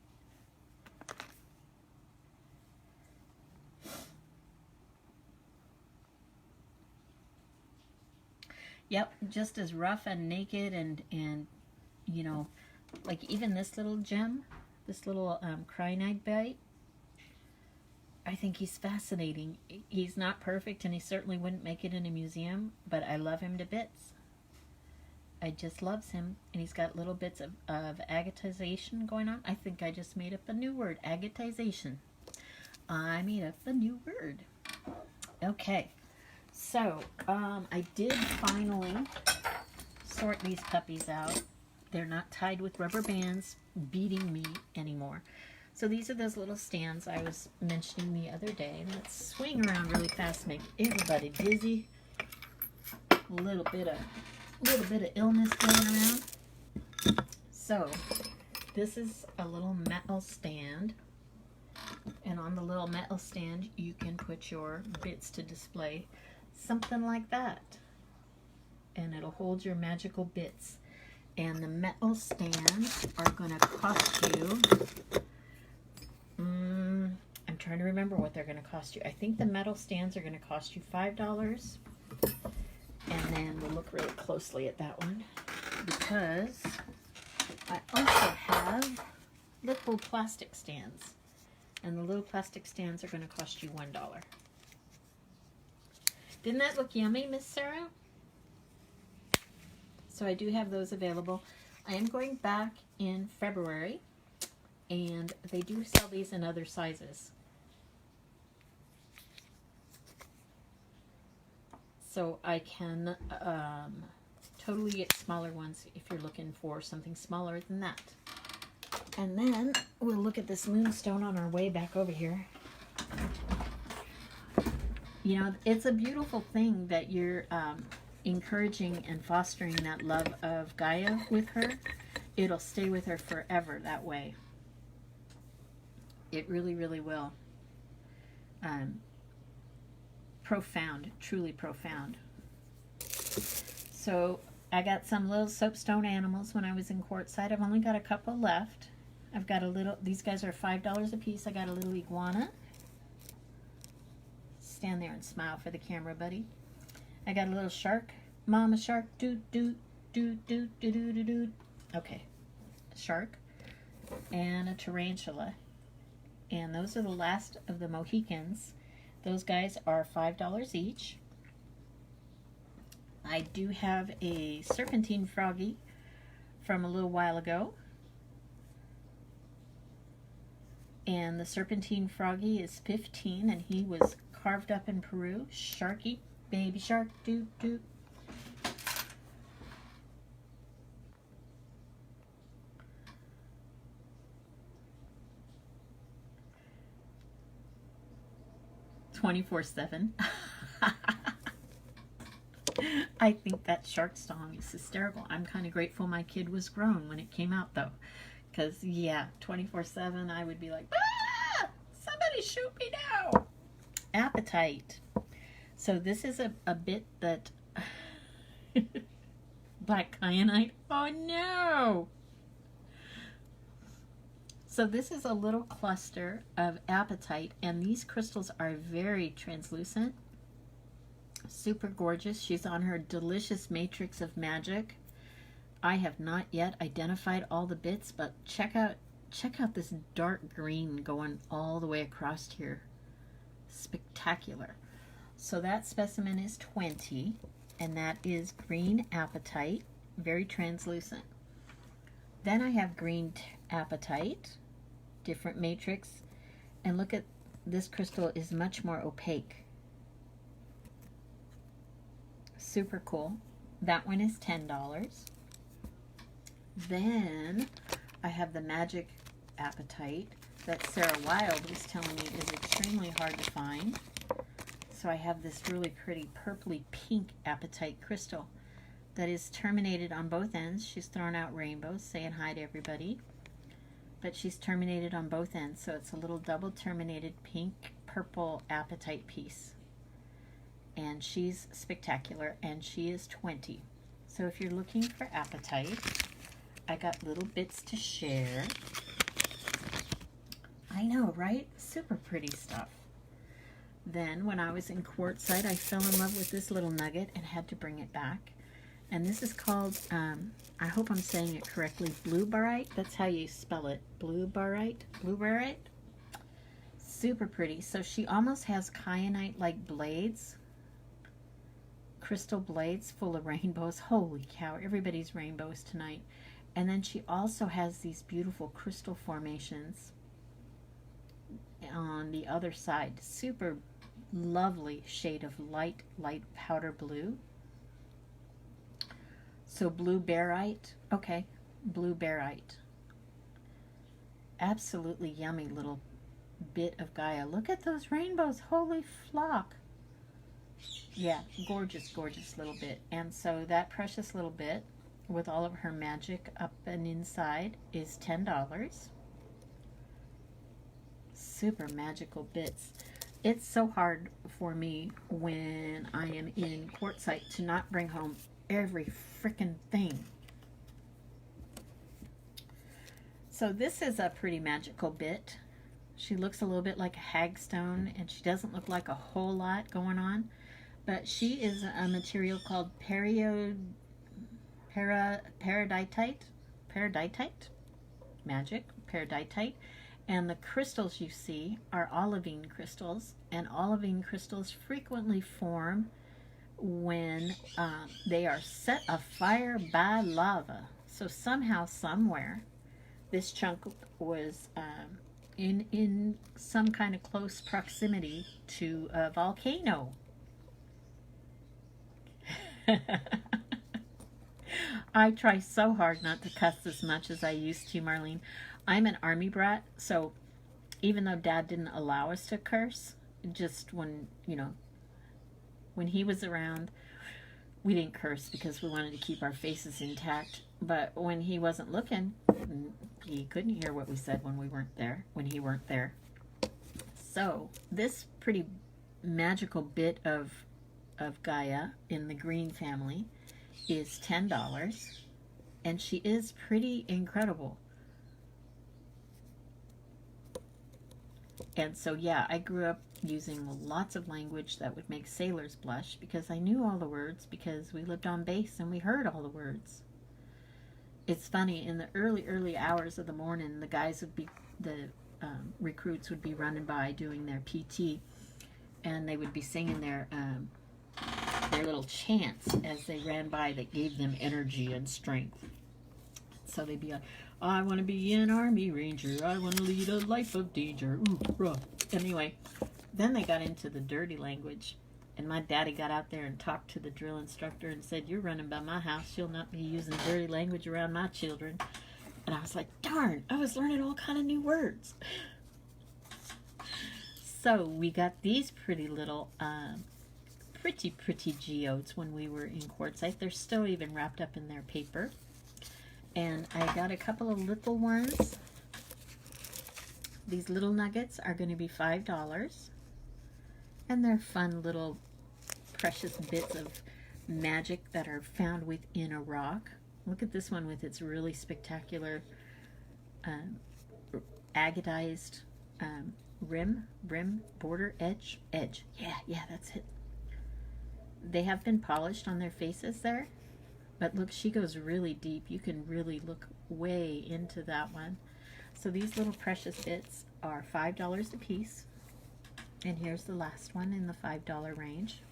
Yep, just as rough and naked and you know, like even this little gem, this little cyanide bite, I think he's fascinating. He's not perfect and he certainly wouldn't make it in a museum, but I love him to bits. I just loves him, and he's got little bits of agatization going on. I think I just made up a new word, agatization. I made up a new word. Okay. So, I did finally sort these puppies out. They're not tied with rubber bands beating me anymore. So these are those little stands I was mentioning the other day. Let's swing around really fast, make everybody dizzy. A little bit of illness going around. So, this is a little metal stand. And on the little metal stand, you can put your bits to display. Something like that. And it'll hold your magical bits. And the metal stands are going to cost you, I'm trying to remember what they're going to cost you. I think the metal stands are going to cost you $5. And then we'll look really closely at that one, because I also have little plastic stands. And the little plastic stands are going to cost you $1. Didn't that look yummy, Miss Sarah? So I do have those available. I am going back in February, and they do sell these in other sizes. So I can totally get smaller ones if you're looking for something smaller than that. And then we'll look at this moonstone on our way back over here. You know, it's a beautiful thing that you're encouraging and fostering that love of Gaia with her. It'll stay with her forever that way. It really, really will. Profound, truly profound. So I got some little soapstone animals when I was in Quartzsite. I've only got a couple left. I've got a little, these guys are $5 a piece. I got a little iguana. Stand there and smile for the camera, buddy. I got a little shark. Mama shark, doo doo doo doo doo doo doo doo. Okay, a shark and a tarantula. And those are the last of the Mohicans. Those guys are $5 each. I do have a serpentine froggy from a little while ago. And the serpentine froggy is 15, and he was carved up in Peru. Sharky, baby shark, doo doo. 24/7. I think that shark song is hysterical. I'm kind of grateful my kid was grown when it came out, though. Because, yeah, 24/7, I would be like, ah! Somebody shoot me now! Appetite. So this is a bit that... Black kyanite. Oh, no! So this is a little cluster of apatite, and these crystals are very translucent. Super gorgeous. She's on her delicious matrix of magic. I have not yet identified all the bits, but check out this dark green going all the way across here. Spectacular. So that specimen is 20, and that is green apatite, very translucent. Then I have green apatite, different matrix, and look at this crystal is much more opaque. Super cool. That one is $10. Then I have the magic apatite that Sarah Wild was telling me is extremely hard to find. So I have this really pretty purpley pink apatite crystal that is terminated on both ends. She's thrown out rainbows, saying hi to everybody. But she's terminated on both ends, so it's a little double terminated pink purple apatite piece. And she's spectacular, and she is 20. So if you're looking for apatite, I got little bits to share. I know, right? Super pretty stuff. Then when I was in Quartzsite, I fell in love with this little nugget and had to bring it back. And this is called, I hope I'm saying it correctly, blue barite. That's how you spell it. Blue barite. Blue barite. Super pretty. So she almost has kyanite-like blades. Crystal blades full of rainbows. Holy cow, everybody's rainbows tonight. And then she also has these beautiful crystal formations on the other side. Super lovely shade of light powder blue. So blue barite. Okay, blue barite. Absolutely yummy little bit of Gaia. Look at those rainbows. Holy flock. Yeah, gorgeous, gorgeous little bit. And so that precious little bit with all of her magic up and inside is $10. Super magical bits. It's so hard for me when I am in Quartzsite to not bring home every frickin' thing. So this is a pretty magical bit. She looks a little bit like a hagstone, and she doesn't look like a whole lot going on. But she is a material called peridotite, magic, peridotite. And the crystals you see are olivine crystals, and olivine crystals frequently form when they are set afire by lava. So somehow, somewhere, this chunk was in some kind of close proximity to a volcano. I try so hard not to cuss as much as I used to, Marlene. I'm an Army brat, so even though Dad didn't allow us to curse, just when, you know, when he was around, we didn't curse because we wanted to keep our faces intact. But when he wasn't looking, he couldn't hear what we said when we weren't there, when he weren't there. So this pretty magical bit of Gaia in the green family is $10, and she is pretty incredible. And so yeah, I grew up using lots of language that would make sailors blush because I knew all the words because we lived on base and we heard all the words. It's funny, in the early hours of the morning, the guys would be, the recruits would be running by doing their PT, and they would be singing their little chants as they ran by that gave them energy and strength. So they'd be like, I want to be an Army Ranger. I want to lead a life of danger. Ooh, rah. Anyway, then they got into the dirty language. And my daddy got out there and talked to the drill instructor and said, you're running by my house. You'll not be using dirty language around my children. And I was like, darn, I was learning all kind of new words. So we got these pretty little, pretty geodes when we were in quartzite. They're still even wrapped up in their paper. And I got a couple of little ones. These little nuggets are going to be $5. And they're fun little precious bits of magic that are found within a rock. Look at this one with its really spectacular agatized rim, border, edge. Yeah, that's it. They have been polished on their faces there, but look, she goes really deep. You can really look way into that one. So these little precious bits are $5 a piece. And here's the last one in the $5 range.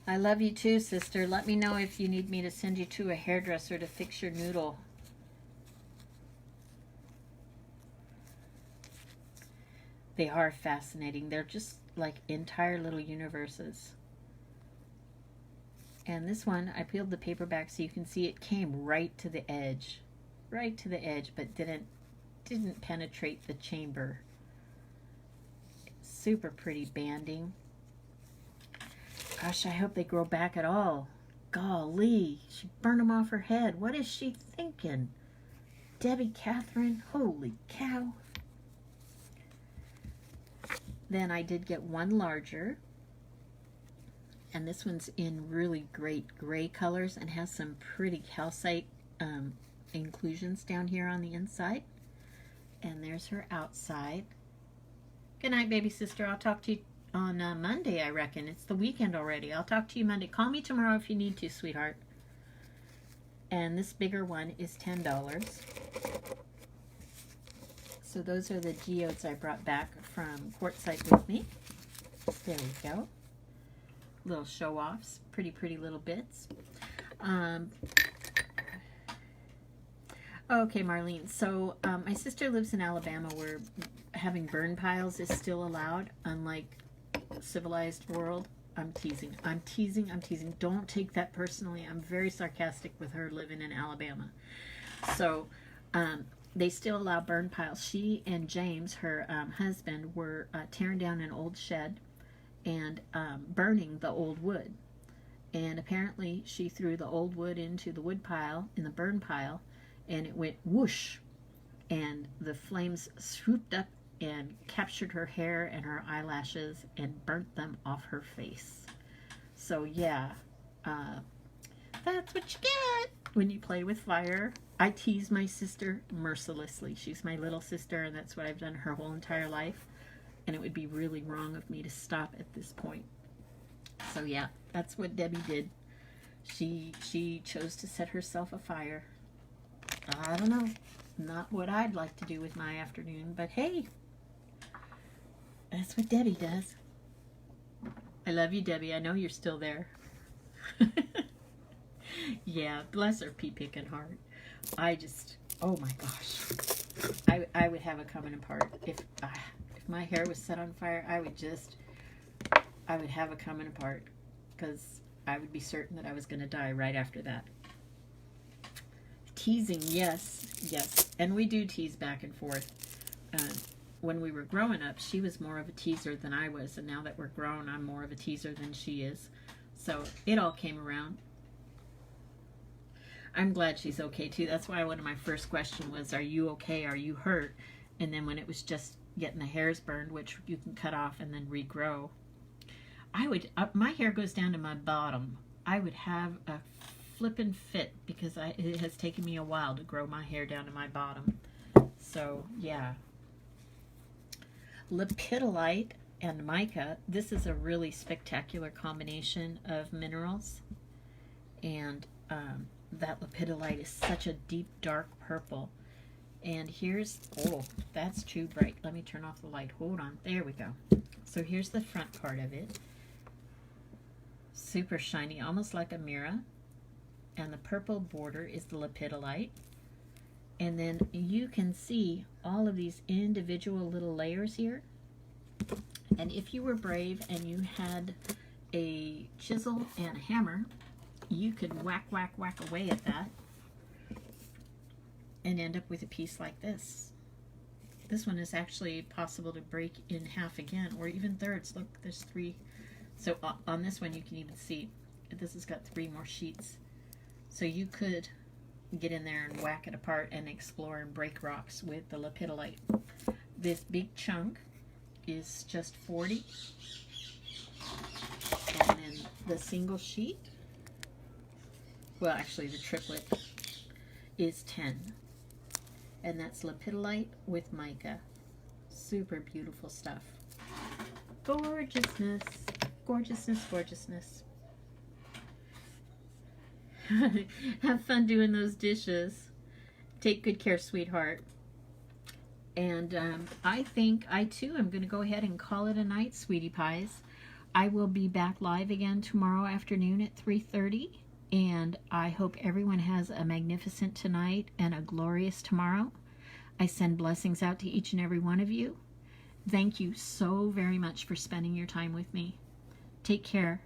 I love you too, sister. Let me know if you need me to send you to a hairdresser to fix your noodle. They are fascinating. They're just like entire little universes. And this one, I peeled the paper back so you can see it came right to the edge, but didn't penetrate the chamber. Super pretty banding. Gosh, I hope they grow back at all. Golly, she burned them off her head. What is she thinking? Debbie Catherine, holy cow. Then I did get one larger. And this one's in really great gray colors and has some pretty calcite inclusions down here on the inside. And there's her outside. Good night, baby sister. I'll talk to you on Monday, I reckon. It's the weekend already. I'll talk to you Monday. Call me tomorrow if you need to, sweetheart. And this bigger one is $10. So those are the geodes I brought back from quartzite with me. There we go. Little show-offs. Pretty little bits. Okay, Marlene. So my sister lives in Alabama where having burn piles is still allowed, unlike civilized world. I'm teasing. Don't take that personally. I'm very sarcastic with her living in Alabama. So they still allow burn piles. She and James, her husband, were tearing down an old shed and burning the old wood. And apparently she threw the old wood into the wood pile, in the burn pile, and it went whoosh. And the flames swooped up and captured her hair and her eyelashes and burnt them off her face. So yeah, that's what you get when you play with fire. I tease my sister mercilessly. She's my little sister, and that's what I've done her whole entire life. And it would be really wrong of me to stop at this point. So yeah, that's what Debbie did. She chose to set herself afire. I don't know, not what I'd like to do with my afternoon, but hey, that's what Debbie does. I love you, Debbie. I know you're still there. Yeah, bless her pea-picking heart. Oh my gosh. I would have it coming apart. If my hair was set on fire, I would have it coming apart, because I would be certain that I was going to die right after that. Teasing, yes. And we do tease back and forth. When we were growing up, she was more of a teaser than I was, and now that we're grown, I'm more of a teaser than she is. So it all came around. I'm glad she's okay too. That's why one of my first questions was, are you okay? Are you hurt? And then when it was just getting the hairs burned, which you can cut off and then regrow, my hair goes down to my bottom. I would have a flippin' fit because it has taken me a while to grow my hair down to my bottom. So yeah. Lepidolite and mica. This is a really spectacular combination of minerals. And that lepidolite is such a deep, dark purple. And here's, oh, that's too bright. Let me turn off the light. Hold on. There we go. So here's the front part of it. Super shiny, almost like a mirror. And the purple border is the lepidolite. And then you can see all of these individual little layers here. And if you were brave and you had a chisel and a hammer, you could whack away at that and end up with a piece like this. This one is actually possible to break in half again, or even thirds. Look, there's 3. So on this one you can even see this has got 3 more sheets. So you could get in there and whack it apart and explore and break rocks with the lepidolite. This big chunk is just 40. And then the single sheet, well actually the triplet, is 10. And that's lepidolite with mica. Super beautiful stuff. Gorgeousness, gorgeousness, gorgeousness. Have fun doing those dishes. Take good care, sweetheart. And I think I too am going to go ahead and call it a night, sweetie pies. I will be back live again tomorrow afternoon at 3:30. And I hope everyone has a magnificent tonight and a glorious tomorrow. I send blessings out to each and every one of you. Thank you so very much for spending your time with me. Take care.